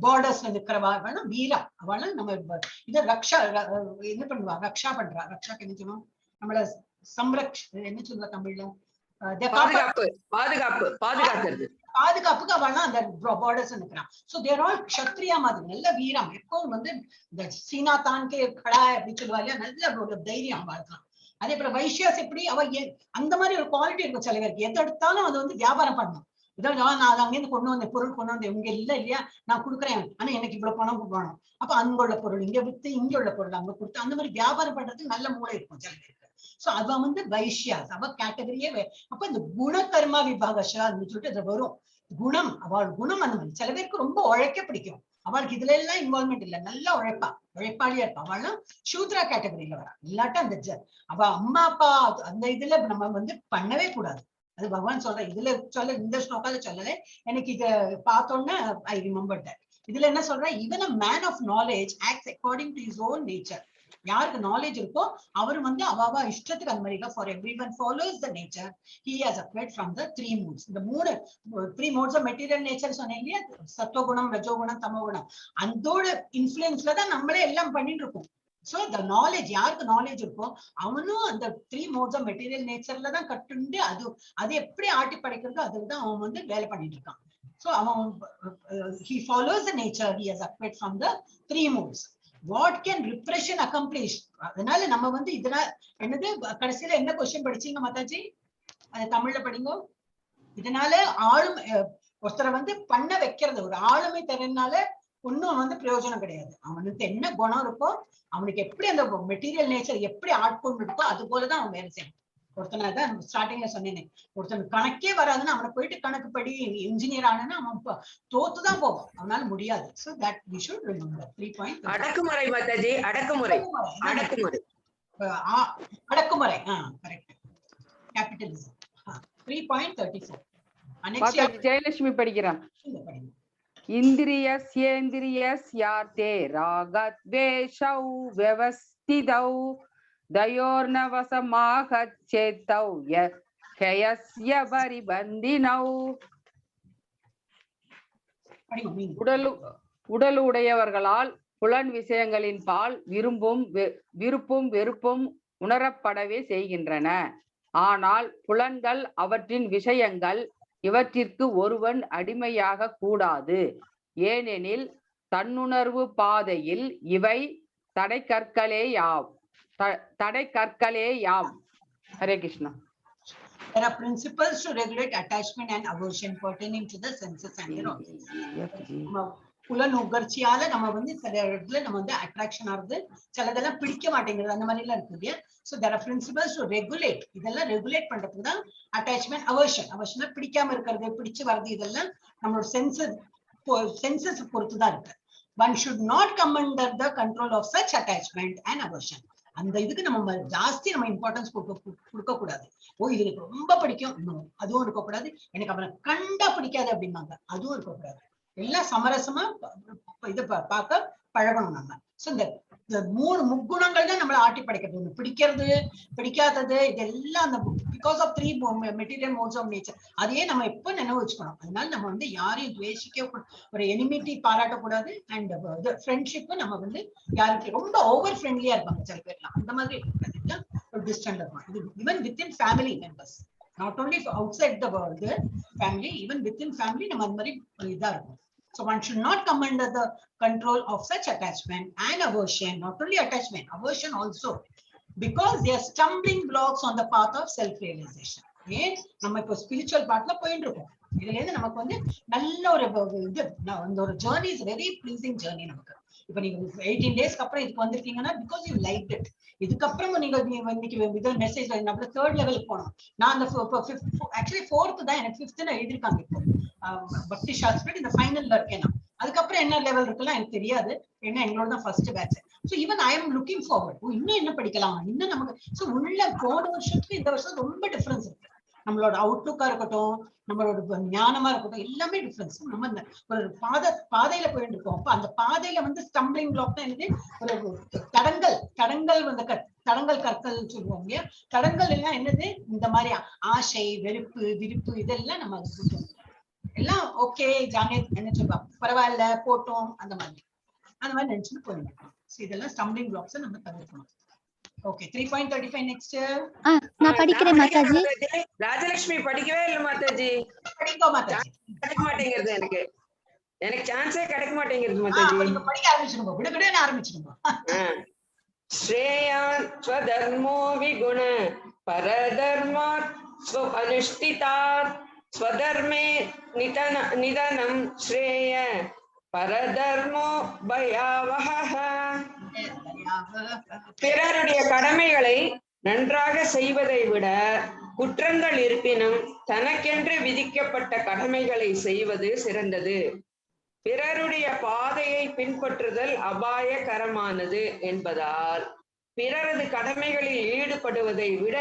பார்டர்ஸ்ல இருக்கிறவா வீரா, அவளும் நம்ம இதை ரக்ஷா என்ன பண்ணுவா, ரக்ஷா பண்றா. ரக்ஷாக்கு என்ன சொல்லுவோம், நம்மள என்ன சொல்லுவா தமிழ்ல, பாதுகாப்புக்கு அவள்லாம் அந்த பார்டர்ஸ் நிற்கிறான். சோ தேர் ஆல் க்ஷத்ரியா மாதிரி நல்ல வீரம், எப்பவும் இந்த சீனா தான்கே கடா அப்படின்னு சொல்லுவா இல்லையா, நல்ல ஒரு தைரியம் வாழ்க்கலாம். அதே போல வைஷ்யாஸ் எப்படி, அவ அந்த மாதிரி ஒரு குவாலிட்டி இருக்கும் சில பேருக்கு, எது எடுத்தாலும் அது வியாபாரம் பண்ணணும். இதான் நான் அங்கேருந்து கொண்டு வந்த பொருள் கொண்டு வந்தேன், இங்க இல்ல இல்லையா, நான் கொடுக்குறேன், ஆனா எனக்கு இவ்வளவு பணம் கொடுக்கணும். அப்ப அங்க உள்ள பொருள் இங்க வித்து, இங்க உள்ள பொருள் அங்க கொடுத்து, அந்த மாதிரி வியாபாரம் பண்றதுக்கு நல்ல மூளை இருக்கும் சில பேருக்கு. சோ அவ வைஷ்யாஸ், அவ கேட்டகரியே. அப்ப இந்த குணகர்மா விபாகஷா சொல்லிட்டு அது வரும். குணம், அவள் குணம் அந்த மாதிரி. சில பேருக்கு ரொம்ப உழைக்க பிடிக்கும், அவளுக்கு இதுல எல்லாம் இன்வால்மெண்ட் இல்ல, நல்லா உழைப்பாளியா இருப்பா. அவளும் சூத்ரா கேட்டகரியில வரா. இல்லாட்டா அந்த அவ அம்மா அப்பா அந்த இதுல நம்ம பண்ணவே கூடாது. அது பகவான் சொல்ற, இதுல இந்த ஸ்லோகால சொல்லல, எனக்கு இத பார்த்தோன்னா ஐ ரிமெம்பர் தட். இதுல என்ன சொல்ற, even a man of knowledge acts according to his own nature. யாருக்கு நாலேஜ் இருக்கோ அவர் அவ இஷ்டத்துக்கு அந்த மாதிரி. for everyone follows the nature he has acquired from the three modes. இந்த three modes of material nature சொன்னேன் இல்லையா, சத்துவகுணம், ரஜோகுணம், தமோகுணம், அதோட இன்ஃபுளுன்ஸ்ல தான் நம்மளே எல்லாம் பண்ணிட்டு இருக்கோம். So the knowledge, யாருக்கு நாலேஜ் இருக்கோ அவனும் அந்த த்ரீ மோட்ஸ் ஆஃப் மெட்டீரியல் நேச்சர்ல தான் கட்டுண்டு அது எப்படி ஆட்டி படைக்கிறதோ அதுதான் அவன் வேலை பண்ணிட்டு இருக்கான். So அவன் he follows the nature he has acquired from the three modes. What can repression accomplish? அதனால நம்ம இதனால என்னது, கடைசியில என்ன கொஸ்டின் படிச்சீங்க மாதாஜி, அது தமிழ்ல படிங்க. இதனால ஒருத்தரை பண்ண வைக்கிறது, ஒரு ஆளுமை தரனால ஒன்னும் பிரயோஜனம் கிடையாது. அவனுக்கு என்ன குணம் இருக்கோ, அவனுக்கு எப்படி அந்த மெட்டீரியல் நேச்சர் எப்படி ஆட்கொண்டு இருக்கோ அது போலதான் அவன் வேலை செய்யணும். ஒருத்தனை தான் ஸ்டார்டிங்ல சொன்னேன், ஒருத்தன் கணக்கே வராதுன்னு அவனை போயிட்டு கணக்கு படி இன்ஜினியர் ஆனா அவன் தோத்துதான் போவான், அவனால முடியாது. So that we should remember 3 point. அடக்குமுறை மாதாஜி, அடக்குமுறை கரெக்ட், கேபிட்டலிசம். 3.34. ஜெயலட்சுமி படிக்கிறான். இந்திரியஸ்யேந்திரியஸ்யார்த்தே ராகத்வேஷௌ வியவஸ்திதௌ தயோர்னவசமாகச்சேதௌ யஸ்ய பரிபந்தினௌ. உடல் உடையவர்களால் புலன் விஷயங்களின் பால் விருப்பும் வெறுப்பும் உணரப்படவே செய்கின்றன. ஆனால் புலன்கள், அவற்றின் விஷயங்கள் இவற்றிற்கு ஒருவன் அடிமையாக கூடாது. ஏனெனில் தன்னுணர்வு பாதையில் இவை தடைக்கற்களேயாம். Hare Krishna. There are principles to regulate attachment and aversion pertaining to the senses and the organs. புலனுகர்ச்சியால நம்ம வந்து சில இடத்துல நம்ம வந்து அட்ராக்ஷன் ஆகுது, சிலதெல்லாம் பிடிக்க மாட்டேங்கிறது, அந்த மாதிரி எல்லாம் இருக்கு இல்லையா? So there are principles to regulate. இதெல்லாம் ரெகுலேட் பண்றதுக்கு தான் அட்டாச்மெண்ட். அவர்ஷன் பிடிக்காம இருக்கிறது, பிடிச்சு வர்றது, இதெல்லாம் நம்மளோட சென்சஸ் பொறுத்து தான் இருக்கு. One should not come under the control of such attachment and aversion. அந்த இதுக்கு நம்ம ஜாஸ்தி நம்ம இம்பார்ட்டன்ஸ் கொடுக்க கூடாது. ஓ இது எனக்கு ரொம்ப பிடிக்கும், அதுவும் இருக்கக்கூடாது. எனக்கு அவனை கண்டா பிடிக்காது அப்படின்னாங்க, அதுவும் இருக்கக்கூடாது. எல்லாம் சமரசமா இதை பார்க்க பழகணும் நம்ம. சோ இந்த மூணு முக்குணங்கள் தான் நம்மளை ஆட்டி படைக்கிறது. ஒண்ணு பிடிக்கிறது, பிடிக்காதது, இதெல்லாம் அந்த because of 3 material modes of nature. அதையே நம்ம எப்ப நினைவு வச்சுக்கணும். அதனால நம்ம வந்து யாரையும் துவேஷிக்க, ஒரு எனிமிட்டி பாராட்டக்கூடாது. அண்ட் ஃப்ரெண்ட்ஷிப் நம்ம வந்து யாருக்கு ரொம்ப ஓவர் ஃப்ரெண்ட்லியா இருப்பாங்க சில பேர்லாம், அந்த மாதிரி ஒரு டிஸ்டன்ட் இருக்கும். இது even within family members, not only outside the world family, even within family நம்ம அந்த மாதிரி இதா இருக்கும். So one should not come under the control of such attachment and aversion. Not only attachment, aversion also, because they are stumbling blocks on the path of self-realization. ஏன் நம்ம இப்போ ஸ்பிரிச்சுவல் பார்ட்ல போயிட்டு இருக்கோம். இதுல இருந்து நமக்கு வந்து நல்ல ஒரு journey, is very pleasing journey நமக்கு. இப்ப நீங்க 18 டேஸ்க்கு அப்புறம் இதுக்கு வந்திருக்கீங்கன்னா பிகாஸ் யூ லைக் இட். இதுக்கப்புறம் நீங்க இன்னைக்கு மெசேஜ் நம்ம 3rd லெவலுக்கு போனோம். நான் அந்த ஆக்சுவலி 4th தான், எனக்கு 5th எழுதிருக்காங்க இப்போ பக்தி சாஸ்திரம். இந்த ஃபைனல்ல இருக்கேன் நான். அதுக்கப்புறம் என்ன லெவல் இருக்குலாம் எனக்கு தெரியாது, ஏன்னா எங்களோட தான் first batch. So even I am looking forward, இன்னும் என்ன படிக்கலாம், இன்னும் நமக்கு. ஸோ உள்ள போன வருஷத்துக்கு இந்த வருஷம் ரொம்ப டிஃபரன்ஸ் இருக்கு. நம்மளோட அவுட்லுக்கா இருக்கட்டும், நம்மளோட ஞானமா இருக்கட்டும், எல்லாமே டிஃபரன்ஸ். நம்ம ஒரு பாதையில போயிட்டு இருக்கோம். அப்ப அந்த பாதையில வந்து ஸ்டம்பிளிங் பிளாக் என்னது, ஒரு தடங்கள் வந்து தடங்கள் கற்கள் சொல்லுவோம் இல்லையா? தடங்கள் எல்லாம் என்னது, இந்த மாதிரி ஆசை, வெறுப்பு, விருப்பு, இதெல்லாம் நம்ம எல்லாம் ஓகே ஜானே என்ன சொல்லுவோம், பரவாயில்ல போட்டோம், அந்த மாதிரி நினைச்சுட்டு போயிட்டு இருக்கோம். இதெல்லாம் ஸ்டம்பிளிங் பிளாக்ஸ் நம்ம தவிர்க்கணும். Okay 3.35 next. நான் படிக்கிறேன் மாதாஜி. ராஜலட்சுமி படிக்கவே இல்ல மாதாஜி. படிக்கோ மாதாஜி. கிடைக்க மாட்டேங்கிறது எனக்கு சான்ஸே கிடைக்க மாட்டேங்கிறது மாதாஜி. நீங்க படிக்க ஆரம்பிச்சிடுங்க, விடுவிடுன்னு ஆரம்பிச்சிடுங்க. ஸ்ரேயான் ஸ்வதர்மோ விகுண பரதர்மாத் ஸ்வஅனுஷ்டிதாத் ஸ்வதர்மே நிதனம் ஸ்ரேய பரதர்மோ பயாவஹ. பிறருடைய கடமைகளை நன்றாக செய்வதை விட குற்றங்கள் இருப்பினும் தனக்கென்று விதிக்கப்பட்ட கடமைகளை செய்வது சிறந்தது. பிறருடைய பாதையை பின்பற்றுதல் அபாயகரமானது என்பதால் பிறரது கடமைகளில் ஈடுபடுவதை விட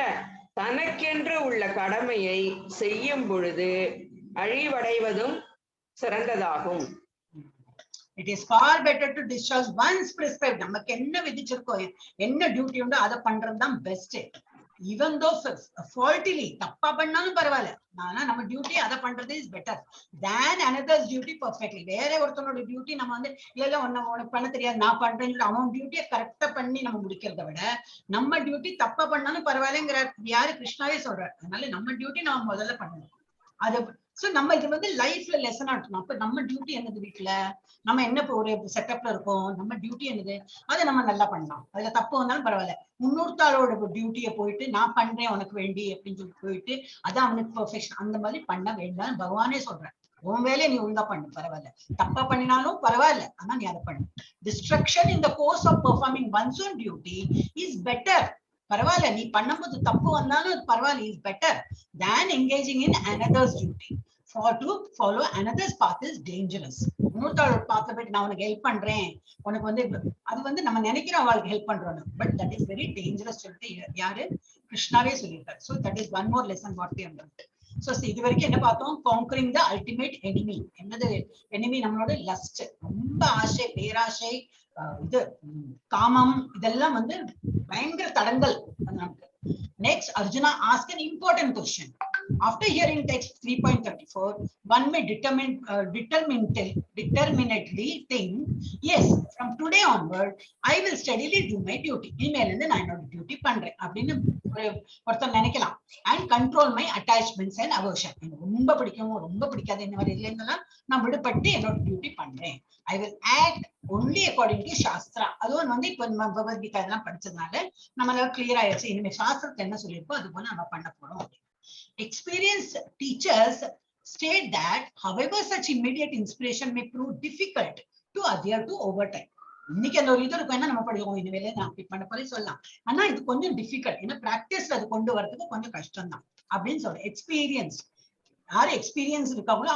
தனக்கென்று உள்ள கடமையை செய்யும் பொழுது அழிவடைவதும் சிறந்ததாகும். It is far better to discharge one's prescribed. நமக்கு என்ன விதிச்சிருக்கோம், என்ன டியூட்டி உண்டோ அதை பண்றதுதான் பெஸ்ட். ஈவன் தோ ஃபால்ட்டிலி தப்பா பண்ணாலும் பரவாயில்ல, ஆனா நம்ம டியூட்டி அதை பண்றது is better than another's duty perfectly. வேற ஒருத்தனோட டியூட்டி நம்ம வந்து இல்ல உனக்கு பண்ண தெரியாது நான் பண்றேன்னு சொல்லி அவன் டியூட்டியை கரெக்டா பண்ணி நம்ம முடிக்கிறத விட நம்ம டியூட்டி தப்பா பண்ணாலும் பரவாயில்லைங்கிற யாரு கிருஷ்ணாவே சொல்றாரு. அதனால நம்ம டியூட்டி நம்ம முதல்ல பண்ணணும். அது சோ நம்ம இது வந்து லைஃப்ல லெசன் ஆட்டணும். அப்ப நம்ம டியூட்டி என்னது, வீட்டுல நம்ம என்ன ஒரு செட்டப்ல இருக்கோம், நம்ம டியூட்டி என்னது, அதை நம்ம நல்லா பண்ணலாம். அதுல தப்பு வந்தாலும் பரவாயில்ல. முன்னூத்தாளோட டியூட்டியை போயிட்டு நான் பண்றேன் உனக்கு வேண்டி அப்படின்னு சொல்லி போயிட்டு அதான் அவனுக்கு பெர்ஃபெக்ஷன், அந்த மாதிரி பண்ண வேண்டாம். பகவானே சொல்றேன், உன் வேலையை நீ ஒழுங்கா பண்ணு, பரவாயில்ல தப்பா பண்ணினாலும் பரவாயில்ல, ஆனா நீ அதை பண்ணு. Destruction in the course of performing one's own duty is better. பரவாயில்ல நீ பண்ணும்போது தப்பு வந்தாலும் அது பரவாயில்ல, is better than engaging in another's duty. For to follow another's path is dangerous. இன்னொருத்தரோட பாத்ல போயிட்டு நான் உனக்கு ஹெல்ப் பண்றேன், உனக்கு வந்து அது வந்து நம்ம நினைக்கிறோம் அவளுக்கு ஹெல்ப் பண்றோம், but that is very dangerous சொல்லிட்டு யாரு கிருஷ்ணாவே சொல்லியிருக்காரு. So that is one more lesson what we have learnt. ஸோ இது வரைக்கும் என்ன பார்த்தோம், கான்கரிங் த அல்டிமேட் எனிமி. என்னது எனிமி, நம்மளோட லஸ்ட், ரொம்ப ஆசை, பேராசை, இது காமம், இதெல்லாம் வந்து பயங்கர தடங்கள் நமக்கு. Next, Arjuna asked an important question. After hearing text 3.34, one may determinately think, yes, from today onward, I will steadily do my duty. Email and then I know duty pandre. அப்படின்னு ஒருத்தர் நினைக்கலாம். And control my attachments and aversion. ரொம்ப பிடிக்கும், ரொம்ப பிடிக்காது, இந்த மாதிரி இல்லைன்னா நான் விடுபட்டு என்னோட டியூட்டி பண்றேன். I will act only according to Shastra. அதுவும் வந்து இப்ப நம்ம பகவத்கீதா எல்லாம் படிச்சதுனால நம்மளால கிளியர் ஆயிடுச்சு. இனிமே சாஸ்திரத்தை என்ன சொல்லியிருக்கோம் அது போல நம்ம பண்ண போறோம். Experienced teachers state that however such immediate inspiration may prove difficult to adhere to over time. இன்னைக்கு அந்த ஒரு இது இருக்கும், என்ன நம்ம படிக்கும் இந்த வேலையை நான் பிக் பண்ண போய் சொல்லலாம். ஆனா இது கொஞ்சம் டிஃபிகல்ட், ஏன்னா பிராக்டிஸ்ல அது கொண்டு வரதுக்கு கொஞ்சம் கஷ்டம் தான் அப்படின்னு சொல்றேன். எக்ஸ்பீரியன்ஸ், யாரு எக்ஸ்பீரியன்ஸ் இருக்காங்களோ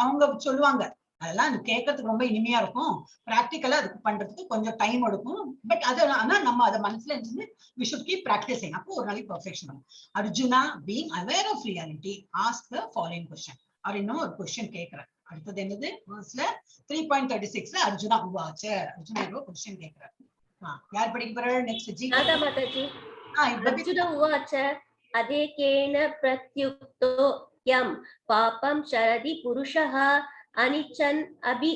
அவங்க சொல்லுவாங்க. அதெல்லாம் கேட்கறதுக்கு ரொம்ப இனிமையா இருக்கும். பிராக்டிக்கலா அதுக்கு பண்றதுக்கு கொஞ்சம் டைம் எடுக்கும். பட் அது ஆனா நம்ம அதை மனசுல இருந்து we should keep practicing. அப்போ ஒரு நாளைக்கு பெர்ஃபெக்ஷன் வரும். Arjuna, being aware of reality, ask the following question. அவர் இன்னும் ஒரு கொஸ்டின் கேட்கிறார். அடுத்தது என்னது, வேர்ஸ்ல 3.36ல அர்ஜுனா உவாச்ச, அர்ஜுனா ஒரு கொஸ்டின் கேட்கிறார். யார் படிக்க போறாரு நெக்ஸ்ட்? ஜி ராதா மாதாஜி. அர்ஜுனா உவாச்ச அதேகேன பிரத்யுக்தோ யம் பாபம் சரதி புருஷः அனிச்சன் அபி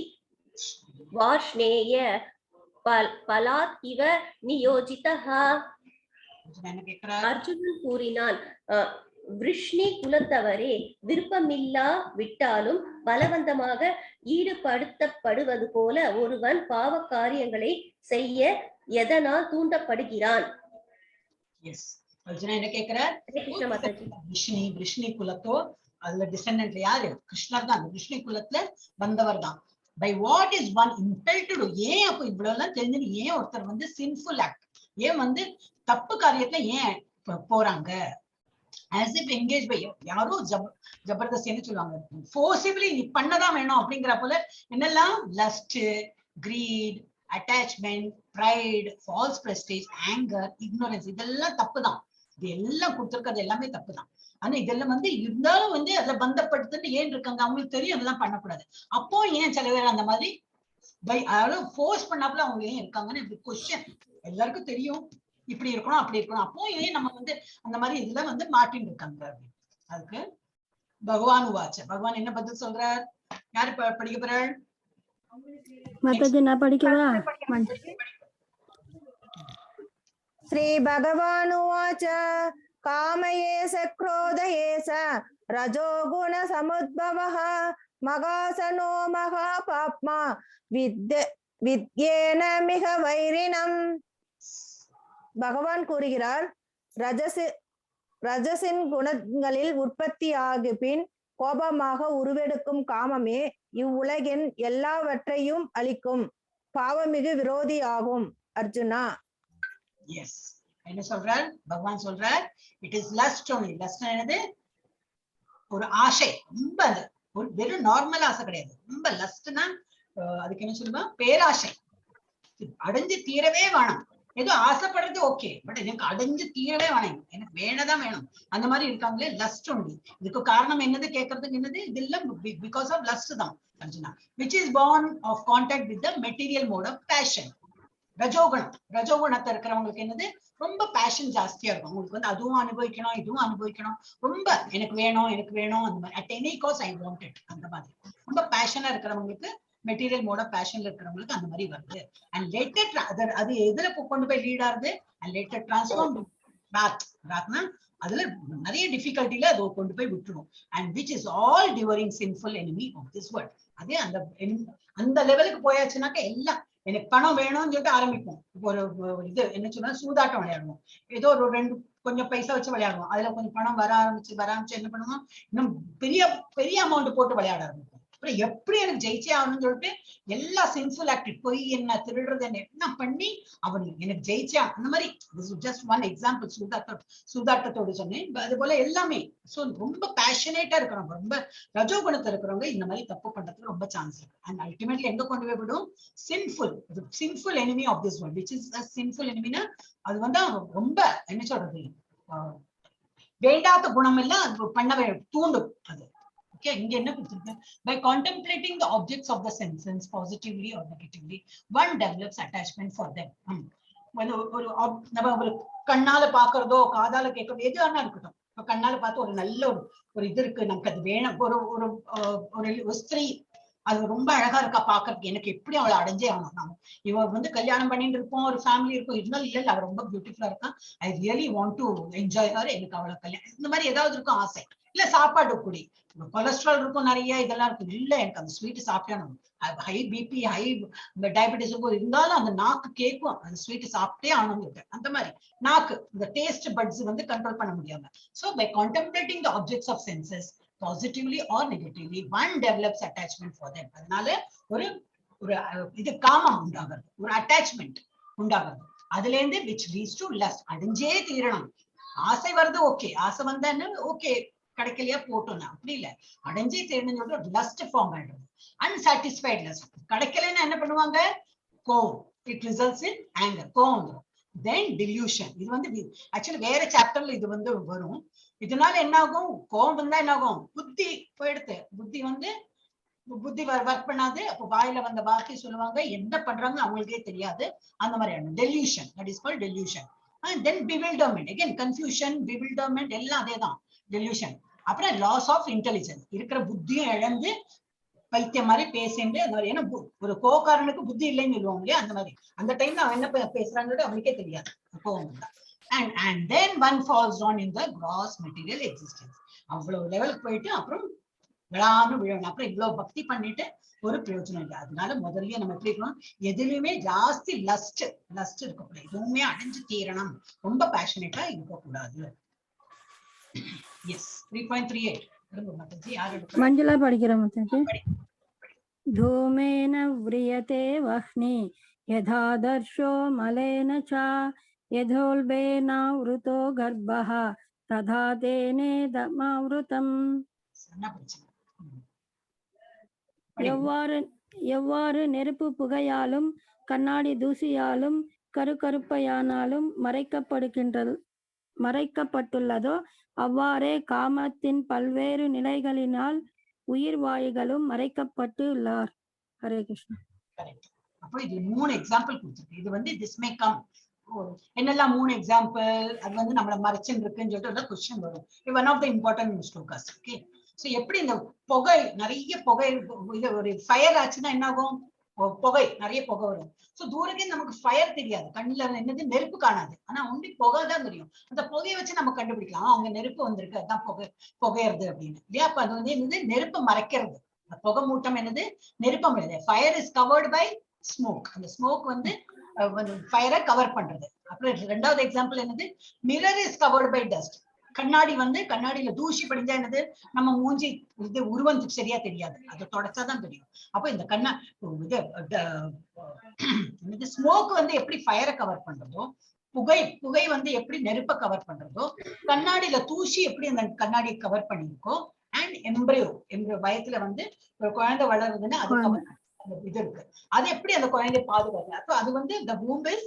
வாஷ்ணேய பலாத் இவ நியோஜிதः. அர்ஜுனன் கூறினான், விருஷ்ணி குலத்தவரே, விருப்பமில்லா விட்டாலும் பலவந்தமாக ஈடுபடுத்தப்படுவது போல ஒருவன் பாவ காரியங்களை செய்ய எதனால் தூண்டப்படுகிறான்? அர்ஜுனா என்ன கேக்குறார்? விருஷ்ணி குலத்தோ, அதுல டிசெண்டன்ட் யாரு? கிருஷ்ணர் தான். விருஷ்ணி குலத்துல வந்தவர் தான். By what is one impelled to do? ஏன் அப்போ இவ்வளவு எல்லாம் தெரிஞ்சு ஏன் ஒருத்தர் வந்து சின்ஃபுல் ஆக்ட், ஏன் வந்து தப்பு காரியத்துல ஏன் போறாங்க? as if engaged by யாரோ ஜபர்தஸ்தின்னு சொல்லுவாங்க, forcibly நீ பண்ணதான் வேணும் அப்படிங்கிற போல என்னெல்லாம் lost, greed, attachment, pride, false prestige, anger, ignorance, இதெல்லாம் தப்பு தான். இது எல்லாம் கொடுத்திருக்கிறது எல்லாமே தப்பு தான். ஆனா இதெல்லாம் வந்து இருந்தாலும் வந்து அதுல பந்தப்படுத்திட்டு ஏன் இருக்காங்க, அவங்களுக்கு தெரியும் அதெல்லாம் பண்ணக்கூடாது. அப்போ ஏன் சில பேர் அந்த மாதிரி ஃபோர்ஸ் பண்ணாப்புல அவங்க ஏன் இருக்காங்கன்னு கொஸ்டின் எல்லாருக்கும் தெரியும். இப்படி இருக்கணும் அப்படி இருக்கணும், அப்போ ஏன் நம்ம வந்து அந்த மாதிரி இதுல வந்து மாட்டின்னு இருக்காங்க? அதுக்கு பகவான் உவாச்ச, பகவான் என்ன பதில் சொல்றார்? யாரு படிக்க போறாள்? மாதாஜி நான் படிக்கவா? ஸ்ரீ பகவான் உவாச்ச காமயேச க்ரோதயேச ரஜோகுண சமுத்பவः மகாசனோ மகாபாப்மா வித்யேன மிக வைரினம். பகவான் கூறுகிறார், ரஜசின் குணங்களில் உற்பத்தி ஆகிய பின் கோபமாக உருவெடுக்கும் காமமே இவ்வுலகின் எல்லாவற்றையும் அளிக்கும் பாவமிகு விரோதி ஆகும். அர்ஜுனா, எஸ், என்ன சொல்றார் பகவான்? சொல்றார் it is lost only. Lost என்னது? ஒரு ஆசை, ரொம்ப அது ஒரு வெறும் நார்மல் ஆசை கிடையாது. ரொம்ப லஸ்ட்னா அதுக்கு என்ன சொல்லுவா? பேராசை. அடைஞ்சு தீரவே வேணும். ஏதோ ஆசைப்படுறது ஓகே, பட் எனக்கு அடைஞ்சு தீரவே வேணும், எனக்கு வேணதான் வேணும், அந்த மாதிரி இருக்காங்களே லஸ்ட் only. இதுக்கு காரணம் என்னது கேட்கறதுக்கு? என்னது இதெல்லாம் பிகாஸ் ஆஃப் லஸ்ட் தான் Arjuna. which is born of contact with the material mode of passion. ரஜோகுணம், ரஜோகுணத்தை இருக்கிறவங்களுக்கு என்னது? ரொம்ப பேஷன் ஜாஸ்தியா இருக்கும். உங்களுக்கு வந்து அதுவும் அனுபவிக்கணும் இதுவும் அனுபவிக்கணும், ரொம்ப எனக்கு வேணும் எனக்கு வேணும் அந்த மாதிரி. at any cost I want it, அந்த மாதிரி ரொம்ப பேஷனா இருக்கிறவங்களுக்கு, மெட்டீரியல் மோட பேஷன்ல இருக்கிறவங்களுக்கு அந்த மாதிரி வருது. அண்ட் லேட்டர் அது எதுல கொண்டு போய் லீட் ஆகுது? அண்ட் லேட்டர் டிரான்ஸ்ஃபார்ம் ராத்னா அதுல நிறைய டிஃபிகல்ட்டில அது கொண்டு போய் விட்டுரும். And which is all devouring sinful enemy of this world. அதே அந்த லெவலுக்கு போயாச்சுனாக்க எல்லாம் எனக்கு பணம் வேணும்னு சொல்லிட்டு ஆரம்பிப்போம். ஒரு இது என்ன சொன்னா சூதாட்டம் விளையாடுவோம், ஏதோ ஒரு கொஞ்சம் பைசா வச்சு விளையாடுவோம், அதுல கொஞ்சம் பணம் வர ஆரம்பிச்சு என்ன பண்ணுவோம், இன்னும் பெரிய பெரிய அமௌண்ட் போட்டு விளையாட ஆரம்பிப்போம். அப்புறம் எப்படி எனக்கு ஜெயிச்சே ஆகணும்னு சொல்லிட்டு எல்லா சின்ஃபுல் ஆக்டிவ், போய் என்ன திருடுறது என்ன பண்ணி அவன் எனக்கு ஜெயிச்சா, அந்த மாதிரி ஜஸ்ட் ஒன் எக்ஸாம்பிள் சூதாட்டத்தோடு சொன்னேன். அது போல எல்லாமே ஸோ ரொம்ப பேஷனேட்டா இருக்கிறவங்க, ரொம்ப ரஜோகுணத்தை இருக்கிறவங்க இந்த மாதிரி தப்பு பண்றதுக்கு ரொம்ப சான்ஸ் இருக்கு. அண்ட் அல்டிமேட்லி எங்க கொண்டு போய் விடும்? Sinful enemy of this world. Which is sinful எனிமினா அது வந்து ரொம்ப என்ன சொல்றது, வேண்டாத குணம் எல்லாம் அது பண்ண தூண்டும் அது. Okay, இங்க என்ன கொடுத்திருக்கு? By contemplating the objects of the senses positively or negatively, one develops attachment for them. ஒரு கண்ணால பாக்குறதோ காதால கேட்கறதோ எது வேணா இருக்கட்டும். இப்ப கண்ணால பார்த்து ஒரு நல்ல ஒரு இது இருக்கு, நமக்கு அது வேணும். ஒரு ஸ்திரீ அது ரொம்ப அழகா இருக்கா பாக்குறதுக்கு, எனக்கு எப்படி அவளை அடைஞ்சே ஆகணும். இவ வந்து கல்யாணம் பண்ணிட்டு இருப்போம், ஒரு ஃபேமிலி இருக்கும், இருந்தாலும் இல்ல அவ ரொம்ப பியூட்டிஃபுல்லா இருக்கா, I really want to enjoy her, எனக்கு அவளை கல்யாணம், இந்த மாதிரி ஏதாவது இருக்கும் ஆசை. இல்ல சாப்பாடு கூடி கொலஸ்ட்ரால் இருக்கும், நிறைய இதெல்லாம் இருக்கும், இல்ல எனக்கு அந்த ஸ்வீட் சாப்பிட்டேன், ஹை பிபி ஹை டயபெட்டிஸ் இருந்தாலும் அந்த நாக்கு கேட்கும், அந்த ஸ்வீட் சாப்பிட்டே ஆனவங்க. அந்த மாதிரி நாக்கு இந்த டேஸ்ட் பட்ஸ் வந்து கண்ட்ரோல் பண்ண முடியாம. So by contemplating the objects of senses positively or negatively, one develops attachment for them. அதனால ஒரு ஒரு இது காமம் உண்டாகிறது, ஒரு அட்டாச்மெண்ட் உண்டாகிறது. அதுல இருந்து which leads to lust. அடைஞ்சே தீரணும். ஆசை வருது, ஓகே, ஆசை வந்தா என்ன, ஓகே, கிடைக்கலையா போட்டோம்னா, அப்படி இல்ல, அடைஞ்சே தீரணும்னு சொல்லிட்டு லஸ்ட் ஃபார்ம் ஆயிடுறது. Unsatisfied lost. கிடைக்கலன்னா என்ன பண்ணுவாங்க, கோவம். இட் ரிசல்ட்ஸ் இன் ஆங்கர், கோவம் வரும். தென் டில்யூஷன். இது வந்து ஆக்சுவலி வேற சாப்டர்ல இது வந்து வரும். இதனால என்ன ஆகும், கோவம் வந்தா என்ன ஆகும், புத்தி போயிடுது. புத்தி ஒர்க் பண்ணாது. அப்போ வாயில வந்த வார்த்தை சொல்லுவாங்க, என்ன பண்றாங்க அவங்களுக்கே தெரியாது. அந்த மாதிரியான delusion, that is called delusion. Then bewilderment, again confusion, bewilderment எல்லாம் அதேதான், டெல்யூஷன். அப்புறம் லாஸ் ஆஃப் இன்டெலிஜென்ஸ், இருக்கிற புத்தியும் இழந்து பைத்தியம் மாதிரி பேசிட்டு அந்த மாதிரி. ஏன்னா ஒரு கோகாரனுக்கு புத்தி இல்லைன்னு சொல்லுவாங்க இல்லையா, அந்த மாதிரி. அந்த டைம்ல அவன் என்ன பேசுறாங்கிறது அவனுக்கே தெரியாது, கோவம் தான். And then one falls down in the gross material existence. அவ்வளவு லெவலுக்கு போயிட்டு அப்புறம் விழான்னு விழணும். அப்புறம் இவ்வளவு பக்தி பண்ணிட்டு ஒரு பிரயோஜனம் இல்லை. அதனால முதல்லயே நம்ம எப்படி இருக்கணும், எதுலையுமே ஜாஸ்தி லஸ்ட் இருக்கக்கூடாது. எதுவுமே அடைஞ்சு தீரணும், ரொம்ப பேஷனேட்டா இருக்கக்கூடாது. எஸ் 3.38 மாதாஜி. மஞ்சளா படிக்கிறேன் மாதாஜி. धूमेन व्रियते वह्नि यथादर्शो मलेन च यथोल्बेनावृतो गर्भः तथा तेनेदमावृतम्. எவ்வாறு நெருப்பு புகையாலும் கண்ணாடி தூசியாலும் கருக்கருப்பையானாலும் மறைக்கப்பட்டுள்ளதோ அவ்வாறே காமத்தின் பல்வேறு நிலைகளினால் உயிர் வாயுகளும் மறைக்கப்பட்டு உள்ளார். ஹரே கிருஷ்ணா. அப்போ இது 3 எக்ஸாம்பிள் கொடுத்துருக்கு. இது வந்து திஸ் மே கம், என்னெல்லாம் 3 எக்ஸாம்பிள், அது வந்து நம்மள மறைச்சுன்னு இருக்குன்னு சொல்லிட்டு கொஸ்டின் வரும். இது one of the important slokas. Okay, so எப்படி இந்த புகை, நிறைய புகை, ஒரு ஃபயர் ஆச்சுன்னா என்ன ஆகும், புகை, நிறைய புகை வரும். சோ தூரக்கே நமக்கு ஃபயர் தெரியாது, கண்ணுல என்னது நெருப்பு காணாது, ஆனா ஒன்லி புகை தான் தெரியும். அந்த புகையை வச்சு நம்ம கண்டுபிடிக்கலாம் அவங்க நெருப்பு வந்திருக்கு, அதுதான் புகையிறது அப்படின்னு இல்லையா. அப்ப அது வந்து என்னது, நெருப்பு மறைக்கிறது. புகை மூட்டம் என்னது, நெருப்பம் இல்லை. Fire is covered by smoke. அந்த ஸ்மோக் வந்து ஃபயரை கவர் பண்றது. அப்புறம் ரெண்டாவது எக்ஸாம்பிள் என்னது, mirror is covered by dust. கண்ணாடி வந்து, கண்ணாடியில தூசி படிஞ்சா என்னது, நம்ம மூஞ்சி இது உருவம் சரியா தெரியாது, அதை தொடச்சாதான் தெரியும். அப்போ இந்த இது ஸ்மோக் வந்து எப்படி ஃபயரை கவர் பண்றதோ, புகை வந்து எப்படி நெருப்பை கவர் பண்றதோ, கண்ணாடியில தூசி எப்படி அந்த கண்ணாடியை கவர் பண்ணிருக்கோ, அண்ட் எம்ப்ரியோ வயத்துல வந்து ஒரு குழந்தை வளருதுன்னா அது கவர் இது இருக்கு, அது எப்படி அந்த குழந்தைய பாதுகாக்க. அப்போ அது வந்து the womb is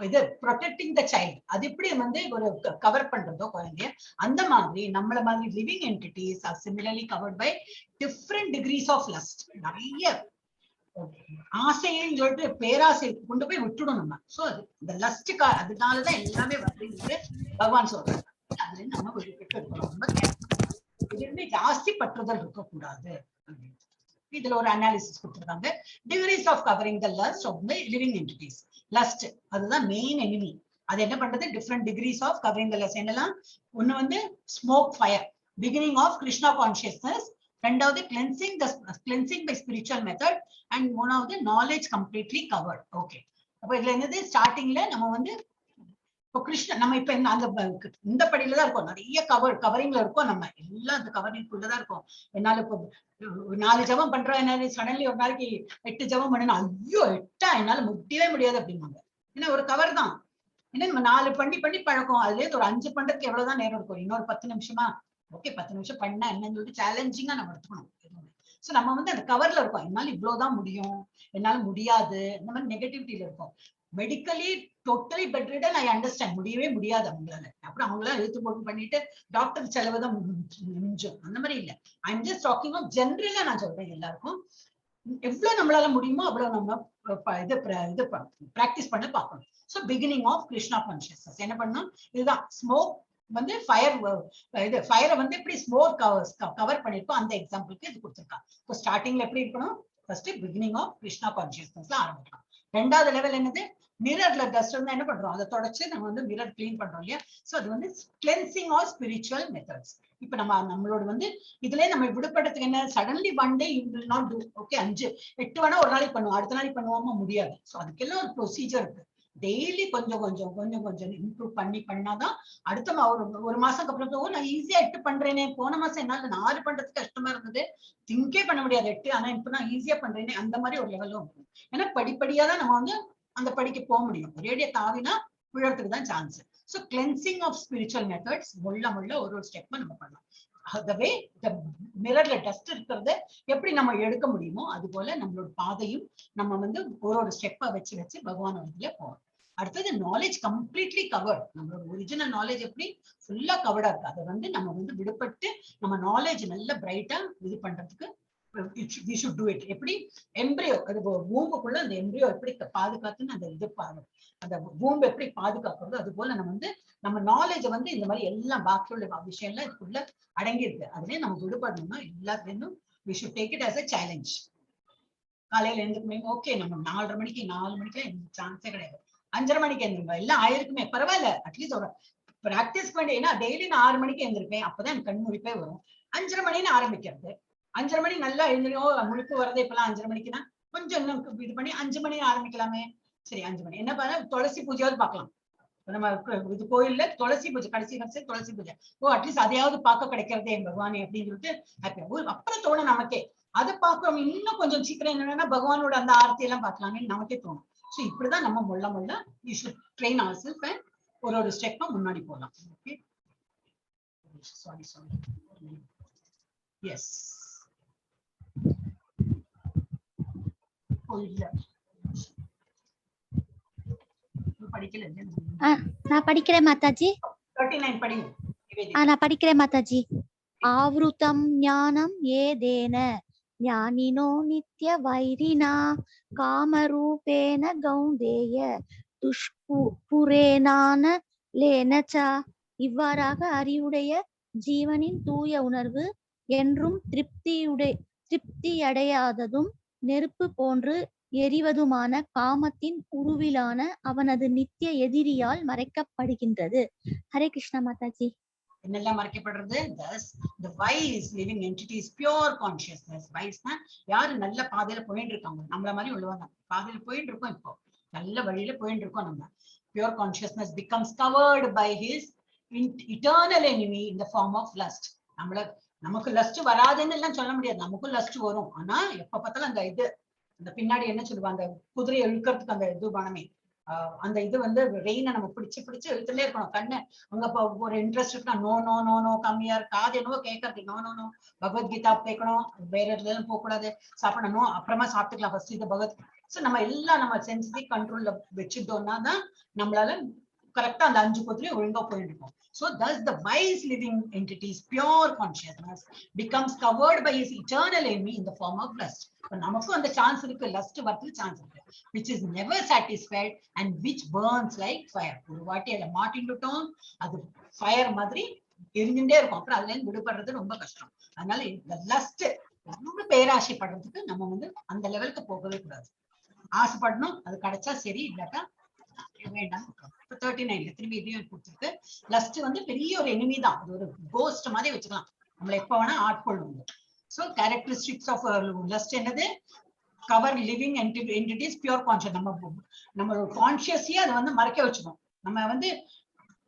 இது protecting the child. அது எப்படி வந்து ஒரு கவர் பண்றதோ குழந்தைய, அந்த மாதிரி நம்மள மாதிரி living entities are similarly covered by different degrees of lust. நிறைய ஆசைன்னு சொல்லிட்டு பேராசை கொண்டு போய் விட்டுடும் நம்ம. சோ இந்த லஸ்டுக்கா, அதனாலதான் எல்லாமே வந்து பகவான் சொல்றாங்க, அதுல நம்ம விட்டுட்டு இருக்கணும். ரொம்ப எதுவுமே ஜாஸ்தி பற்றுதல் இருக்கக்கூடாது. இதுல ஒரு அனாலிசிஸ் கொடுத்திருக்காங்க. Degrees of covering the lust of the living entities. Lust அதுதான் மெயின் எனிமி. அது என்ன பண்றது, different degrees of covering the lust. என்னெல்லாம், ஒண்ணு வந்து smoke fire, beginning of Krishna consciousness. ரெண்டாவது cleansing by spiritual method. And மூணாவது நாலேஜ் கம்ப்ளீட்லி கவர்ட். ஓகே, அப்போ இதுல என்னது, ஸ்டார்டிங்ல நம்ம வந்து இப்போ கிருஷ்ணா, நம்ம இப்ப இந்த படியில தான் இருக்கோம், நிறைய கவரிங்ல இருக்கோம், நம்ம எல்லாம் அந்த கவரிங்குள்ளதான் இருக்கோம். என்னால இப்போ 4 ஜபம் பண்றோம், என்ன சடன்லி ஒரு நாளைக்கு 8 ஜபம் பண்ணணும், ஐயோ 8 என்னால முடியவே முடியாது அப்படிம்பாங்க. ஏன்னா ஒரு கவர் தான். ஏன்னா நம்ம 4 பண்ணி பழக்கம். அதுல ஒரு 5 பண்றதுக்கு எவ்வளவுதான் நேரம் இருக்கும், இன்னொரு 10 நிமிஷமா, ஓகே 10 நிமிஷம் பண்ணா என்னன்னு சொல்லிட்டு சேலஞ்சிங்கா நம்ம எடுத்துக்கணும். சோ நம்ம வந்து அந்த கவர்ல இருக்கோம், என்னால இவ்வளவுதான் முடியும், என்னால முடியாது, இந்த மாதிரி நெகட்டிவிட்டியில இருக்கும். Medically totally bedridden, I understand, முடியவே முடியாது அவங்களால. அப்புறம் அவங்களால எழுத்து போட்டு பண்ணிட்டு டாக்டர் செலவுதான் மிஞ்சும், அந்த மாதிரி இல்ல. I am just talking of ஜெனரலா நான் சொல்றேன். எல்லாருக்கும் எவ்வளவு நம்மளால முடியுமோ அவ்வளவு நம்ம இது பிராக்டிஸ் பண்ண பார்க்கணும். So beginning of Krishna consciousness என்ன பண்ணணும், இதுதான் ஸ்மோக் வந்து ஃபயரை வந்து எப்படி ஸ்மோக் கவர் பண்ணிருக்கோம், அந்த எக்ஸாம்பிளுக்கு இது கொடுத்துருக்காங்க. இப்போ ஸ்டார்டிங்ல எப்படி இருக்கணும், ஃபர்ஸ்ட் பிகினிங் ஆஃப் கிருஷ்ணா கான்சியஸ்னஸ்ல ஆரம்பிக்கலாம். ரெண்டாவது லெவல் என்னது, மிரர்ல டஸ்ட் இருந்தா என்ன பண்றோம், அதை தொடச்சு நம்ம வந்து மிரர் கிளீன் பண்றோம் இல்லையா. சோ அது வந்து கிளென்சிங் ஆர் ஸ்பிரிச்சுவல் மெத்தட்ஸ். இப்ப நம்மளோட வந்து இதுலயே நம்ம விடுபடுறதுக்கு என்ன, suddenly one day you will not to. Okay, 5-8 வேணா ஒரு நாளைக்கு பண்ணுவோம், அடுத்த நாளைக்கு பண்ணுவோமா, முடியாது. சோ அதுக்கெல்லாம் ஒரு ப்ரொசீஜர் இருக்கு. டெய்லி கொஞ்சம் கொஞ்சம் கொஞ்சம் கொஞ்சம் இம்ப்ரூவ் பண்ணாதான் அடுத்த ஒரு மாசம் அப்புறம் நான் ஈஸியா 8 பண்றேனே, போன மாசம் என்னால 4 பண்றதுக்கு கஷ்டமா இருந்தது, திங்கே பண்ண முடியாது 8, ஆனா இப்ப நான் ஈஸியா பண்றேனே, அந்த மாதிரி ஒரு லெவலும் இருக்கும். ஏன்னா படிப்படியா தான் நம்ம வந்து அந்த படிக்க போக முடியும். ஒரேடியா தாவினா விழறதுக்கு தான் chance. So cleansing of spiritual methods முள்ள ஒரு ஸ்டெப் நம்ம பண்ணலாம். அதுவே மிரர்ல டஸ்ட் இருக்கிறத எப்படி நம்ம எடுக்க முடியுமோ அது போல நம்மளோட பாதையும் நம்ம வந்து ஒரு ஸ்டெப்பா வச்சு வச்சு பகவான் இதுல போறோம். அடுத்தது நாலேஜ் கம்ப்ளீட்லி கவர்ட். நம்மளோட ஒரிஜினல் நாலேஜ் எப்படி ஃபுல்லா கவர்டா இருக்கு, அதை வந்து நம்ம வந்து விடுபட்டு நம்ம நாலேஜ் நல்ல பிரைட்டா இது பண்றதுக்கு we should do it. எப்படி எம்பிரியோ, அது பூம்புக்குள்ள அந்த எம்பிரியோ எப்படி பாதுகாத்துன்னு அந்த இது அந்த பூம்பு எப்படி பாதுகாக்கிறதோ அது போல நம்ம வந்து நம்ம நாலேஜை வந்து இந்த மாதிரி எல்லாம் பாக்கியுள்ள விஷயம்லாம் இதுக்குள்ள அடங்கி இருக்கு. அதுலயே நம்ம விடுபடணும்னா எல்லாத்துலேருந்தும் we should take it as a challenge. காலையில எழுந்துக்குமே ஓகே, நம்ம 4:30 மணிக்கு 4 மணிக்கு சான்ஸே கிடையாது, 5:30 மணிக்கு எழுந்துருங்க, எல்லாம் ஆயிருக்குமே பரவாயில்ல, அட்லீஸ்ட் ஒரு பிராக்டிஸ் பண்ணி. ஏன்னா டெய்லி நான் 6 மணிக்கு எழுந்திருப்பேன், அப்பதான் எனக்கு கண் முழிப்பே வரும். 5:30 மணின்னு ஆரம்பிக்கிறது, 5:30 மணி நல்லா எழுந்திரும், முழிப்பு வரது இப்பெல்லாம் 5:30 மணிக்குன்னா கொஞ்சம் இன்னும் இது பண்ணி 5 மணி ஆரம்பிக்கலாமே. சரி 5 மணி என்ன பண்ண, துளசி பூஜையாவது பார்க்கலாம். நம்ம இது கோயில்ல துளசி பூஜை, கடைசி துளசி பூஜை, அட்லீஸ்ட் அதையாவது பார்க்க கிடைக்கிறதே பகவானே அப்படின்னு சொல்லிட்டு அப்புறம் தோணும் நமக்கே, அதை பார்க்கிறோம் இன்னும் கொஞ்சம் சீக்கிரம் என்னன்னா பகவானோட அந்த ஆர்த்தி எல்லாம் பார்க்கலாமே நமக்கே தோணும். ஸோ இப்படிதான் நம்ம முள்ள we should train ourselves and ஒரு ஸ்டெப்பா முன்னாடி போகலாம். ஓகே, சாரி எஸ் நான் படிக்கிறேன் மாதாஜி. 39 படிங்க. நான் படிக்கிறேன் மாதாஜி. ஆவ்ருதம் ஞானம் ஏதேன ஞானினோ நித்ய வைரினா காமரூபேன கௌந்தேய துஷ்புரேனான லேனச்சா. இவ்வாறாக அறிவுடைய ஜீவனின் தூய உணர்வு என்றும் திருப்தியடையாததும் நெருப்பு போன்று எரிவதுமான காமத்தின் உருவிலான அவனது நித்திய எதிரியால் மறைக்கப்படுகின்றது. ஹரே கிருஷ்ணா மாதாஜி. என்னெல்லாம் மறைக்கப்படுறது? the wise living entities, pure consciousness. wise-னா யாரு நல்ல பாதையில போயிட்டு இருக்காங்க, நம்மள மாதிரி உள்ளவங்க பாதையில போயிட்டு இருக்கோம், இப்போ நல்ல வழியில போயிட்டு இருக்கோம். நம்ம pure consciousness becomes covered by his eternal enemy in the form of lust. நமக்கு லஸ்ட் வராதுன்னு எல்லாம் சொல்ல முடியாது, நமக்கும் லஸ்ட் வரும். ஆனா எப்ப பார்த்தாலும் அந்த இது அந்த பின்னாடி என்ன சொல்லுவாங்க, குதிரையை இழுக்கிறதுக்கு அந்த இது பணமே, அந்த இது வந்து ரெயினை நம்ம பிடிச்சு இழுத்துட்டே இருக்கணும். கண்ணு அங்க ஒரு இன்ட்ரெஸ்ட் இருக்கா, நோ நோ நோ நோ கம்மியா இருக்கு, காது என்னவோ கேட்கறது, நோ நோ நோ பகவத்கீதா கேட்கணும், வேற இடத்துல போக கூடாது, சாப்பிடணும், அப்புறமா சாப்பிட்டுக்கலாம், ஃபர்ஸ்ட் இது பகவத். ஸோ நம்ம எல்லாம் நம்ம சென்சிட்டிவ் கண்ட்ரோல்ல வச்சுட்டோம்னா தான் நம்மளால கரெக்டா அந்த 5 குதிரையும் ஒழுங்கா போயிட்டு இருக்கும். So thus the wise living entities, pure consciousness becomes covered by his eternal enemy in the form of lust. நமக்கும் அந்த சான்ஸ் இருக்கு, லஸ்ட் வரதுக்கு சான்ஸ் இருக்கு, which is never satisfied and which burns like fire. ஒரு வாட்டி அதை மாட்டிட்டோம், அது ஃபயர் மாதிரி எரிஞ்சுட்டே இருக்கும், அப்புறம் அதுல இருந்து விடுபடுறது ரொம்ப கஷ்டம். அதனால இந்த லஸ்ட் ரொம்ப பேராசைப்படுறதுக்கு நம்ம வந்து அந்த லெவலுக்கு போகவே கூடாது. ஆசைப்படணும், அது கிடைச்சா சரி, இல்லாட்டா வேண்டாம். 39 திரும்பி இதையும் கொடுத்துருக்கு. லஸ்ட் வந்து பெரிய ஒரு எனிமி தான், அது ஒரு கோஸ்ட் மாதிரி வச்சுக்கலாம், நம்மள எப்ப வேணா ஆட்கொள்ளும். சோ கேரக்டரிஸ்டிக்ஸ் ஆஃப் லஸ்ட் என்னது? Cover living entities, pure conscious. நம்மளோட கான்ஷியஸையே அதை வந்து மறைக்க வச்சுக்கணும். நம்ம வந்து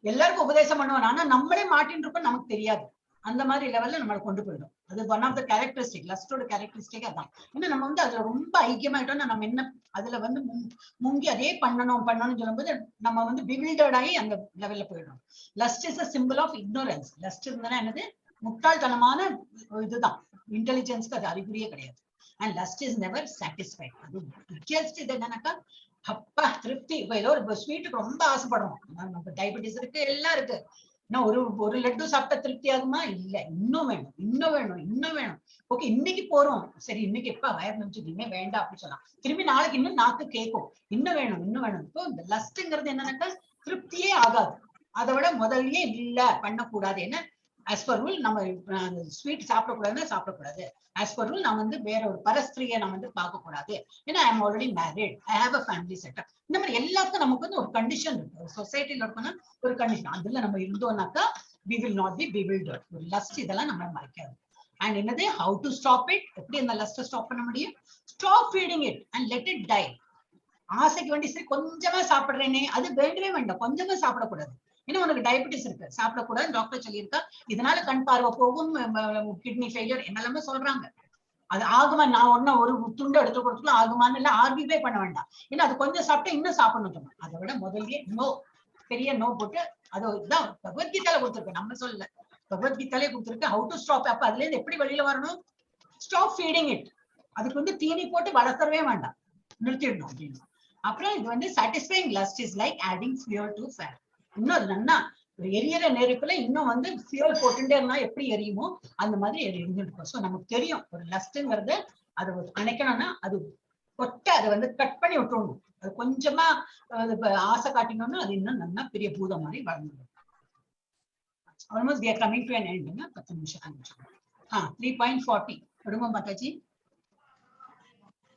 எல்லாருக்கும் உபதேசம் பண்ணுவோம், ஆனா நம்மளே மாட்டின்னு இருக்கோம், நமக்கு தெரியாது. அந்த மாதிரி லெவல்ல நம்மளை கொண்டு போயிடும். அது ஒன் ஆஃப் த கேரக்டரிஸ்டிக், லஸ்டோட கேரக்டரிஸ்டிக் அதான். ஏன்னா நம்ம வந்து அதுல ரொம்ப ஐக்கியமாயிட்டோம்னா நம்ம என்ன அதுல வந்து முங்கி அதே பண்ணணும்னு சொல்லும்போது நம்ம வந்து பிவில்டர்ட் ஆகி அந்த லெவல்ல போயிடும். Lust is a symbol of ignorance. Lust இருந்தா என்னது? முட்டாள்தனமான இதுதான், இன்டெலிஜென்ஸ்க்கு அது அறிகுறியே கிடையாது. And lust is never satisfied. அது பிக்கெஸ்ட் இது என்னன்னாக்கா, அப்பா திருப்தி. இப்ப ஏதோ ஒரு ஸ்வீட்டுக்கு ரொம்ப ஆசைப்படுறோம், நமக்கு டயபெட்டிஸ் இருக்கு, எல்லாம் இருக்கு, ஒரு லட்டு சாப்பிட்டா திருப்தி ஆகுமா? இல்ல, இன்னும் வேணும், இன்னும் வேணும், இன்னும் வேணும். ஓகே, இன்னைக்கு போறோம், சரி இன்னைக்கு எப்ப வயர் நினைச்சு இனிமே வேண்டாம் அப்படின்னு சொல்லலாம், திரும்பி நாளைக்கு இன்னும் நாக்கு கேட்கும், இன்னும் வேணும், இன்னும் வேணும். இப்போ இந்த லஸ்ட்ங்கிறது என்னன்னாக்கா திருப்தியே ஆகாது. அதை விட முதல்லயே இல்ல பண்ணக்கூடாது. என்ன ஆஸ் பர் ரூல் நம்ம ஸ்வீட் சாப்பிடக்கூடாதுன்னா சாப்பிடக்கூடாது. ஆஸ் பர் ரூல் நான் வந்து வேற ஒரு பரஸ்திரியை நான் வந்து பார்க்க கூடாது, ஏன்னா I am already married, I have a family setup. இந்த மாதிரி எல்லாத்துக்கும் நமக்கு வந்து ஒரு கண்டிஷன் இருக்கு, ஒரு சொசைட்டில இருக்கோம்னா ஒரு கண்டிஷன். அதுல நம்ம இருந்தோம்னாக்கா we will not be bewildered. ஒரு லஸ்ட் இதெல்லாம் நம்ம மறைக்காது. அண்ட் என்னது, ஹவு டு ஸ்டாப் இட்? எப்படி அந்த லஸ்ட்டை ஸ்டாப் பண்ண முடியும்? Stop feeding it and let it die. ஆசைக்கு வேண்டி சரி கொஞ்சமா சாப்பிடுறேனே, அது வேண்டவே வேண்டாம், கொஞ்சமா சாப்பிடக்கூடாது. ஏன்னா உனக்கு டயபெட்டிஸ் இருக்கு, சாப்பிடக்கூடாது டாக்டர் சொல்லியிருக்கா, இதனால கண் பார்வை போகும், கிட்னி ஃபெயிலியர் என்னெல்லாமே சொல்றாங்க. அது ஆகுமா, நான் ஒன்னும் ஒரு துண்டு எடுத்து கொடுத்துக்கலாம் ஆகுமான்னு இல்ல ஆர்கியூவே பண்ண வேண்டாம். ஏன்னா அது கொஞ்சம் சாப்பிட்டா இன்னும் சாப்பிடணும். அதை விட முதல்லயே நோ, பெரிய நோ போட்டு, அது இதுதான் பகவத்கீதால கொடுத்துருக்கு, நம்ம சொல்லல, பகவத்கீதாலே கொடுத்துருக்கு ஹவு டு ஸ்டாப். அப்ப அதுல இருந்து எப்படி வெளியில வரணும்? Stop feeding it. அதுக்கு வந்து தீனி போட்டு வளர்த்தவே வேண்டாம், நிறுத்திடணும் அப்படின்னு. அப்புறம் இது வந்து satisfying lust is like adding fuel to fire. இன்னும் அது நல்லா எரியற நெருப்புல இன்னும் வந்து ஃபியூல் போட்டுட்டே இருந்தா எப்படி எரியுமோ அந்த மாதிரி எரிஞ்சுட்டு இருக்கும். ஸோ நமக்கு தெரியும் ஒரு லஸ்ட்ங்கிறது, அது அணைக்கணும்னா அது கொட்டை, அதை வந்து கட் பண்ணி விட்டுறணும். அது கொஞ்சமா ஆசை காட்டினோம்னா அது இன்னும் நல்லா பெரிய பூதம் மாதிரி வளர்ந்துடும். Almost we are coming to an end. 10 நிமிஷம். 3.40 விடுங்க மாதாஜி.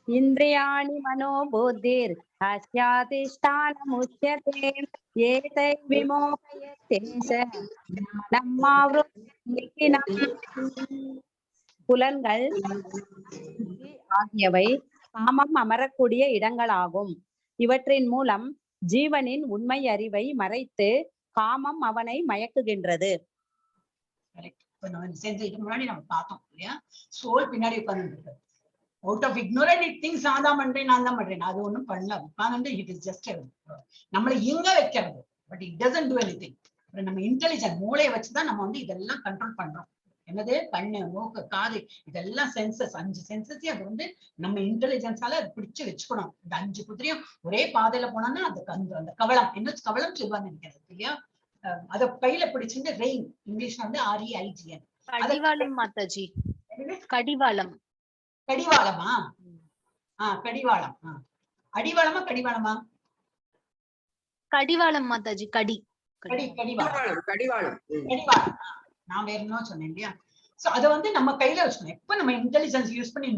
இந்திரியாணி மனோபுத்திர் அஸ்யாதிஷ்டானமுச்யதே ஏதை விமோகயதே புலன்கள் ஆகியவை காமம் அமரக்கூடிய இடங்களாகும். இவற்றின் மூலம் ஜீவனின் உண்மை அறிவை மறைத்து காமம் அவனை மயக்குகின்றது. முன்னாடி நம்ம பார்த்தோம் இல்லையா, சோல் பின்னாடி உட்கார்ந்து out of ignorant it things நான் தான் பண்றேன் நான் தான் பண்றேன், அது ஒண்ணும் பண்ணல, உட்கார்ந்து இட் இஸ் ஜஸ்ட் நம்மளை இங்க வைக்கிறது, but it doesn't to anything. நம்ம இன்டெலிஜென்ட் மூளையை வச்சுதான் நம்ம வந்து இதெல்லாம் கண்ட்ரோல் பண்றோம். என்னது, கண்ணு மூக்கு காது இதெல்லாம் சென்சஸ், 5 சென்சஸையும் அது வந்து நம்ம இன்டெலிஜென்ஸால பிடிச்சு வச்சுக்கணும். இந்த 5 குதிரையும் ஒரே பாதையில போனோம்னா அந்த கவலம், என்ன கவலம் சொல்லுவாங்க நினைக்கிறது இல்லையா, அத கையில பிடிச்சிட்டு ரெயின், இங்கிலீஷ்ல வந்து REIGN கடிவாளம் மாதாஜி. கடிவாளம். கடிவாளமா? கடிவாளம். அடிவாளமா கடிவாளமா? கடிவாளம் மாதாஜி. கடிவாளம். நான் வேற என்ன சொன்னேன் இல்லையா? சோ அத வந்து நம்ம கையில வச்சுக்கணும். எப்ப நம்ம இன்டெலிஜென்ஸ் யூஸ் பண்ணி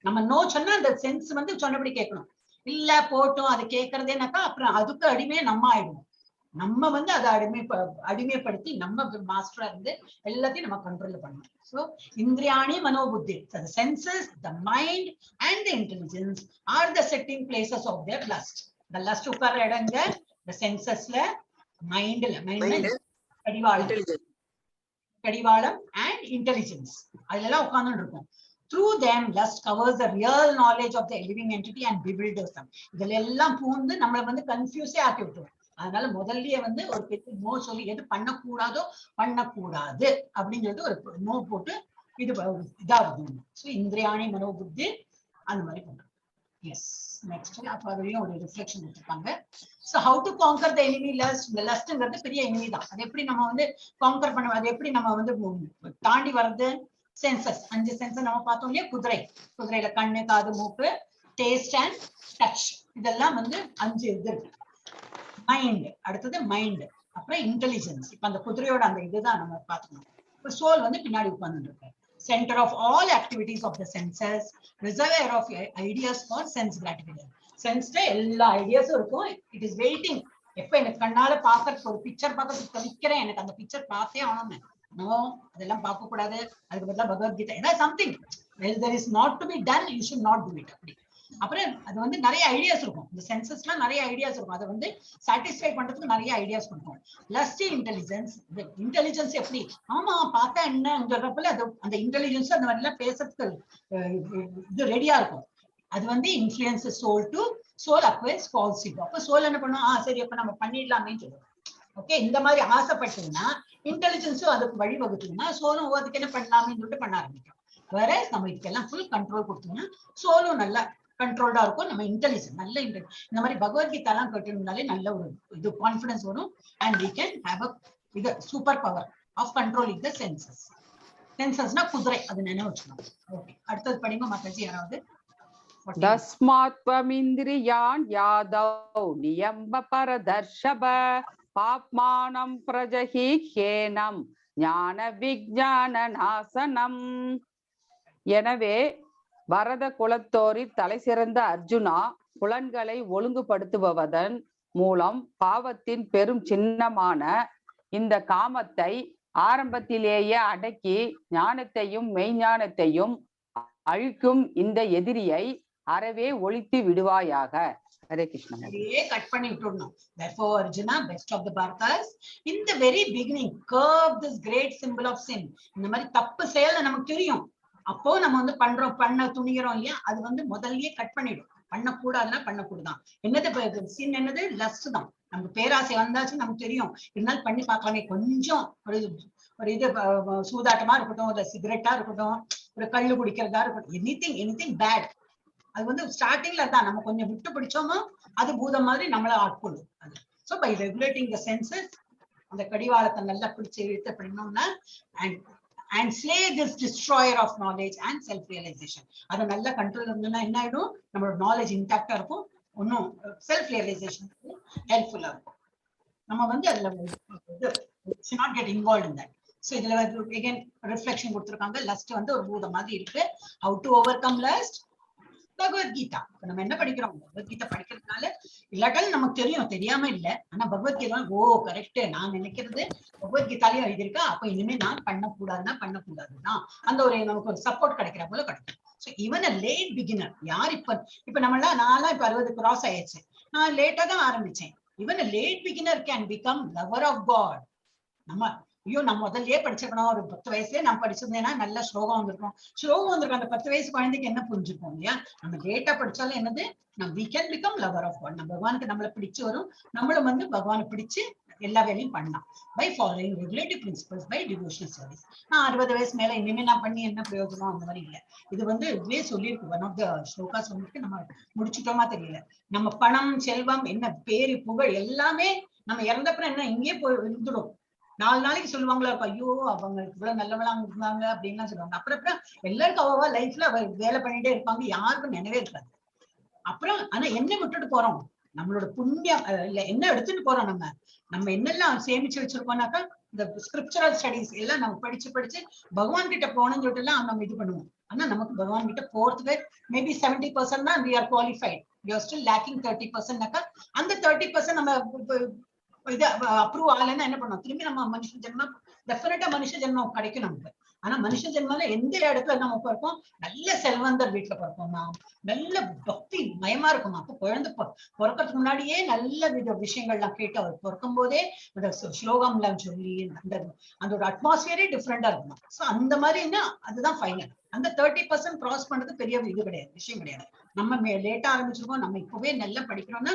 நம்ம நோ சொன்னா அந்த சென்ஸ் வந்து சொன்னபடி கேட்கணும். இல்ல போட்டோம் அது கேட்கறதேனாக்கா அப்புறம் அதுக்கு அடிமையே நம்ம ஆயிடும். நம்ம வந்து அதை அடிமைப்படுத்தி நம்ம மாஸ்டரா இருந்து எல்லாத்தையும் நம்ம கண்ட்ரோல் பண்ணணும். So இந்திரியாணி மனோபுத்தி, the senses, the mind and the intelligence are the setting places of their lust. The lust உட்கார்ற இடங்க the sensesல, mindல, கடிவாளம் and intelligence அதெல்லாம் உட்கார்ந்து இருக்கும். Through them lust covers the real knowledge of the living entity and bewilders them. இதுல எல்லாம் பூந்து நம்மளை வந்து கன்ஃபியூஸே ஆக்கி விட்டுரும். அதனால முதல்லயே வந்து ஒரு பெரிய நோ சொல்லி எது பண்ணக்கூடாதோ பண்ணக்கூடாது அப்படின்னு சொல்லிட்டு ஒரு நோ போட்டு இது இதாகுது. ஸோ இந்திரியாணி மனோபுத்தி அந்த மாதிரி பண்றோம். எஸ், நெக்ஸ்ட் அப்ப அதுலயும் ஒரு ரிஃப்ளெக்ஷன் கொடுத்துருக்காங்க. So how to conquer the enemy lost. இந்த லஸ்ட்ங்கிறது பெரிய எனிமி தான். அது எப்படி நம்ம வந்து காங்கர் பண்ண, அது எப்படி நம்ம வந்து தாண்டி வர்றது? சென்சஸ், 5 சென்சஸ் நம்ம பார்த்தோம் இல்லையா, குதிரையில கண்ணு காது மூக்கு டேஸ்ட் அண்ட் டச் இதெல்லாம் வந்து 5 இது இருக்கு. மைண்ட், அடுத்தது மைண்ட், அப்புறம் இன்டெலிஜென்ஸ். இப்ப அந்த குதிரையோட அந்த இதுதான் நம்ம பார்த்துக்கணும். இப்போ சோல் வந்து பின்னாடி உட்கார்ந்து இருக்கு. Centre of all activities of the senses, reservoir of ideas for sense gratification. சென்ஸ்ல எல்லா ஐடியாஸும் இருக்கும். It is waiting. எப்ப எனக்கு கண்ணால பாக்குறதுக்கு ஒரு பிக்சர் பார்க்கறதுக்கு தவிக்கிறேன், எனக்கு அந்த பிக்சர் பார்த்தே ஆகணும். நோ, அதெல்லாம் பார்க்க கூடாது. அதுக்கு பதிலாக பகவத்கீதை ஏதாவது something there is not to be done, you should not do it. அப்படி அப்புறம் அது வந்து நிறைய ஐடியாஸ் இருக்கும். இந்த சென்சஸ்லாம் நிறைய ஐடியாஸ் இருக்கும். அதை வந்து சாட்டிஸ்ஃபை பண்றதுக்கு நிறைய ஐடியாஸ் கொடுக்கும். Plus intelligence. இன்டெலிஜென்ஸ் எப்படி, ஆமா பார்த்தா என்னங்கிறப்பல அது அந்த இன்டெலிஜென்ஸ் அந்த மாதிரி எல்லாம் பேசுறதுக்கு இது ரெடியா இருக்கும். அது வந்து influence soul to soul acquires false ego. அப்ப சோல் என்ன பண்ணும், சரி அப்ப நம்ம பண்ணிடலாமேன்னு சொல்லுவோம். ஓகே, இந்த மாதிரி ஆசைப்பட்டீங்கன்னா இன்டெலிஜென்ஸும் அதுக்கு வழிவகுத்துன்னா சோலும் அதுக்கு என்ன பண்ணலாமேன்னு சொல்லிட்டு பண்ண ஆரம்பிக்கும். வேற நம்ம இதுக்கெல்லாம் ஃபுல் கண்ட்ரோல் கொடுத்தோம்னா சோலும் நல்லா கண்ட்ரோல்டா இருக்கும். நம்ம இன்டெலிஜென்ட் நல்ல இந்த மாதிரி பகவத்கீதா எல்லாம் கேட்டோம்னாலே நல்ல ஒரு இது கான்ஃபிடன்ஸ் வரும். And we can have a இது super power of controlling the senses. சென்சஸ்னா குதிரை, அது நினைவு வச்சுக்கணும். ஓகே, அடுத்தது படிங்க மாதாஜி யாராவது. தஸ்மாத்வமிந்திரியான் யாதௌ நியம்ப பரதர்ஷப பாப்மானம் பிரஜஹி ஹேனம் ஞான விஞ்ஞான நாசனம். எனவே பரத குலத்தோரில் தலை சிறந்த அர்ஜுனா, புலன்களை ஒழுங்குபடுத்துவதன் மூலம் பாவத்தின் பெரும் சின்னமான இந்த காமத்தை ஆரம்பத்திலேயே அடக்கி ஞானத்தையும் மெய்ஞானத்தையும் அழிக்கும் இந்த எதிரியை அறவே ஒழித்து விடுவாயாக. Hare Krishna. அப்படியே கட் பண்ணி விட்டுடணும். Therefore Arjuna, best of the Bharatas, in the very beginning curb this great symbol of sin. இந்த மாதிரி தப்பு செயல் நமக்கு தெரியும், அப்போ நம்ம வந்து பண்ண துணிகிறோம் இல்லையா, அது வந்து முதல்லயே கட் பண்ணிடும். பண்ணக்கூடாதுன்னா பண்ணக்கூடாதான். என்னது sin? என்னது லஸ்ட் தான். நமக்கு பேராசை வந்தாச்சு நமக்கு தெரியும், இருந்தாலும் பண்ணி பார்க்கலாமே. கொஞ்சம் ஒரு இது சூதாட்டமா இருக்கட்டும், ஒரு சிகரெட்டா இருக்கட்டும், ஒரு கள்ளு குடிக்கிறதா இருக்கட்டும், எனிதிங் பேட், அது வந்து ஸ்டார்டிங்ல தான் நம்ம கொஞ்சம் விட்டு பிடிச்சோமோ அது பூதம் மாதிரி நம்மள ஆட்கொள்ளும். So by regulating the senses, அந்த கடிவாளத்தை நல்லா பிடிச்சு இழுத்து பண்ணோம்னா and slay this destroyer of knowledge and self realization, அதை நல்லா கண்ட்ரோல் இருந்ததுன்னா என்ன ஆயிடும், நம்மளோட நாலேஜ் இன்டாக்டா இருக்கும், ஒன்னும் செல்ஃப் ரியலைசேஷன் ஹெல்ப்ஃபுல்லா இருக்கும். நம்ம வந்து அதுல not get involved in that. So இதுல again reflection கொடுத்திருக்காங்க. லஸ்ட் வந்து ஒரு பூதம் மாதிரி இருக்கு. How to overcome lust? Bhagavad Gita. நம்ம என்ன படிக்கிறோம், பகவத்கீதா படிக்கிறதுனால இல்லாட்டாலும் நமக்கு தெரியும், தெரியாம இல்ல. ஆனா பகவத்கீதா கரெக்ட், நான் நினைக்கிறது பகவத்கீதாலயும் எழுதியிருக்கா, அப்ப இனிமே நான் பண்ணக்கூடாதுன்னா அந்த ஒரு நமக்கு ஒரு சப்போர்ட் கிடைக்கிற போல கிடைக்கும். So even a late beginner, யார் இப்ப நம்மளாம் நான்லாம் இப்ப 60 கிராஸ் ஆயிடுச்சு, நான் லேட்டா தான் ஆரம்பிச்சேன். Even a late beginner can become lover of God. நம்ம முதல்லயே படிச்சிருக்கணும், ஒரு 10 வயசுலயே நம்ம படிச்சிருந்தேன்னா நல்ல ஸ்லோகம் வந்திருக்கும். அந்த 10 வயசு குழந்தைக்கு என்ன புரிஞ்சிருக்கும் இல்லையா? நம்ம லேட்டா படிச்சாலும் என்னது, we can become lover of God. நம்ம பகவானுக்கு நம்மளை பிடிச்சு வரும், நம்மளும் வந்து பகவானை பிடிச்சு எல்லா வேலையும் பண்ணலாம். By following regulative principles by devotional service. நான் 60 வயசு மேல இனிமே நான் பண்ணி என்ன பிரயோஜனம், அந்த மாதிரி இல்லை. இது வந்து இதுவே சொல்லியிருக்கு, ஒன் ஆஃப் த ஸ்லோகாஸ் வந்துட்டு நம்ம முடிச்சுட்டோமா தெரியல. நம்ம பணம், செல்வம், என்ன பேரு, புகழ் எல்லாமே நம்ம இறந்தப்புறம் என்ன இங்கேயே போய் இருந்துடும். 4 நாளைக்கு சொல்லுவாங்களா, ஐயோ அவங்க இவ்வளவு நல்லவளா இருந்தாங்க அப்படின்லாம் சொல்லுவாங்க. அப்புறம் எல்லாருக்கும் அவ்வளவா லைஃப்ல வேலை பண்ணிட்டே இருப்பாங்க, யாருக்கும் நினைவே இருக்காது. அப்புறம் ஆனா என்ன விட்டுட்டு போறோம், நம்மளோட புண்ணியம் இல்ல என்ன எடுத்துட்டு போறோம், நம்ம என்னெல்லாம் சேமிச்சு வச்சிருக்கோம்னாக்கா இந்த ஸ்கிரிப்சரல் ஸ்டடிஸ் எல்லாம் நம்ம படிச்சு பகவான் கிட்ட போனோம்னு சொல்லிட்டு எல்லாம் நம்ம இது பண்ணுவோம். ஆனா நமக்கு பகவான் கிட்ட போறதுக்கு மேபி 70% தான் we are qualified, we are still lacking 30%. அந்த 30% நம்ம இது அப்ரூவ் ஆகலைன்னா என்ன பண்ணுவோம், திரும்பி நம்ம மனுஷ ஜென்மம் டெஃபினட்டா மனுஷ ஜென்மம் கிடைக்கும் நமக்கு. ஆனா மனுஷ ஜென்மால எந்த இடத்துல நம்ம பிறப்போம், நல்ல செல்வந்தர் வீட்டுல பிறப்போமா, நல்ல பக்தி மயமா இருக்குமா. அப்ப குழந்தை பிறக்கிறதுக்கு முன்னாடியே நல்ல விஷயங்கள்லாம் கேட்டு அவர் பிறக்கும் போதே அந்த ஸ்லோகம்லாம் சொல்லி அந்த ஒரு அட்மாஸ்பியரே டிஃப்ரெண்டா இருக்குமா. சோ அந்த மாதிரின்னா அதுதான் ஃபைனல். அந்த 30% கிராஸ் பண்றது பெரிய இது கிடையாது, விஷயம் கிடையாது. நம்ம லேட்டா ஆரம்பிச்சிருக்கோம், நம்ம இப்பவே நல்லா படிக்கிறோம்னா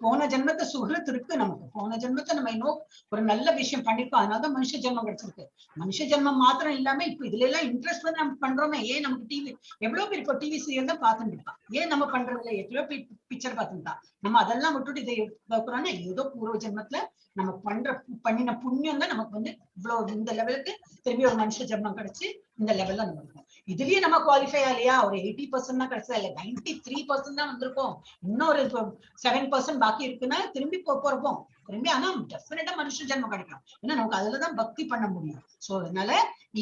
போன ஜென்மத்தை சுகத்து இருக்கு நமக்கு. போன ஜென்மத்தை நம்ம இன்னும் ஒரு நல்ல விஷயம் பண்ணிருக்கோம், அதனாலதான் மனுஷ ஜென்மம் கிடைச்சிருக்கு. மனுஷ ஜென்மம் மாத்திரம் இல்லாம இப்ப இதுல எல்லாம் இன்ட்ரெஸ்ட் வந்து நம்ம பண்றோமே. ஏன் நமக்கு டிவி எவ்வளவு பேர் இப்போ டிவி சீரியல் தான் பார்த்துட்டு இருக்கான், ஏன் நம்ம பண்றதுல எவ்வளவு பேர் பிக்சர் பார்த்துட்டா. நம்ம அதெல்லாம் விட்டுட்டு இதை பார்க்கிறோம்னா ஏதோ பூர்வ ஜென்மத்துல நம்ம பண்ணின புண்ணியம் தான் நமக்கு வந்து இவ்வளவு இந்த லெவலுக்கு திரும்பி ஒரு மனுஷ ஜென்மம் கிடைச்சு இந்த லெவல்ல நம்ம இருக்கோம். இதுலயே நம்ம குவாலிஃபை ஆகலையா, ஒரு 80% தான் கிடைச்சதா, இல்ல 93% தான் வந்திருக்கோம், இன்னொரு 7% பாக்கி இருக்குன்னா திரும்பி போறப்போம் திரும்பி. ஆனா டெஃபினட்டா மனுஷ ஜென்மம் கிடைக்கும், ஏன்னா நமக்கு அதுலதான் பக்தி பண்ண முடியும். சோ அதனால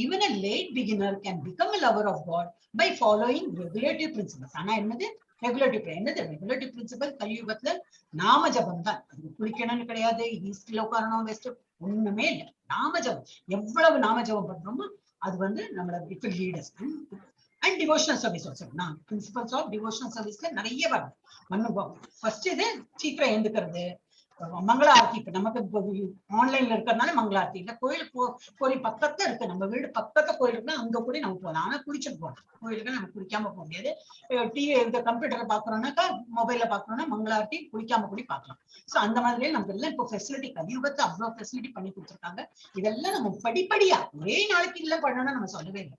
even a late beginner can become a lover of God by following regulative principles. ஆனா என்னது ரெகுலேட்டிவ் பிரின்சிபல்? கலியுகத்துல நாம ஜபம் தான். அது குளிக்கணும்னு கிடையாது, ஈஸ்ட்ல உட்காரணும், வெஸ்ட் ஒண்ணுமே இல்லை. நாம ஜபம் எவ்வளவு நாம ஜபம் பண்றோமோ அது வந்து நம்மள it will lead us. And devotional service also. நான் பிரின்சிபல்ஸ் ஆஃப் டிவோஷனல் சர்வீஸ்ல நிறைய வருது. ஃபர்ஸ்ட் இது சீக்கிரம் எழுந்துக்கிறது, மங்கள ஆரத்தி. இப்ப நமக்கு ஆன்லைன்ல இருக்கிறதுனால மங்கள ஆரத்தி இல்ல, கோயிலுக்கு கோயில் பக்கத்துல இருக்கு, நம்ம வீடு பக்கத்துல கோயில் இருக்குன்னா அங்க கூட நம்ம போகலாம். ஆனா குளிச்சுட்டு போகணும், கோயிலுக்கு நம்ம குளிக்காம போக முடியாது. டிவி இந்த கம்ப்யூட்டர்ல பாக்குறோம்னாக்கா, மொபைல்ல பாக்குறோம்னா மங்கள ஆரத்தி குளிக்காம கூட பாக்கலாம். சோ அந்த மாதிரியே நமக்கு எல்லாம் இப்போ ஃபெசிலிட்டி, கலியுகத்தை அவ்வளவு ஃபெசிலிட்டி பண்ணி கொடுத்துருக்காங்க. இதெல்லாம் நம்ம படிப்படியா ஒரே நாளைக்கு இல்ல பண்ணணும்னு நம்ம சொல்லவே இல்லை.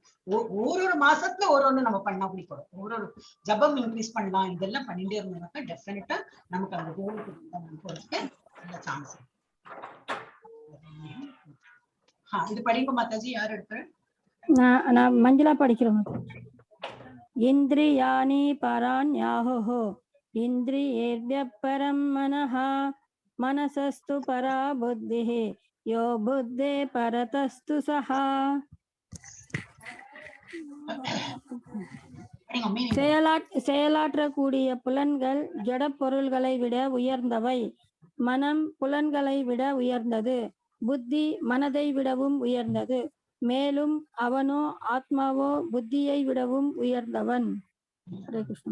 ஒரு மாசத்துல ஒன்னு நம்ம பண்ணா அப்படி போறோம், ஒரு ஜபம் இன்க்ரீஸ் பண்ணலாம். இதெல்லாம் பண்ணிட்டே இருந்தோம்னாக்கா டெஃபினட்டா நமக்கு அந்த கோலுக்கு போறதுக்கு நல்ல சான்ஸ். இது படிங்க மாதாஜி, யார் எடுக்கிற? நான் மஞ்சளா படிக்கிறேன். இந்திரியாணி பராண்யாஹோ இந்திரியேர்வ்ய பரம் மனஹ மனசஸ்து பரா புத்திஹ யோ புத்தே பரதஸ்து சஹா. செயலாற்றக்கூடிய புலன்கள் ஜட பொருள்களை விட உயர்ந்தவை. மனம் புலன்களை விட உயர்ந்தது, புத்தி மனதை விடவும் உயர்ந்தது. மேலும் அவனோ ஆத்மாவோ புத்தியை விடவும் உயர்ந்தவன். ஹரே கிருஷ்ணா.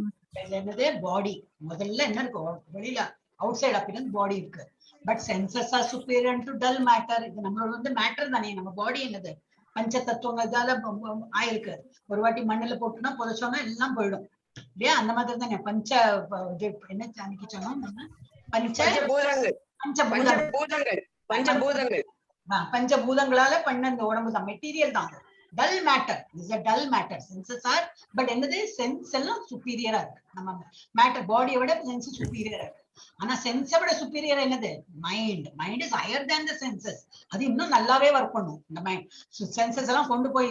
என்னது பாடி முதல்ல என்ன இருக்கும் வெளியில அவுட் சைட் அப்படின்னா பாடி இருக்கு. But senses are superior to dull matter. இது நம்மளோட வந்து மேட்டர் தானே. நம்ம பாடி என்னது பஞ்ச தத்துவங்கள் இதால ஆயிருக்கு. ஒரு வாட்டி மண்ணுல போட்டுனா புதைச்சோம்னா எல்லாம் போயிடும் இல்லையா? அந்த மாதிரி தானே பஞ்ச என்ன அன்னைக்கு சொன்னோம் பஞ்சபூதங்களால பண்ண இந்த உடம்பு தான், மெட்டீரியல் தான். Dull matter is a dull matter. Senses are but என்னது சென்ஸ் எல்லாம் சுப்பீரியரா இருக்கு. நம்ம மேட்டர் பாடியை விட சென்ஸ் சுப்பீரியரா இருக்கு. ஆனா சென்ஸை விட சுப்பீரியர் என்னது mind. Mind is higher than the census. அது இன்னும் நல்லாவே ஒர்க் பண்ணும். இந்த மைண்ட் சென்சஸ் எல்லாம் கொண்டு போய்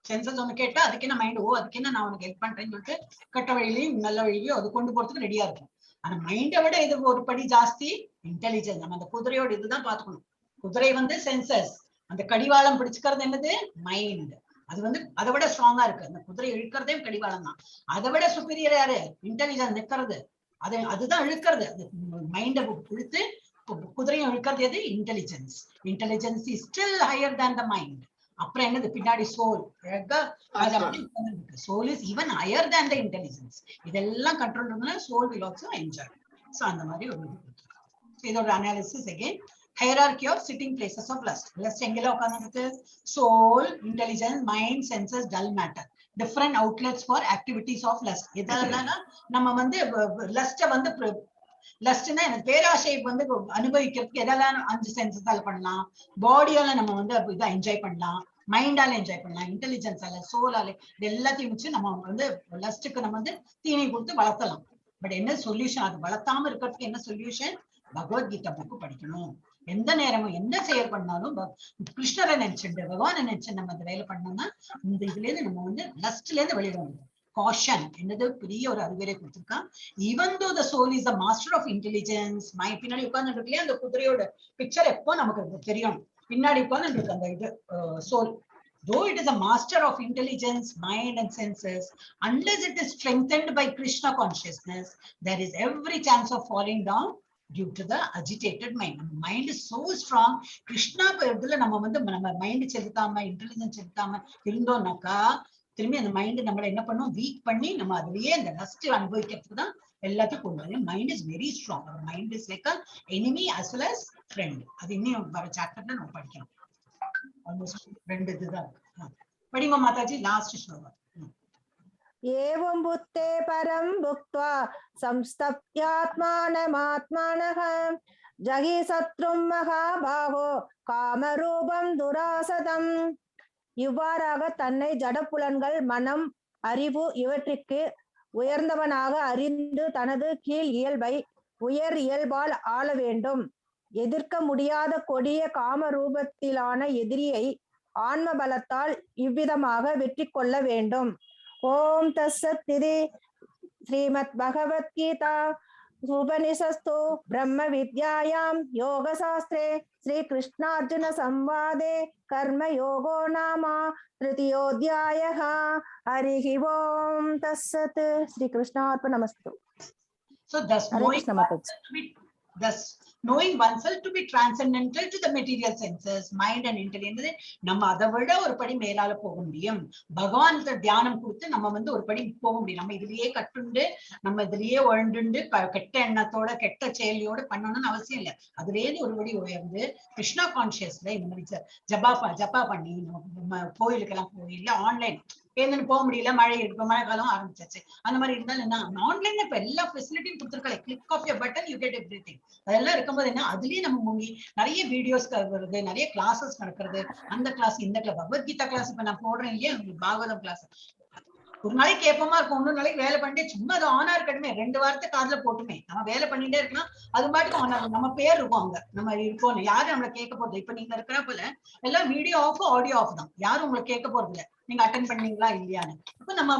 சென்சஸ் ஒண்ணு கேட்டா அதுக்கு என்ன மைண்ட், ஓ அதுக்கு என்ன நான் உனக்கு ஹெல்ப் பண்றேன்னு சொல்லிட்டு கட்ட வழியிலையும் நல்ல வழியிலையும் அது கொண்டு போறதுக்கு ரெடியா இருக்கும். ஆனா மைண்டை விட இது ஒரு படி ஜாஸ்தி இன்டெலிஜென்ஸ். நம்ம அந்த குதிரையோட இதுதான் பாத்துக்கணும். குதிரை வந்து சென்சஸ், அந்த கடிவாளம் பிடிச்சுக்கிறது என்னது மைண்ட். அது வந்து அதை விட ஸ்ட்ராங்கா இருக்கு. அந்த குதிரை இழுக்கிறதே கடிவாளம் தான். அதை விட சுப்பீரியர் யாரு இன்டெலிஜென்ஸ் நிக்கிறது. அதுதான் இழுக்கிறது. அது மைண்டை இழுத்து குதிரையும் இழுக்கிறது எது intelligence. Intelligence is still higher than the mind. அப்புறம் என்னது பின்னாடி soul. Soul is even higher than the intelligence. இதெல்லாம் கண்ட்ரோல் இருந்தா soul will also enjoy. So அந்த மாதிரி ஒரு இதோட analysis again. Hierarchy of sitting places of lust. Lust எங்கெல்லாம் உட்கார்ந்துருக்கு? soul, intelligence, mind, senses, dull matter. Different outlets for activities of lust. இதெல்லாம் நம்ம வந்து லஸ்ட வந்து லஸ்ட்னா பேராசை வந்து அனுபவிக்கிறதுக்கு எதெல்லாம் 5 சென்சஸால பண்ணலாம். பாடியால நம்ம வந்து இதை என்ஜாய் பண்ணலாம், மைண்டால என்ஜாய் பண்ணலாம், இன்டெலிஜென்ஸால சோலால இது எல்லாத்தையும் வச்சு நம்ம வந்து லஸ்ட்டுக்கு நம்ம வந்து தீனி கொடுத்து வளர்த்தலாம். பட் என்ன சொல்யூஷன்? அது வளர்த்தாம இருக்கிறதுக்கு என்ன சொல்யூஷன்? பகவத்கீதா புக்கு படிக்கணும். எந்த நேரமும் என்ன செயல் பண்ணாலும் கிருஷ்ணரை நினைச்சுட்டு பகவானை நினைச்சு நம்ம அந்த வேலை பண்ணோம்னா இந்த இதுல இருந்து நம்ம வந்து லஸ்ட்ல இருந்து வெளியிட முடியும். காஷன் என்னது பெரிய ஒரு அறிவுரை கொடுத்திருக்கான். Even though the soul is the master of intelligence. பின்னாடி உட்கார்ந்து இருக்கலையே அந்த குதிரையோட பிக்சர் எப்போ நமக்கு தெரியும். பின்னாடி உட்கார்ந்து இருக்கு அந்த இது soul. Though it is a master of intelligence, mind and senses, unless it is strengthened by Krishna consciousness, there is every chance of falling down due to the agitated mind. Mind is so strong. Krishna இதுல நம்ம வந்து நம்ம மைண்ட் செலுத்தாம இன்டெலிஜென்ஸ் செலுத்தாம இருந்தோம்னாக்கா திரும்பி அந்த மைண்ட் நம்மள என்ன பண்ணும்? வீக் பண்ணி நம்ம அதுலயே அந்த லஸ்ட் அனுபவிக்கிறதுக்கு தான் எல்லாத்தையும் கொண்டு வரும். Mind is very strong. Mind is like enemy as well as friend. அது இன்னும் வர சாப்டர்ல நம்ம படிக்கணும். ஆல்மோஸ்ட் 2 இதுதான் இருக்கு. படிங்க மாதாஜி லாஸ்ட் ஸ்லோகம். ஏவம் புத்தே பரம் புக்த்வா சம்ஸ்தப்யாத்மானமாத்மானஹ ஜகி சத்ரும் மகாபாவோ காமரூபம் துராசதம். இவ்வாறாக தன்னை ஜடப்புலன்கள், மனம், அறிவு இவற்றிற்கு உயர்ந்தவனாக அறிந்து தனது கீழ் இயல்பை உயர் இயல்பால் ஆள வேண்டும். எதிர்க்க முடியாத கொடிய காம ரூபத்திலான எதிரியை ஆன்ம பலத்தால் இவ்விதமாக வெற்றி கொள்ள வேண்டும். ஓம் தஸ்ஸத். இது ஸ்ரீமத் பகவத்கீதா உபனிஷஸ்து பிரம்ம வித்யாயாம் யோக சாஸ்திரே ஸ்ரீ கிருஷ்ணார்ஜுன சம்வாதே கர்ம யோகோ நாம த்ரிதியோத்யாயः. ஹரிஹி ஓம் தஸ்ஸத். Sri கிருஷ்ணார்ப்பணமஸ்து. So thus knowing oneself to be transcendental to the material senses, mind and intelligence. நம்ம அதை விட ஒரு படி மேலால போக முடியும். பகவான் தியானம் கொடுத்து நம்ம வந்து ஒரு படி போக முடியும். நம்ம இதுலயே கட்டுண்டு நம்ம இதுலயே உழண்டுண்டு கெட்ட எண்ணத்தோட கெட்ட செயலியோட பண்ணணும்னு அவசியம் இல்லை. அதுலேயே ஒரு படி உயர்ந்து கிருஷ்ணா கான்சியஸ்ல இந்த மாதிரி ஜபா பண்ணி நம்ம கோயிலுக்கெல்லாம் போய் இல்ல ஆன்லைன் ஏன்னு போக முடியல, மழை இருக்கு, மழை காலம் ஆரம்பிச்சாச்சு, அந்த மாதிரி இருந்தாலும் என்ன ஆன்லைன்ல இப்ப எல்லா ஃபெசிலிட்டியும் கொடுத்துருக்காங்க. Click of your button you get everything. அதெல்லாம் இருக்கும்போது என்ன அதுலயே நம்ம மூங்கி நிறைய வீடியோஸ் வருது, நிறைய கிளாஸஸ் நடக்கிறது. அந்த கிளாஸ் இந்த கிளாஸ் பகவத்கீதா கிளாஸ் இப்ப நான் போடுறேன் இல்லையா பாகவதம் கிளாஸ். ஒரு நாளைக்கு கேட்போமா இருக்கும், இன்னொரு நாளைக்கு வேலை பண்ணிட்டு சும்மா அது ஆனா இருக்கட்டுமே, 2 வாரத்தை காதுல போட்டுமே நம்ம வேலை பண்ணிட்டே இருக்கலாம். அது பாட்டுக்கு ஆனா நம்ம பேர் இருக்கும் அங்க, நம்ம இருக்கோம். யாரும் நம்மளை கேட்க போறது இப்ப நீங்க இருக்கிற போல எல்லாம் வீடியோ ஆஃப் ஆடியோ ஆஃப் தான். யாரும் உங்களை கேட்க போறது இல்லை நீங்க அட்டன் பண்ணீங்களா இல்லையான்னு. இப்ப நம்ம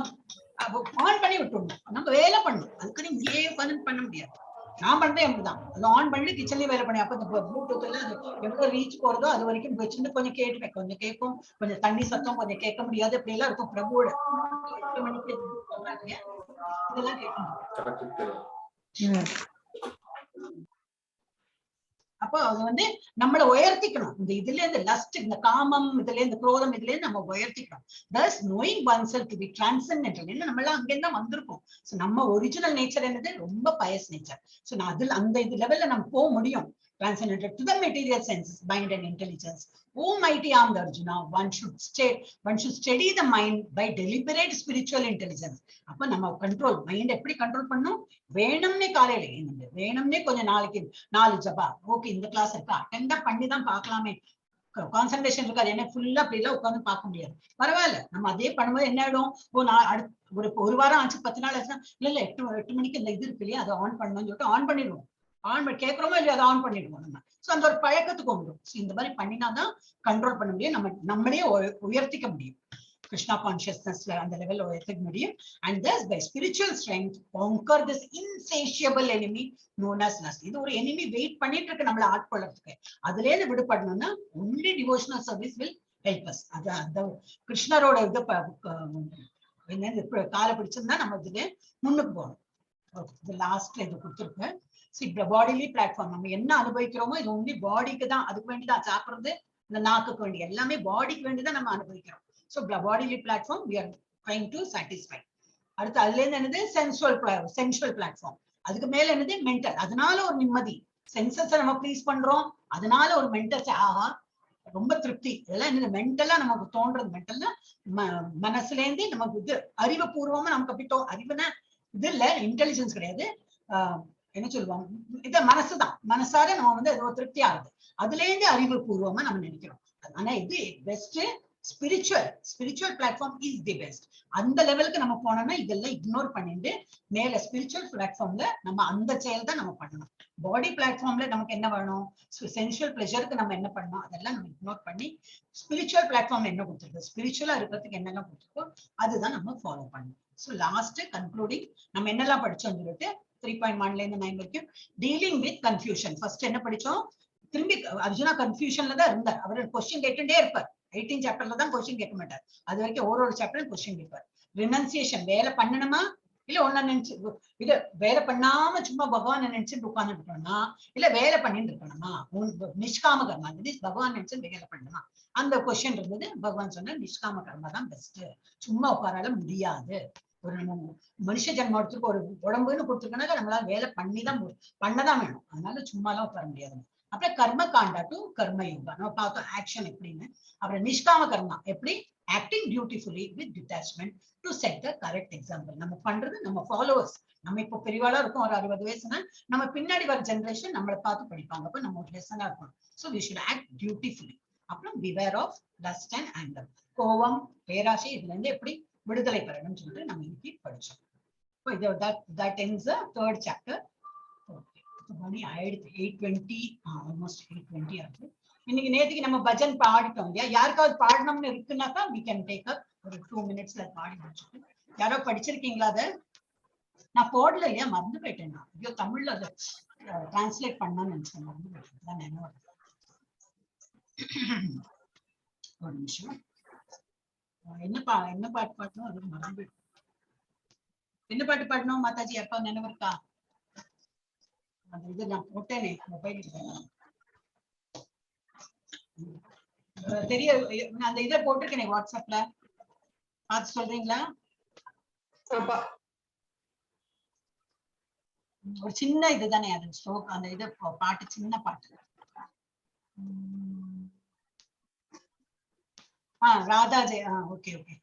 ஆன் பண்ணி விட்டுருணும், நம்ம வேலை பண்ணணும். அதுக்கு நீங்க உட்காந்து பண்ண முடியாது. நான் பண்றேன் அப்படிதான். அது ஆன் பண்ணி கிச்சன்லயே வேலை பண்ணி அப்ப இந்த ப்ளூடூத்ல அது எவ்வளவு ரீச் போறதோ அது வரைக்கும் வச்சுட்டு கொஞ்சம் கேட்டுப்பேன். கொஞ்சம் கேட்கும், கொஞ்சம் தண்ணி சத்தம் கொஞ்சம் கேட்க முடியாது, இப்படி எல்லாம் இருக்கும். பிரபுவோட 8 மணிக்கு இதெல்லாம் கேட்கணும். அப்போ அது வந்து நம்மள உயர்த்திக்கணும். இந்த இதுல இருந்து லஸ்ட், இந்த காமம், இதுல இருந்து குரோதம், இதுல இருந்து நம்ம உயர்த்திக்கணும். thus knowing oneself to be transcendental. ஏன்னா நம்ம எல்லாம் அங்கிருந்து தான் வந்திருக்கோம். சோ நம்ம ஒரிஜினல் நேச்சர் என்னது, ரொம்ப பயஸ் நேச்சர். சோ நான் அதுல அந்த இது லெவல்ல நம்ம போக முடியும். Transcendental to the material senses, mind and intelligence. Oh mighty armed Arjuna, one should steady the mind by deliberate spiritual intelligence. அப்ப நம்ம கண்ட்ரோல் மைண்ட் எப்படி கண்ட்ரோல் பண்ணும், வேணும்னே காலையில எழுந்து, வேணும்னே கொஞ்சம் நாளைக்கு 4 ஜபா, ஓகே இந்த கிளாஸ் இருக்கா அட்டெண்டா பண்ணி தான் பார்க்கலாமே, கான்சன்ட்ரேஷன் இருக்காது, என்ன ஃபுல்லா அப்படி எல்லாம் உட்காந்து பார்க்க முடியாது, பரவாயில்ல. நம்ம அதே பண்ணும்போது என்ன ஆயிடும், ஒரு வாரம் ஆச்சு, 10 நாள் ஆச்சுன்னா, இல்ல 8 மணிக்கு இந்த இது இருக்கு இல்லையா, அதை ஆன் பண்ணணும்னு சொல்லிட்டு ஆன் பண்ணிடுவோம். ஆன் பண்ணி கேட்கிறோமோ இல்லையா, அதை ஆன் பண்ணிடுவோம் நம்ம. சோ அந்த ஒரு பழக்கத்துக்கு வந்துடும். இந்த மாதிரி பண்ணினாதான் கண்ட்ரோல் பண்ண முடியும், நம்மளே உயர்த்திக்க முடியும், கிருஷ்ணா கான்சியஸ்னஸ்ல அந்த லெவல்ல உயர்த்திக்க முடியும். And thus by spiritual strength conquer this insatiable enemy known as lust. இது ஒரு enemy வெயிட் பண்ணிட்டு இருக்கு நம்மள ஆட்கொள்ளறதுக்கு. அதுல இருந்து விடுபடணும்னா only devotional service will help us. அது அந்த கிருஷ்ணரோட இது காலை பிடிச்சிருந்தா நம்ம இதுல முன்னுக்கு போகணும். இது லாஸ்ட்ல இது கொடுத்துருக்கேன். பாடிலி பிளாட்ஃபார்ம், நம்ம என்ன அனுபவிக்கிறோமோ இது ஒன்லி பாடிக்கு தான், அதுக்கு வேண்டிதான் சாப்பிடுறது, இந்த நாக்குக்கு வேண்டி எல்லாமே பாடிக்கு வேண்டிதான் நம்ம அனுபவிக்கிறோம். So bodily platform we are trying to satisfy. அடுத்து அதுல இருந்து என்னது, sensual platform. அதுக்கு மேல என்னது, மென்டல். அதனால ஒரு நிம்மதி, சென்சஸ் நம்ம ப்ளீஸ் பண்றோம், அதனால ஒரு மென்டல் ஆஹா ரொம்ப திருப்தி. இதெல்லாம் என்னது, மென்டலா நமக்கு தோன்றது. மென்டல்னா மனசுல இருந்து நமக்கு இது அறிவுபூர்வமா நமக்கு அப்படி அறிவுனா இது இல்ல, இன்டெலிஜென்ஸ் கிடையாது, என்ன சொல்லுவாங்க, இது மனசுதான். மனசார நம்ம வந்து அது திருப்தி ஆகுது, அதுல இருந்து அறிவுபூர்வமா நம்ம நினைக்கிறோம். ஆனா இது best. Spiritual platform is the best. அந்த லெவலுக்கு நம்ம போனோம்னா இதெல்லாம் இக்னோர் பண்ணிட்டு மேல ஸ்பிரிச்சுவல் பிளாட்ஃபார்ம்ல நம்ம அந்த செயல் தான் நம்ம பண்ணணும். பாடி பிளாட்ஃபார்ம்ல நமக்கு என்ன வேணும், சென்சுவல் பிளஷருக்கு நம்ம என்ன பண்ணணும், அதெல்லாம் நம்ம இக்னோர் பண்ணி ஸ்பிரிச்சுவல் பிளாட்ஃபார்ம்ல என்ன கொடுத்துருக்கு, ஸ்பிரிச்சுவலா இருக்கிறதுக்கு என்னெல்லாம் கொடுத்துருக்கோ அதுதான் நம்ம ஃபாலோ பண்ணணும். ஸோ லாஸ்ட் கன்க்ளூடிங் நம்ம என்னெல்லாம் படிச்சோம் சொல்லிட்டு 3.1ல இருந்து 9 வரைக்கும் டீலிங் வித் கன்ஃபியூஷன். ஃபர்ஸ்ட் என்ன படிச்சோம், திரும்பி அர்ஜுனா கன்ஃபியூஷன்ல தான் இருந்தார். அவர் கொஸ்டின் கேட்டுட்டே இருப்பார். 18 சாப்டர்ல தான் கொஸ்டின் கேட்க மாட்டார், அது வரைக்கும் ஒரு சாப்டர் கொஸ்டின் கேட்பார். ரினன்சியேஷன், வேலை பண்ணணுமா இல்ல ஒன்ன நினைச்சு இது வேலை பண்ணாம சும்மா பகவான் நினைச்சுட்டு உட்கார்ந்து இருக்கணுமா, இல்ல வேலை பண்ணிட்டு இருக்கணுமா, நிஷ்காம கர்மா, பகவான் நினைச்சு வேலை பண்ணணுமா, அந்த கொஸ்டின் இருந்தது. பகவான் சொன்ன நிஷ்காம கர்மா தான் பெஸ்ட், சும்மா உட்காரால முடியாது. ஒரு மனுஷ ஜென்மம் எடுத்துருக்கு, ஒரு உடம்புன்னு கொடுத்துருக்கனாக்க நம்மளால வேலை பண்ணதான் வேணும், அதனால சும்மா எல்லாம் உட்கார முடியாது. அப்புறம் கர்ம காண்டா டு கர்ம யோகா நம்ம பார்த்தோம், ஆக்ஷன் எப்படின்னு. அப்புறம் நிஷ்காம கர்மா எப்படி, acting beautifully with detachment to set the correct example. நம்ம பண்றது நம்ம ஃபாலோவர்ஸ், நம்ம இப்போ பெரியவாளா இருக்கும், ஒரு 60 வயசுனா நம்ம பின்னாடி வர ஜெனரேஷன் நம்மளை பார்த்து படிப்பாங்க, அப்ப நம்ம ஒரு லெசனா இருக்கணும். So we should act beautifully. அப்புறம் beware of lust and anger, கோவம், பேராசை, இதுல இருந்து எப்படி விடுதலை பெறணும்னு சொல்லிட்டு நம்ம இன்னைக்கு படிச்சோம். That ends the 3rd chapter. மணி ஆயிடுச்சு 8:20, ஆல்மோஸ்ட் 8:20 ஆகுது. இன்னைக்கு நேற்றுக்கு நம்ம பஜன் பாடிட்டோம் இல்லையா, யாருக்காவது பாடணும்னு இருக்குன்னாக்கா we can take up ஒரு 2 minutesல பாடி முடிச்சுட்டு. யாரோ படிச்சிருக்கீங்களா? அதை நான் போடல இல்லையா, மறந்து போயிட்டேன். நான் ஐயோ தமிழ்ல அதை டிரான்ஸ்லேட் பண்ணணும்னு நினைச்சேன், மறந்து போயிட்டேன். என்ன ஒரு நிமிஷம், என்ன பாட்டு பாடணும் அது மறந்து போயிட்டேன். என்ன பாட்டு பாடணும் மாதாஜி, யாருக்கா நினைவு இருக்கா? அந்த இது நான் போட்டேனே மொபைல் தெரிய, அந்த இதை போட்டிருக்கேன் வாட்ஸ்அப்ல, பார்த்து சொல்றீங்களா? ஒரு சின்ன இதுதானே அது, ஸ்ட்ரோக், அந்த இது பாட்டு, சின்ன பாட்டு. ராதா ஜெய, ஓகே ஓகே,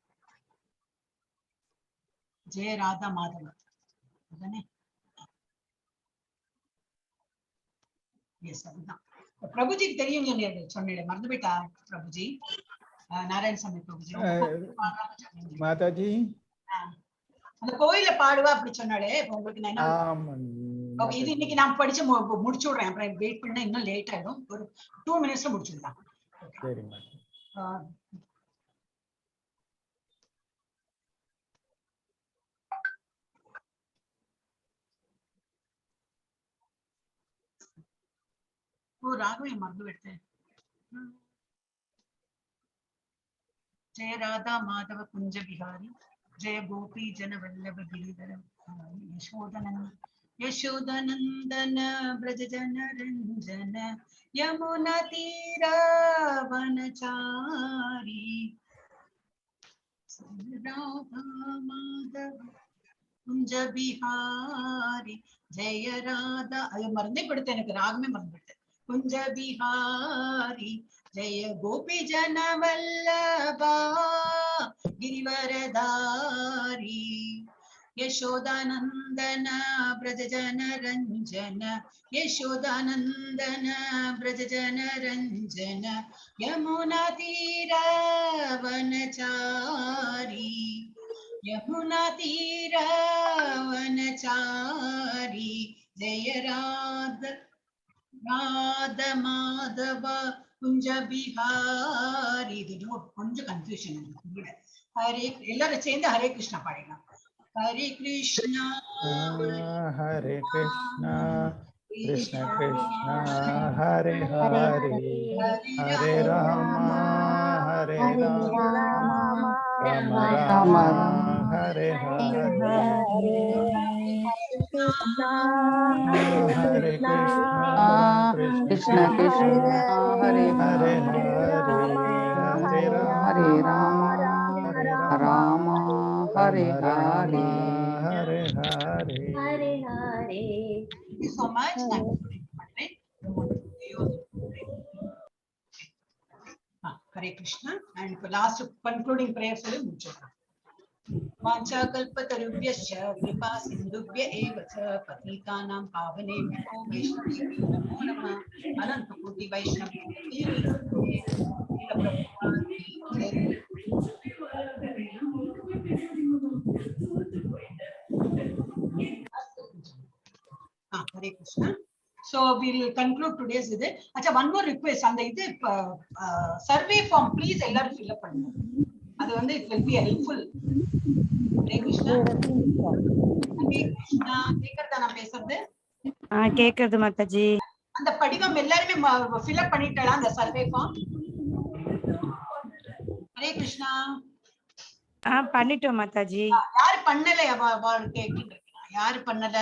ஜெய ராதா மாதவ அதுதானே? அதுதான். பிரபுஜிக்கு தெரியும் சொன்னேன், மறந்து போயிட்டா பிரபுஜி, நாராயணசாமி பிரபுஜி. மாதாஜி அந்த கோயில பாடுவா அப்படி சொன்னாலே உங்களுக்கு. இது இன்னைக்கு நான் படிச்சு முடிச்சு விடுறேன், அப்புறம் வெயிட் பண்ண இன்னும் லேட் ஆயிடும், ஒரு 2 minutesல முடிச்சுடலாம். ராகவே மறந்து விட்டேன். ஜெய ராதா மாதவ குஞ்ச விஹாரி, ஜெய கோபி ஜன வல்லப கிரிதர யசோதனன் यशोदानंदन ब्रज जन रंजन यमुना तीरा वनचारी राधा माधव कुंज बिहारी जय राधा अयो मरंदे पड़ते எனக்கு ராகமே மறந்துட்டேன் कुंज बिहारी जय गोपी जन वल्लभा गिरिवरधारी यशोदानंदन ब्रज जन रंजन यशोदानंदन ब्रज जन रंजन यमुना तीरा वनचारी यमुना तीरा वनचारी जय राधा राधा माधव कुंज बिहारी கொஞ்சம் கன்ஃபியூஷன் ஹரே எல்லாரும் சேர்ந்து ஹரே கிருஷ்ணா பாடிடலாம் हरे Krishna Krishna Krishna Hare Hare Hare Ram Ram Ram Hare Hare Hare Krishna Krishna Hare Hare Hare Ram Ram Hare Hare Hare Hare Hare Hare. Thank you so much. Hare Krishna. And for last concluding prayer சொல்லி முடிச்சோம். वाचा कल्पतरुभ्यश्च कृपा सिन्धुभ्य एव च पतितानां पावनेभ्यो वैष्णवेभ्यो नमो नमः. अनंत कोटि वैष्णव Hare Krishna. So we will conclude today's இது. அச்சா one more request. அந்த இது survey form please எல்லாரும் fill up பண்ணுங்க. அது வந்து it will be helpful. Hare Krishna. Hare Krishna. கேக்குறதா நான் பேசுறது? கேக்குது மாதாஜி. அந்த படிவம் எல்லாரும் fill up பண்ணிட்டலாம் அந்த survey form. Hare Krishna. பண்ணிட்டோம் மாதாஜி. யார் பண்ணல கேக்குறீங்க? யாரு பண்ணல?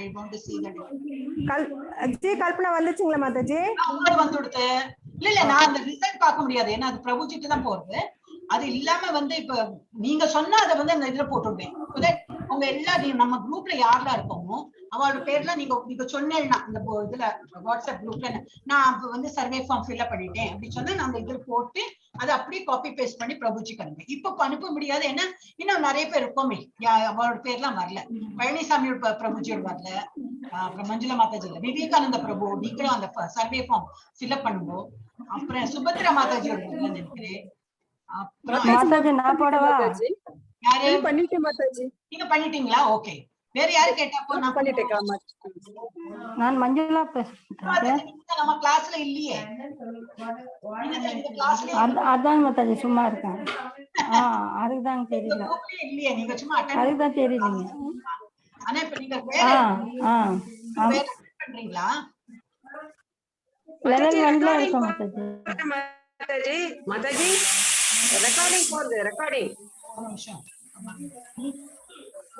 I want to see that. Kalpana வந்துச்சுங்களா Mataji? வந்துடுது. இல்ல நான் அந்த ரிசல்ட் பார்க்க முடியாது. ஏன்னா அது பிரபுஜிட்டு தான் போறது. அது இல்லாம வந்து இப்ப நீங்க சொன்னா அதை வந்து அந்த இதுல போட்டுடுவேன். உங்க எல்லாரும் நம்ம குரூப்ல யாரெல்லாம் இருக்கோமோ அவளோட பேர்ல நீங்க சொன்னேன்னா இந்த இதுல வாட்ஸ்அப் குரூப்ல நான் வந்து சர்வே ஃபார்ம் ஃபில் அப் பண்ணிட்டேன் அப்படி சொன்னா நான் அந்த இதுல போட்டு அதை அப்படியே காப்பி பேஸ்ட் பண்ணி பிரபுஜிக்கு அனுப்பேன். இப்ப அனுப்ப முடியாது. ஏன்னா இன்னும் நிறைய பேர் இருக்கோமே அவளோட பேர்லாம் வரல. பழனிசாமியோட பிரபுஜியோட வரல. அப்புறம் மஞ்சுளா மாதாஜி இல்ல, விவேகானந்த பிரபு நீங்களும் அந்த சர்வே ஃபார்ம் ஃபில் அப் பண்ணுவோம். அப்புறம் சுபத்ரா மாதாஜியோட வரல நினைக்கிறேன். மாதாஜி நான் போடவா? யாரு பண்ணிட்டேன் மாதாஜி. நீங்க பண்ணிட்டீங்களா? ஓகே. வேற யாரு கேட்டாப்போ நான் பண்ணிட்டேன். நான் மஞ்சுளா பேசுறேன். நம்ம கிளாஸ்ல இல்லையே. அதான் மாதாஜி சும்மா இருக்கேன். அதுதான் தெரியல. இல்லையே நீங்க சும்மா அட்டெண்ட் அதுதான் தெரியலீங்க. ஆனா இப்ப நீங்க வேற பண்றீங்களா? லெவல் 1ல இருக்கோம் மாதாஜி. மாதாஜி ரெக்கார்டிங் போடுது. ரெக்கார்டிங் ஒரு நிமிஷம்.